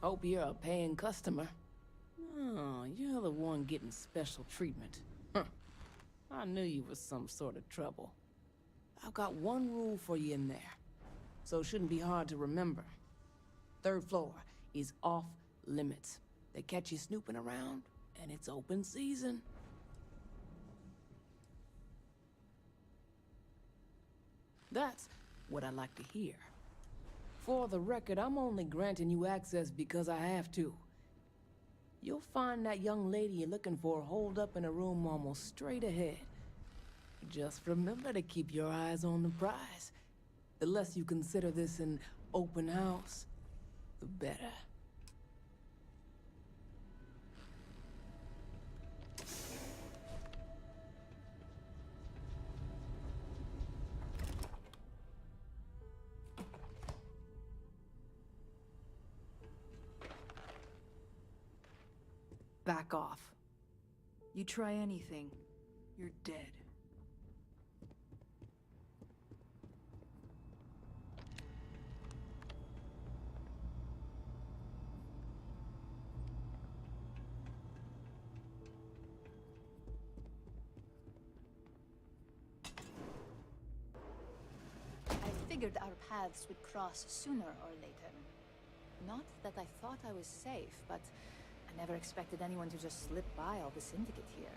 S4: Hope you're a paying customer.
S13: Oh, you're the
S19: the one getting special treatment. Huh. I knew you was some sort of trouble. I've got one rule for you in there, so it shouldn't be hard to remember. 3rd floor is off limits. They catch you snooping around, and it's open season. That's what I like to hear. For the record, I'm only granting you access because I have to. You'll find that young lady you're looking for holed up in a room almost straight ahead. Just remember to keep your eyes on the prize. The less you consider this an open house, the better.
S20: Back off. You try anything, you're dead.
S5: I figured our paths would cross sooner or later. Not that I thought I was safe, but I never expected anyone to just slip by all the Syndicate here.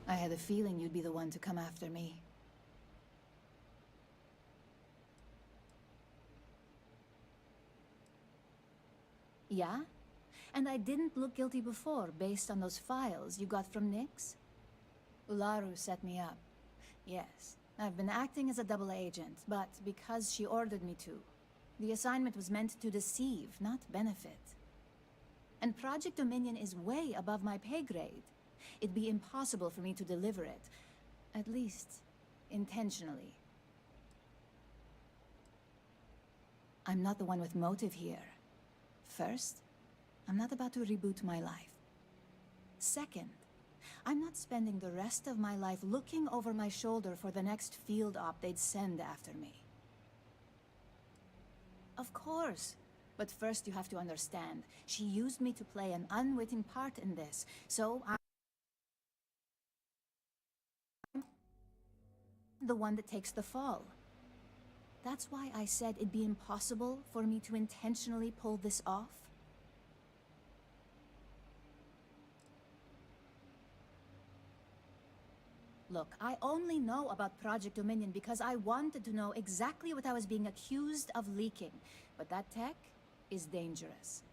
S5: I had a feeling you'd be the one to come after me. Yeah? And I didn't look guilty before, based on those files you got from Nyx? Ularu set me up. Yes, I've been acting as a double agent, but because she ordered me to. The assignment was meant to deceive, not benefit. And Project Dominion is way above my pay grade. It'd be impossible for me to deliver it. At least, intentionally. I'm not the one with motive here. First, I'm not about to reboot my life. Second, I'm not spending the rest of my life looking over my shoulder for the next field op they'd send after me. Of course. But first you have to understand, she used me to play an unwitting part in this, so I'm the one that takes the fall. That's why I said it'd be impossible for me to intentionally pull this off. Look, I only know about Project Dominion because I wanted to know exactly what I was being accused of leaking. But that tech is dangerous.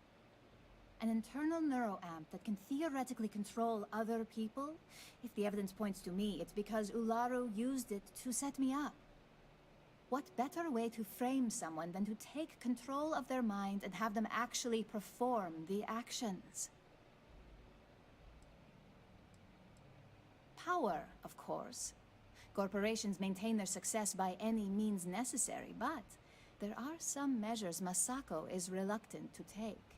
S5: An internal neuroamp that can theoretically control other people? If the evidence points to me, it's because Ularu used it to set me up. What better way to frame someone than to take control of their mind and have them actually perform the actions? Power, of course. Corporations maintain their success by any means necessary, but there are some measures Masako is reluctant to take.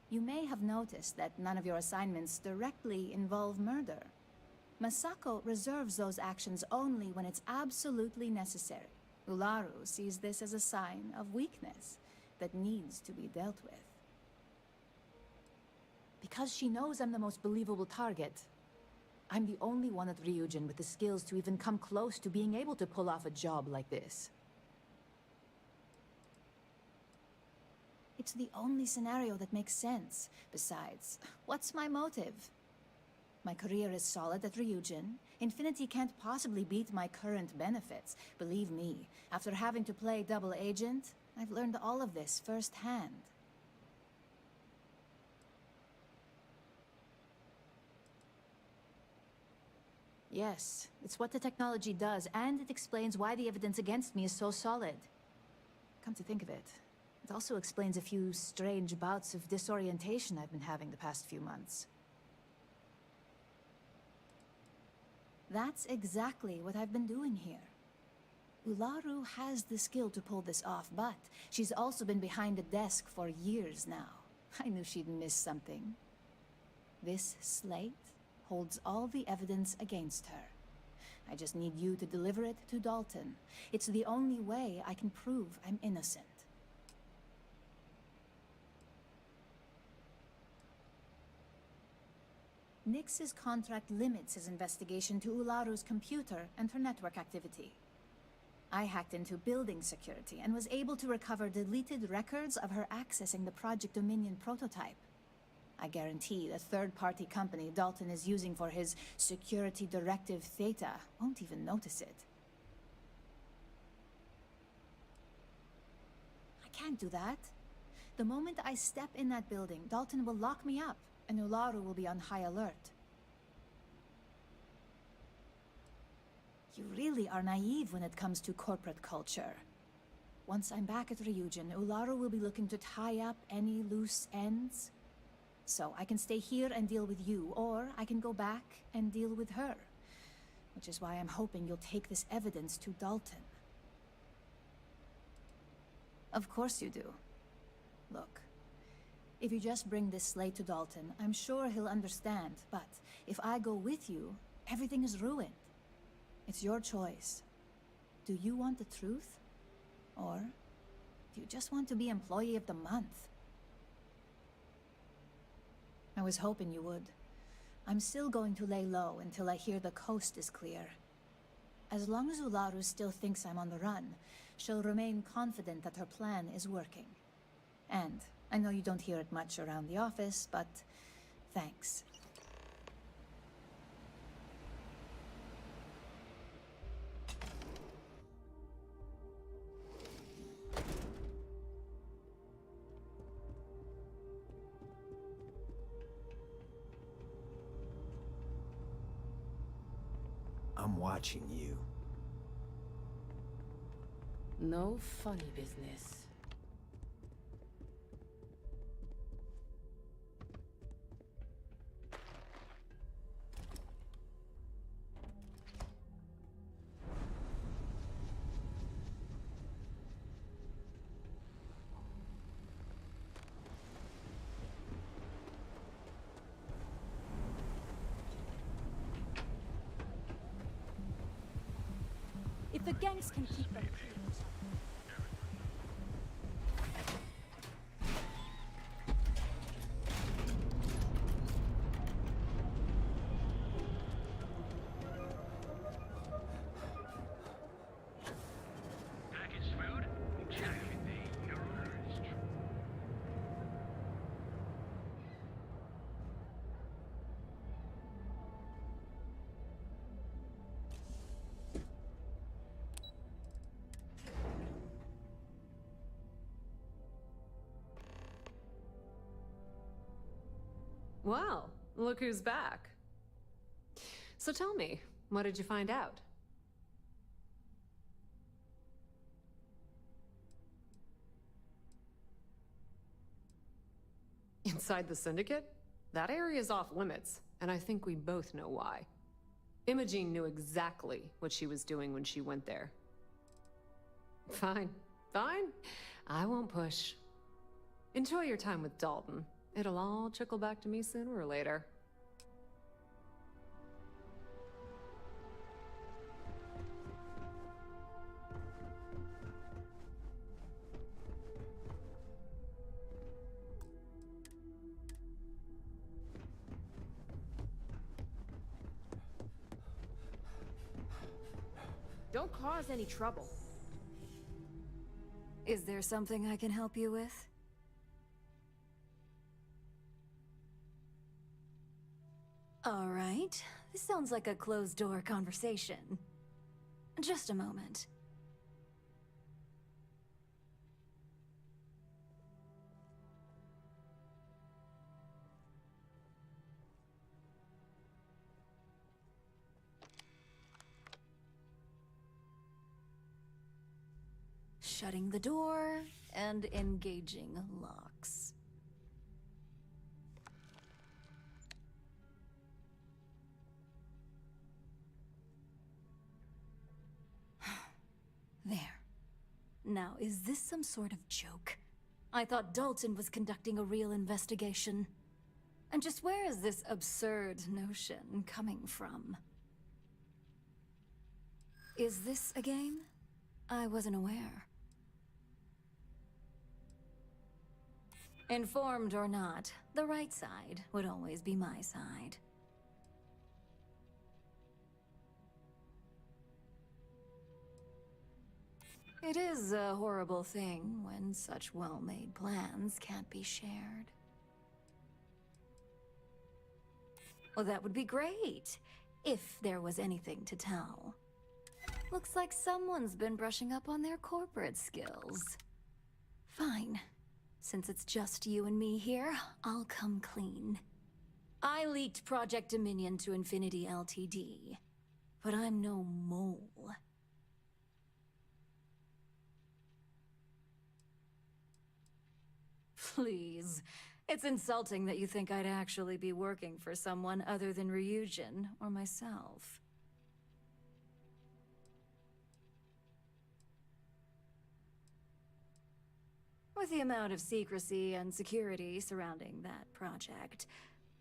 S5: You may have noticed that none of your assignments directly involve murder. Masako reserves those actions only when it's absolutely necessary. Ularu sees this as a sign of weakness that needs to be dealt with. Because she knows I'm the most believable target, I'm the only one at Ryujin with the skills to even come close to being able to pull off a job like this. It's the only scenario that makes sense. Besides, what's my motive? My career is solid at Ryujin. Infinity can't possibly beat my current benefits. Believe me, after having to play double agent, I've learned all of this firsthand. Yes, it's what the technology does, and it explains why the evidence against me is so solid. Come to think of it, it also explains a few strange bouts of disorientation I've been having the past few months. That's exactly what I've been doing here. Ularu has the skill to pull this off, but she's also been behind a desk for years now. I knew she'd miss something. This slate holds all the evidence against her. I just need you to deliver it to Dalton. It's the only way I can prove I'm innocent. Nix's contract limits his investigation to Ularu's computer and her network activity. I hacked into building security and was able to recover deleted records of her accessing the Project Dominion prototype. I guarantee the third-party company Dalton is using for his security directive Theta won't even notice it. I can't do that. The moment I step in that building, Dalton will lock me up, and Ularu will be on high alert. You really are naive when it comes to corporate culture. Once I'm back at Ryujin, Ularu will be looking to tie up any loose ends. So I can stay here and deal with you, or I can go back and deal with her. Which is why I'm hoping you'll take this evidence to Dalton. Of course you do. Look, if you just bring this slate to Dalton, I'm sure he'll understand, but if I go with you, everything is ruined. It's your choice. Do you want the truth? Or do you just want to be Employee of the Month? I was hoping you would. I'm still going to lay low until I hear the coast is clear. As long as Ularu still thinks I'm on the run, she'll remain confident that her plan is working. And I know you don't hear it much around the office, but thanks.
S9: I'm watching you.
S19: No funny business.
S14: If the gangs can keep them clean.
S12: Packaged food? Check. Your order is true.
S10: Well, look who's back. So tell me, what did you find out? Inside the Syndicate? That area is off limits, and I think we both know why. Imogene knew exactly what she was doing when she went there. Fine, fine. I won't push. Enjoy your time with Dalton. It'll all trickle back to me sooner or later.
S16: Don't cause any trouble.
S1: Is there something I can help you with? All right. This sounds like a closed-door conversation. Just a moment. Shutting the door and engaging locks. There. Now, is this some sort of joke? I thought Dalton was conducting a real investigation. And just where is this absurd notion coming from? Is this a game? I wasn't aware. Informed or not, the right side would always be my side. It is a horrible thing when such well-made plans can't be shared. Well, that would be great, if there was anything to tell. Looks like someone's been brushing up on their corporate skills. Fine. Since it's just you and me here, I'll come clean. I leaked Project Dominion to Infinity Ltd. But I'm no mole. Please. It's insulting that you think I'd actually be working for someone other than Ryujin or myself. With the amount of secrecy and security surrounding that project,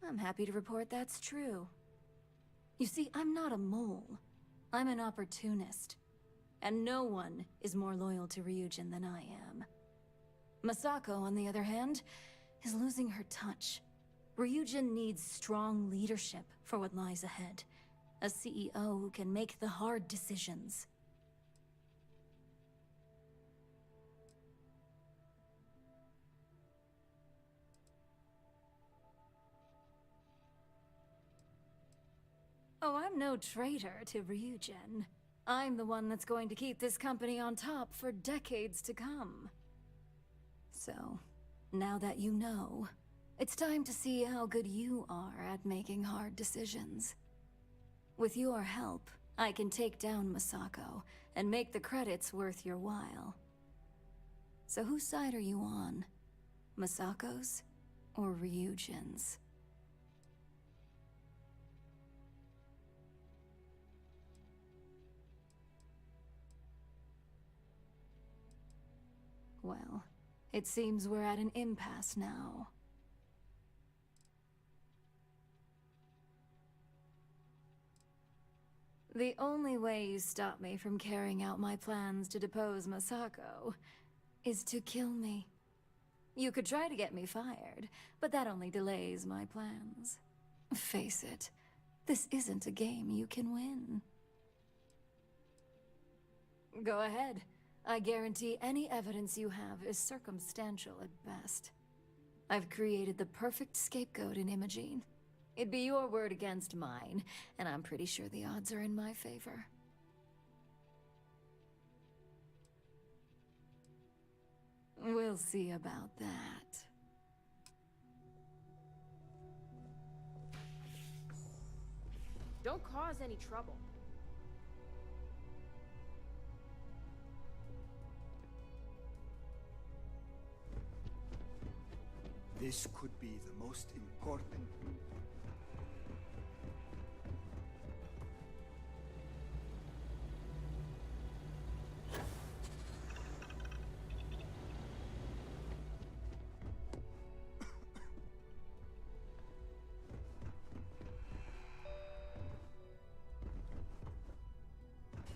S1: I'm happy to report that's true. You see, I'm not a mole. I'm an opportunist. And no one is more loyal to Ryujin than I am. Masako, on the other hand, is losing her touch. Ryujin needs strong leadership for what lies ahead. A CEO who can make the hard decisions. Oh, I'm no traitor to Ryujin. I'm the one that's going to keep this company on top for decades to come. So, now that you know, it's time to see how good you are at making hard decisions. With your help, I can take down Masako and make the credits worth your while. So whose side are you on? Masako's or Ryujin's? Well, it seems we're at an impasse now. The only way you stop me from carrying out my plans to depose Masako is to kill me. You could try to get me fired, but that only delays my plans. Face it, this isn't a game you can win. Go ahead. I guarantee any evidence you have is circumstantial at best. I've created the perfect scapegoat in Imogene. It'd be your word against mine, and I'm pretty sure the odds are in my favor. We'll see about that.
S14: Don't cause any trouble.
S2: This could be the most important...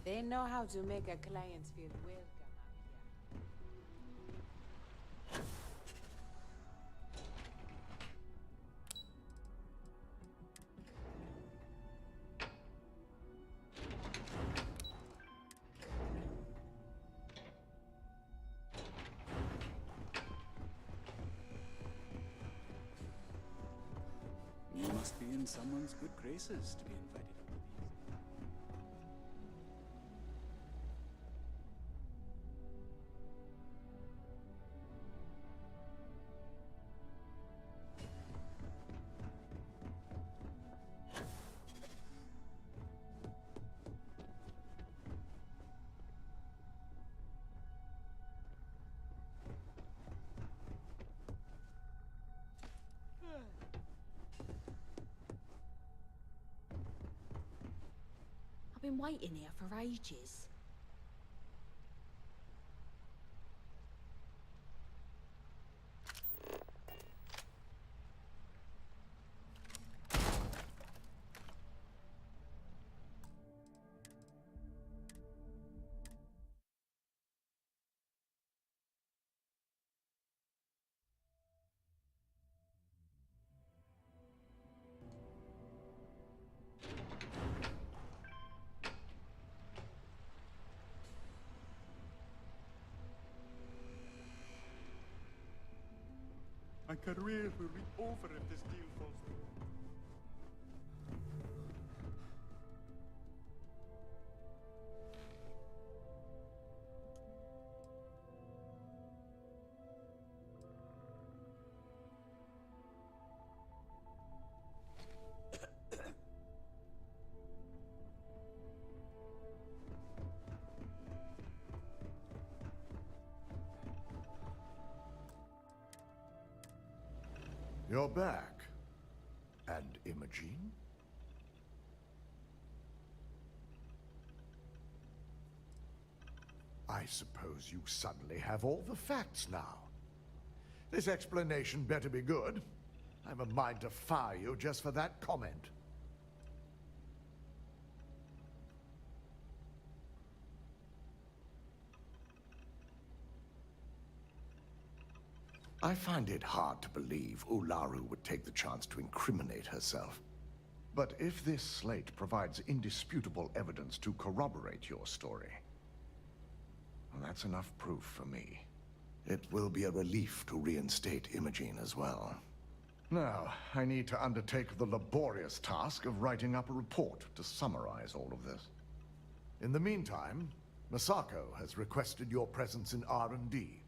S4: They know how to make a client feel welcome.
S2: You must be in someone's good graces to be invited.
S14: I've been waiting here for ages.
S2: career will be over if this deal falls through.
S23: You're back. And Imogene? I suppose you suddenly have all the facts now. This explanation better be good. I have a mind to fire you just for that comment. I find it hard to believe Ularu would take the chance to incriminate herself. But if this slate provides indisputable evidence to corroborate your story, well, that's enough proof for me. It will be a relief to reinstate Imogene as well. Now, I need to undertake the laborious task of writing up a report to summarize all of this. In the meantime, Masako has requested your presence in R&D.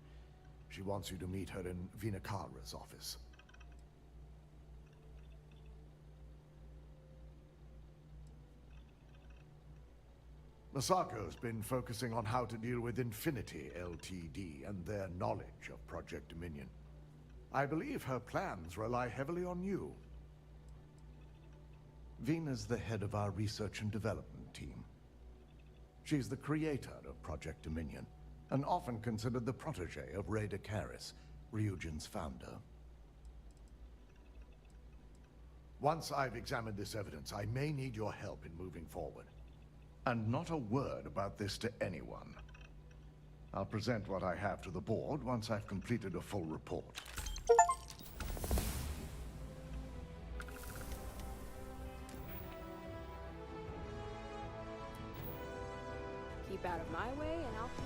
S23: She wants you to meet her in Vinakara's office. Masako's been focusing on how to deal with Infinity Ltd. And their knowledge of Project Dominion. I believe her plans rely heavily on you. Vina's the head of our research and development team. She's the creator of Project Dominion, and often considered the protege of Rhaegar Caris, Ryujin's founder. Once I've examined this evidence, I may need your help in moving forward. And not a word about this to anyone. I'll present what I have to the board once I've completed a full report.
S14: Keep out of my way and I'll